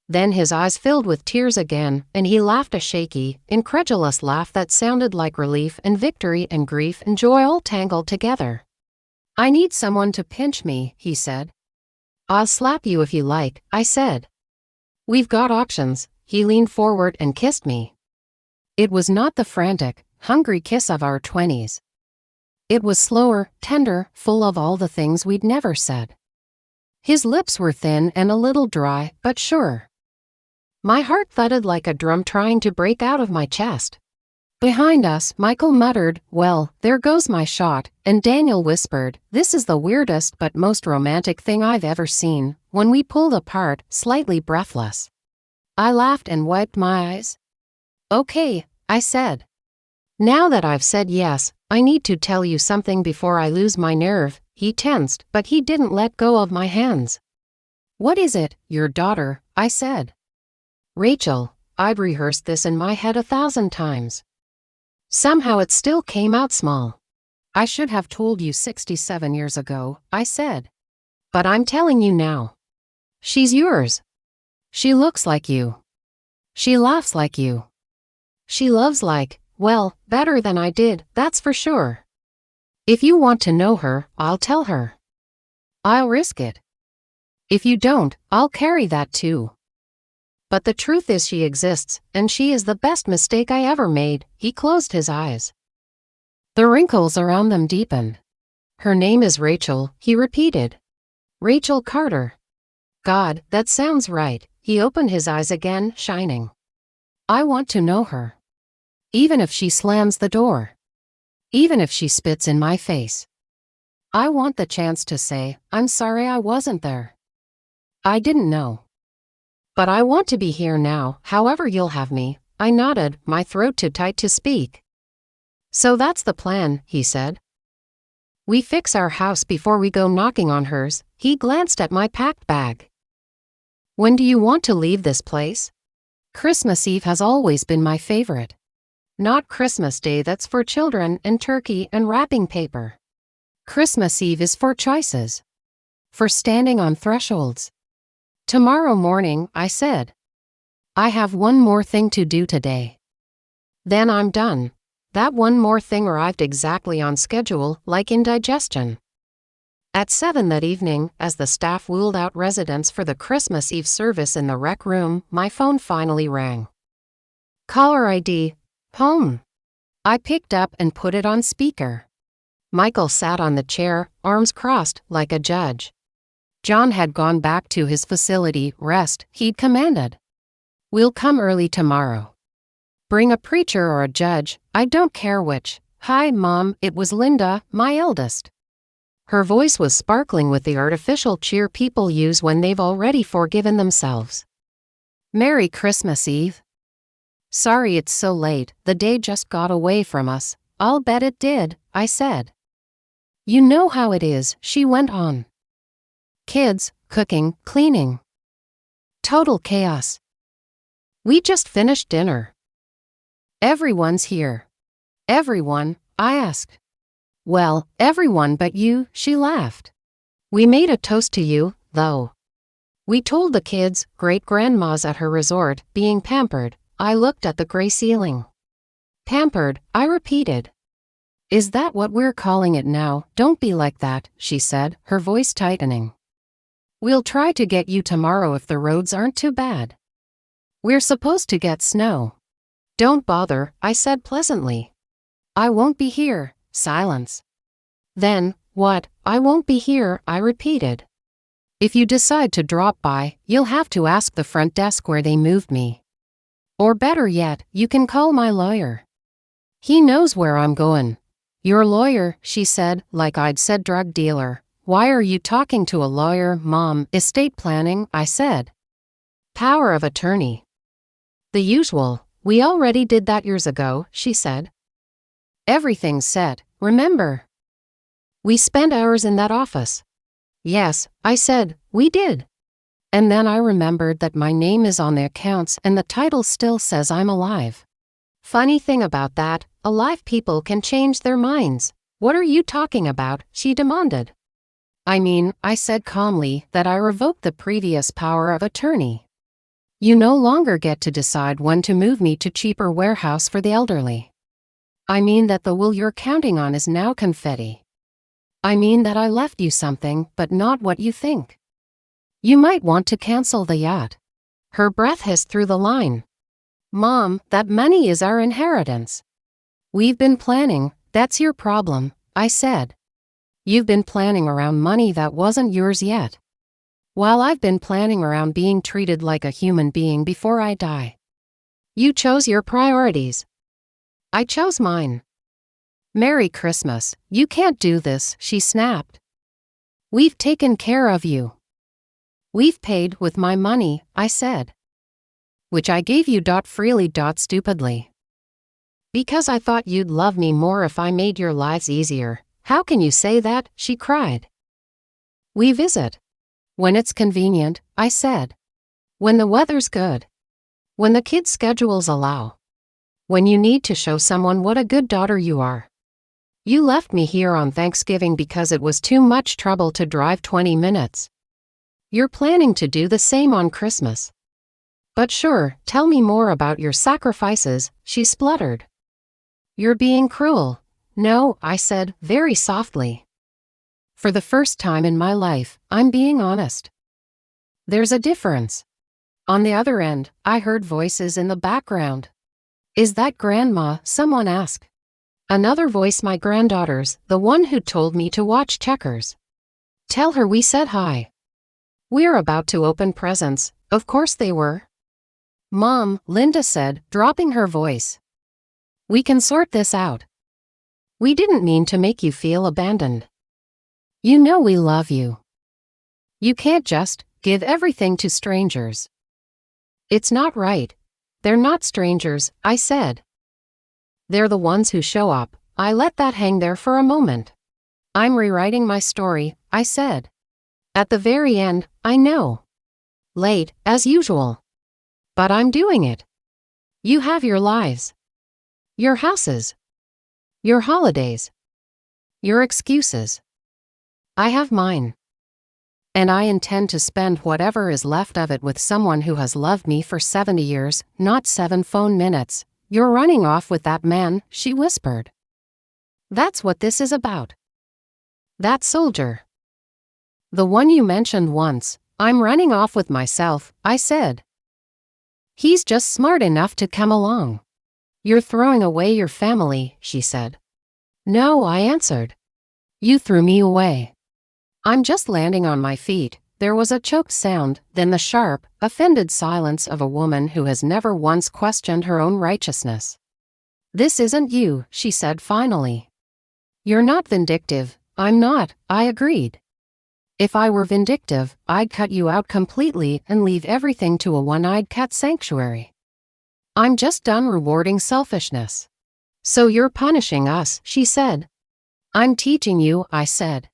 Then his eyes filled with tears again, and he laughed a shaky, incredulous laugh that sounded like relief and victory and grief and joy all tangled together. I need someone to pinch me, he said. I'll slap you if you like, I said. We've got options. He leaned forward and kissed me. It was not the frantic, hungry kiss of our 20s. It was slower, tender, full of all the things we'd never said. His lips were thin and a little dry, but sure. My heart thudded like a drum trying to break out of my chest. Behind us, Michael muttered, well, there goes my shot, and Daniel whispered, this is the weirdest but most romantic thing I've ever seen, when we pulled apart, slightly breathless. I laughed and wiped my eyes. Okay, I said. Now that I've said yes, I need to tell you something before I lose my nerve. He tensed, but he didn't let go of my hands. What is it, your daughter? I said. Rachel, I'd rehearsed this in my head 1,000 times. Somehow it still came out small. I should have told you 67 years ago, I said. But I'm telling you now. She's yours. She looks like you. She laughs like you. She loves like, well, better than I did, that's for sure. If you want to know her, I'll tell her. I'll risk it. If you don't, I'll carry that too. But the truth is she exists, and she is the best mistake I ever made. He closed his eyes. The wrinkles around them deepened. Her name is Rachel, he repeated. Rachel Carter. God, that sounds right. He opened his eyes again, shining. I want to know her. Even if she slams the door. Even if she spits in my face. I want the chance to say, I'm sorry I wasn't there. I didn't know. But I want to be here now, however you'll have me. I nodded, my throat too tight to speak. So that's the plan, he said. We fix our house before we go knocking on hers. He glanced at my packed bag. When do you want to leave this place? Christmas Eve has always been my favorite. Not Christmas Day, that's for children and turkey and wrapping paper. Christmas Eve is for choices. For standing on thresholds. Tomorrow morning, I said. I have one more thing to do today. Then I'm done. That one more thing arrived exactly on schedule, like indigestion. At 7 that evening, as the staff wheeled out residents for the Christmas Eve service in the rec room, my phone finally rang. Caller ID, home. I picked up and put it on speaker. Michael sat on the chair, arms crossed, like a judge. John had gone back to his facility, rest, he'd commanded. We'll come early tomorrow. Bring a preacher or a judge, I don't care which. Hi, Mom, it was Linda, my eldest. Her voice was sparkling with the artificial cheer people use when they've already forgiven themselves. Merry Christmas Eve. Sorry it's so late, the day just got away from us. I'll bet it did, I said. You know how it is, she went on. Kids, cooking, cleaning. Total chaos. We just finished dinner. Everyone's here. Everyone, I asked. Well, everyone but you, she laughed. We made a toast to you, though. We told the kids, great-grandmas at her resort, being pampered. I looked at the gray ceiling. Pampered, I repeated. Is that what we're calling it now? Don't be like that, she said, her voice tightening. We'll try to get you tomorrow if the roads aren't too bad. We're supposed to get snow. Don't bother, I said pleasantly. I won't be here. Silence. Then, what? I won't be here, I repeated. If you decide to drop by, you'll have to ask the front desk where they moved me. Or better yet, you can call my lawyer. He knows where I'm going. Your lawyer, she said, like I'd said drug dealer. Why are you talking to a lawyer, Mom? Estate planning, I said. Power of attorney. The usual. We already did that years ago, she said. Everything's set, remember? We spent hours in that office. Yes, I said, we did. And then I remembered that my name is on the accounts and the title still says I'm alive. Funny thing about that, alive people can change their minds. What are you talking about? She demanded. I mean, I said calmly, that I revoked the previous power of attorney. You no longer get to decide when to move me to cheaper warehouse for the elderly. I mean that the will you're counting on is now confetti. I mean that I left you something, but not what you think. You might want to cancel the yacht. Her breath hissed through the line. Mom, that money is our inheritance. We've been planning, that's your problem, I said. You've been planning around money that wasn't yours yet. While I've been planning around being treated like a human being before I die. You chose your priorities. I chose mine. Merry Christmas, you can't do this, she snapped. We've taken care of you. We've paid with my money, I said. Which I gave you freely stupidly. Because I thought you'd love me more if I made your lives easier. How can you say that? She cried. We visit. When it's convenient, I said. When the weather's good. When the kids' schedules allow. When you need to show someone what a good daughter you are. You left me here on Thanksgiving because it was too much trouble to drive 20 minutes. You're planning to do the same on Christmas. But sure, tell me more about your sacrifices, she spluttered. You're being cruel. No, I said, very softly. For the first time in my life, I'm being honest. There's a difference. On the other end, I heard voices in the background. Is that Grandma? Someone asked. Another voice, my granddaughter's, the one who told me to watch Checkers. Tell her we said hi. We're about to open presents, of course they were. Mom, Linda said, dropping her voice. We can sort this out. We didn't mean to make you feel abandoned. You know we love you. You can't just give everything to strangers. It's not right. They're not strangers, I said. They're the ones who show up. I let that hang there for a moment. I'm rewriting my story, I said. At the very end, I know. Late, as usual. But I'm doing it. You have your lives. Your houses. Your holidays. Your excuses. I have mine. And I intend to spend whatever is left of it with someone who has loved me for 70 years, not 7 phone minutes. You're running off with that man, she whispered. That's what this is about. That soldier. The one you mentioned once. I'm running off with myself, I said. He's just smart enough to come along. You're throwing away your family, she said. No, I answered. You threw me away. I'm just landing on my feet. There was a choked sound, then the sharp, offended silence of a woman who has never once questioned her own righteousness. This isn't you, she said finally. You're not vindictive. I'm not, I agreed. If I were vindictive, I'd cut you out completely and leave everything to a one-eyed cat sanctuary. I'm just done rewarding selfishness. So you're punishing us, she said. I'm teaching you, I said.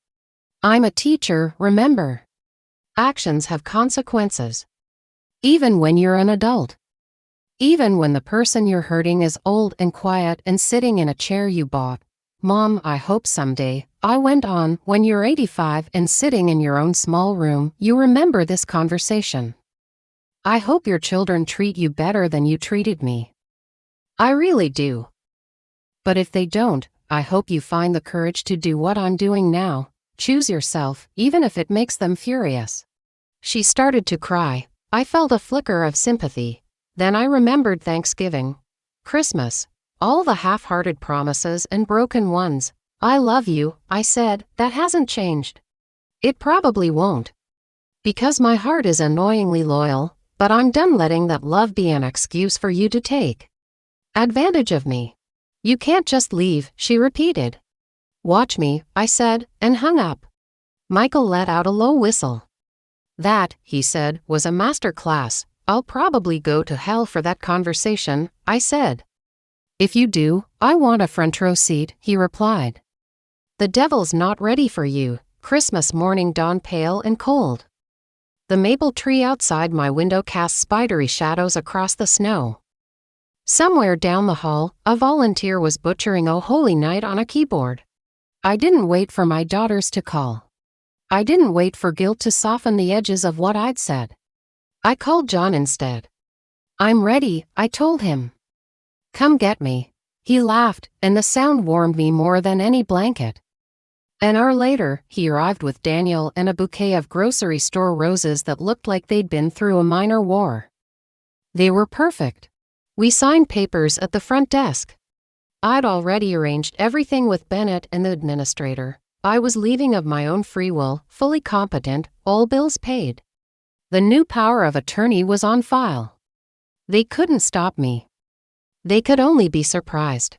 I'm a teacher, remember. Actions have consequences. Even when you're an adult. Even when the person you're hurting is old and quiet and sitting in a chair you bought. Mom, I hope someday, I went on, when you're 85 and sitting in your own small room, you remember this conversation. I hope your children treat you better than you treated me. I really do. But if they don't, I hope you find the courage to do what I'm doing now. Choose yourself, even if it makes them furious. She started to cry. I felt a flicker of sympathy. Then I remembered Thanksgiving, Christmas, all the half-hearted promises and broken ones. I love you, I said, that hasn't changed. It probably won't. Because my heart is annoyingly loyal, but I'm done letting that love be an excuse for you to take advantage of me. You can't just leave, she repeated. Watch me, I said, and hung up. Michael let out a low whistle. That, he said, was a master class. I'll probably go to hell for that conversation, I said. If you do, I want a front row seat, he replied. The devil's not ready for you. Christmas morning dawned pale and cold. The maple tree outside my window cast spidery shadows across the snow. Somewhere down the hall, a volunteer was butchering "O Holy Night" on a keyboard. I didn't wait for my daughters to call. I didn't wait for guilt to soften the edges of what I'd said. I called John instead. I'm ready, I told him. Come get me. He laughed, and the sound warmed me more than any blanket. An hour later, he arrived with Daniel and a bouquet of grocery store roses that looked like they'd been through a minor war. They were perfect. We signed papers at the front desk. I'd already arranged everything with Bennett and the administrator. I was leaving of my own free will, fully competent, all bills paid. The new power of attorney was on file. They couldn't stop me. They could only be surprised.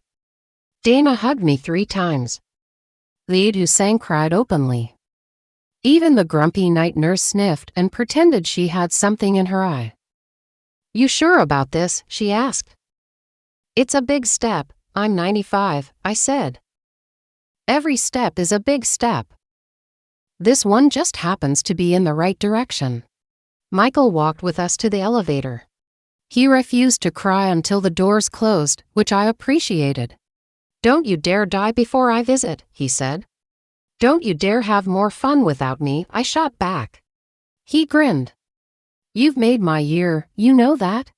Dana hugged me 3 times. The aide who sang cried openly. Even the grumpy night nurse sniffed and pretended she had something in her eye. You sure about this? She asked. It's a big step. I'm 95, I said. Every step is a big step. This one just happens to be in the right direction. Michael walked with us to the elevator. He refused to cry until the doors closed, which I appreciated. Don't you dare die before I visit, he said. Don't you dare have more fun without me, I shot back. He grinned. You've made my year, you know that?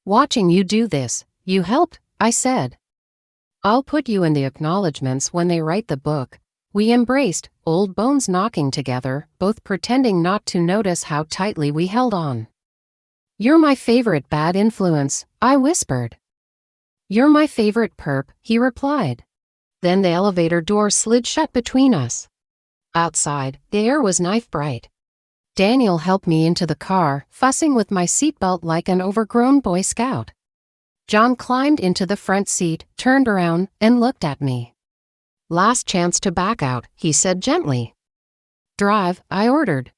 Watching you do this, you helped, I said. I'll put you in the acknowledgments when they write the book. We embraced, old bones knocking together, both pretending not to notice how tightly we held on. You're my favorite bad influence, I whispered. You're my favorite perp, he replied. Then the elevator door slid shut between us. Outside, the air was knife bright. Daniel helped me into the car, fussing with my seatbelt like an overgrown Boy Scout. John climbed into the front seat, turned around, and looked at me. Last chance to back out, he said gently. Drive, I ordered.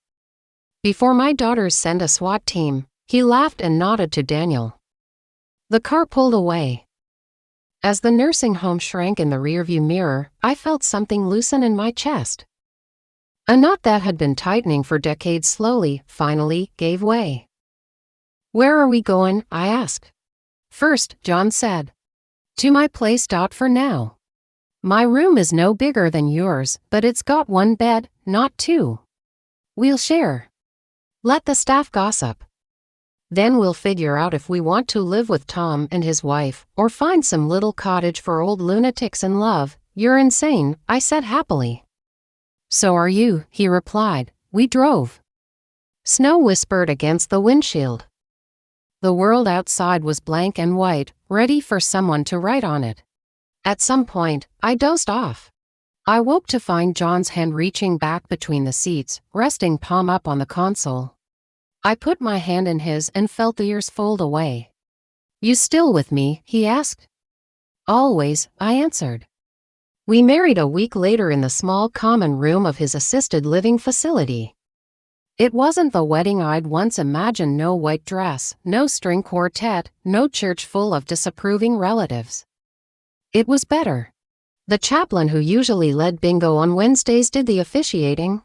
Before my daughters send a SWAT team, he laughed and nodded to Daniel. The car pulled away. As the nursing home shrank in the rearview mirror, I felt something loosen in my chest. A knot that had been tightening for decades finally gave way. "Where are we going?" I asked. "First," John said. "To my place. For now. My room is no bigger than yours, but it's got one bed, not two. We'll share. Let the staff gossip. Then we'll figure out if we want to live with Tom and his wife, or find some little cottage for old lunatics in love." "You're insane," I said happily. "So are you," he replied. We drove. Snow whispered against the windshield. The world outside was blank and white, ready for someone to write on it. At some point, I dozed off. I woke to find John's hand reaching back between the seats, resting palm up on the console. I put my hand in his and felt the ears fold away. "You still with me?" he asked. "Always," I answered. We married a week later in the small common room of his assisted living facility. It wasn't the wedding I'd once imagined. No white dress, no string quartet, no church full of disapproving relatives. It was better. The chaplain who usually led bingo on Wednesdays did the officiating.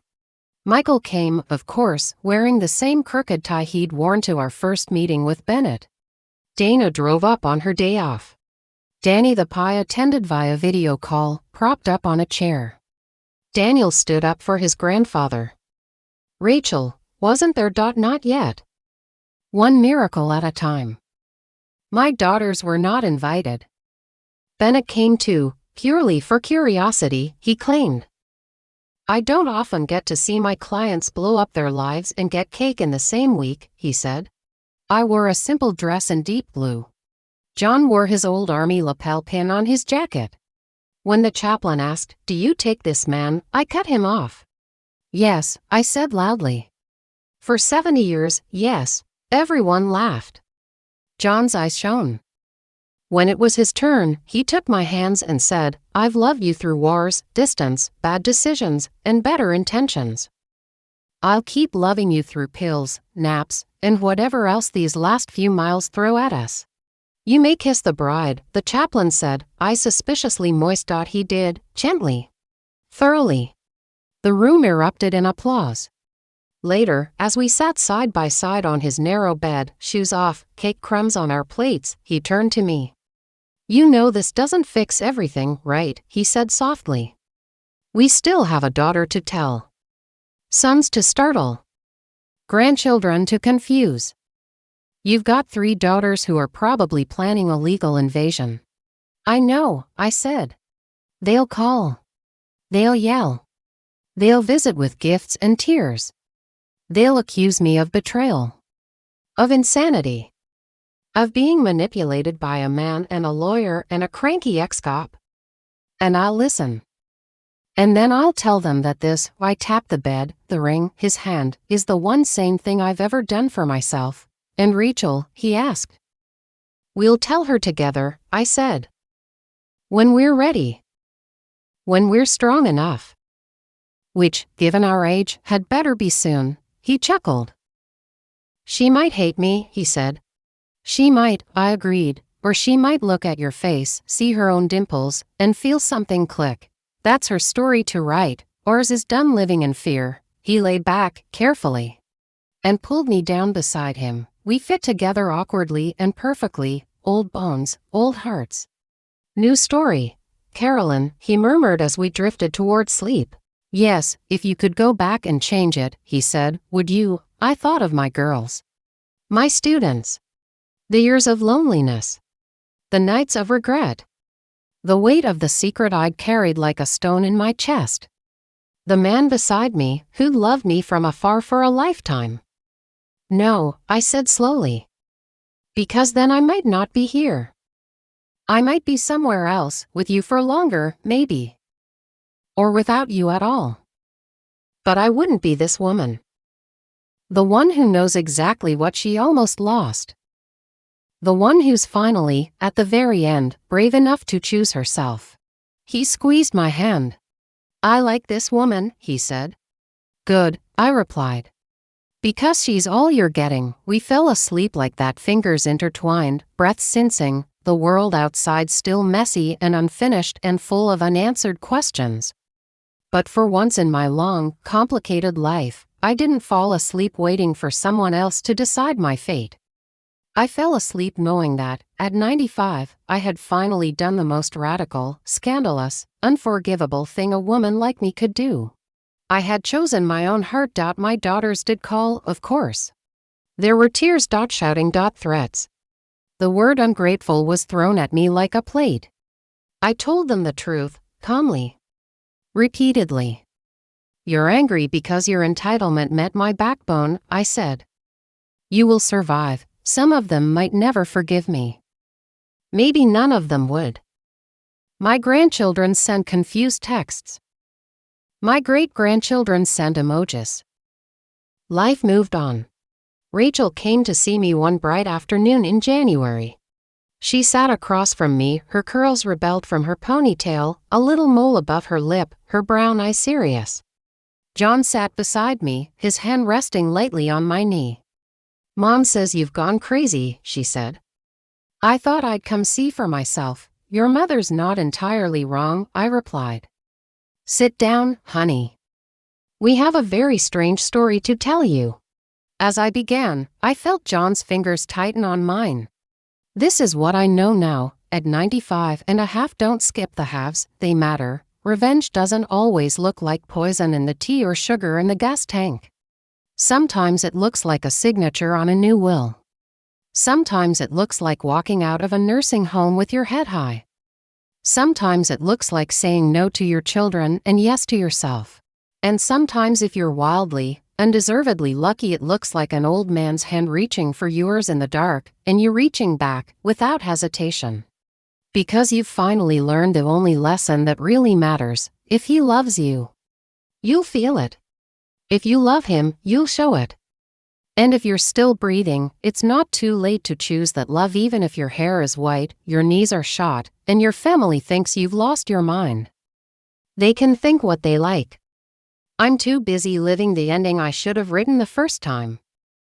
Michael came, of course, wearing the same crooked tie he'd worn to our first meeting with Bennett. Dana drove up on her day off. Danny the pie attended via video call, propped up on a chair. Daniel stood up for his grandfather. Rachel wasn't there. Not yet. One miracle at a time. My daughters were not invited. Bennett came too, purely for curiosity, he claimed. "I don't often get to see my clients blow up their lives and get cake in the same week," he said. I wore a simple dress in deep blue. John wore his old army lapel pin on his jacket. When the chaplain asked, "Do you take this man?" I cut him off. "Yes," I said loudly. "For 70 years, yes." Everyone laughed. John's eyes shone. When it was his turn, he took my hands and said, "I've loved you through wars, distance, bad decisions, and better intentions. I'll keep loving you through pills, naps, and whatever else these last few miles throw at us." "You may kiss the bride," the chaplain said, eyes suspiciously moist. He did, gently. Thoroughly. The room erupted in applause. Later, as we sat side by side on his narrow bed, shoes off, cake crumbs on our plates, he turned to me. "You know this doesn't fix everything, right?" he said softly. "We still have a daughter to tell. Sons to startle. Grandchildren to confuse. You've got 3 daughters who are probably planning a legal invasion." "I know," I said. "They'll call. They'll yell. They'll visit with gifts and tears. They'll accuse me of betrayal. Of insanity. Of being manipulated by a man and a lawyer and a cranky ex-cop. And I'll listen. And then I'll tell them that this," I tapped the bed, the ring, his hand, "is the one sane thing I've ever done for myself." "And Rachel?" he asked. "We'll tell her together," I said. "When we're ready. When we're strong enough. Which, given our age, had better be soon," he chuckled. "She might hate me," he said. "She might," I agreed, "or she might look at your face, see her own dimples, and feel something click. That's her story to write. Ours is done living in fear." He lay back, carefully, and pulled me down beside him. We fit together awkwardly and perfectly, old bones, old hearts. "New story, Carolyn," he murmured as we drifted toward sleep. "Yes, if you could go back and change it," he said, "would you?" I thought of my girls. My students. The years of loneliness. The nights of regret. The weight of the secret I'd carried like a stone in my chest. The man beside me, who'd loved me from afar for a lifetime. "No," I said slowly. "Because then I might not be here. I might be somewhere else, with you for longer, maybe. Or without you at all. But I wouldn't be this woman. The one who knows exactly what she almost lost. The one who's finally, at the very end, brave enough to choose herself." He squeezed my hand. "I like this woman," he said. "Good," I replied. "Because she's all you're getting." We fell asleep like that, fingers intertwined, breaths sensing, the world outside still messy and unfinished and full of unanswered questions. But for once in my long, complicated life, I didn't fall asleep waiting for someone else to decide my fate. I fell asleep knowing that, at 95, I had finally done the most radical, scandalous, unforgivable thing a woman like me could do. I had chosen my own heart. My daughters did call, of course. There were tears. Shouting. Threats. The word ungrateful was thrown at me like a plate. I told them the truth, calmly. Repeatedly. You're angry because your entitlement met my backbone, I said. You will survive. Some of them might never forgive me. Maybe none of them would. My grandchildren sent confused texts. My great-grandchildren sent emojis. Life moved on. Rachel came to see me one bright afternoon in January. She sat across from me, her curls rebelled from her ponytail, a little mole above her lip, her brown eyes serious. John sat beside me, his hand resting lightly on my knee. Mom says you've gone crazy, she said. I thought I'd come see for myself. Your mother's not entirely wrong, I replied. Sit down, honey. We have a very strange story to tell you. As I began, I felt John's fingers tighten on mine. This is what I know now, at 95 and a half. Don't skip the halves, they matter. Revenge doesn't always look like poison in the tea or sugar in the gas tank. Sometimes it looks like a signature on a new will. Sometimes it looks like walking out of a nursing home with your head high. Sometimes it looks like saying no to your children and yes to yourself. And sometimes, if you're wildly, undeservedly lucky, it looks like an old man's hand reaching for yours in the dark, and you reaching back, without hesitation. Because you've finally learned the only lesson that really matters: if he loves you, you'll feel it. If you love him, you'll show it. And if you're still breathing, it's not too late to choose that love, even if your hair is white, your knees are shot, and your family thinks you've lost your mind. They can think what they like. I'm too busy living the ending I should have written the first time.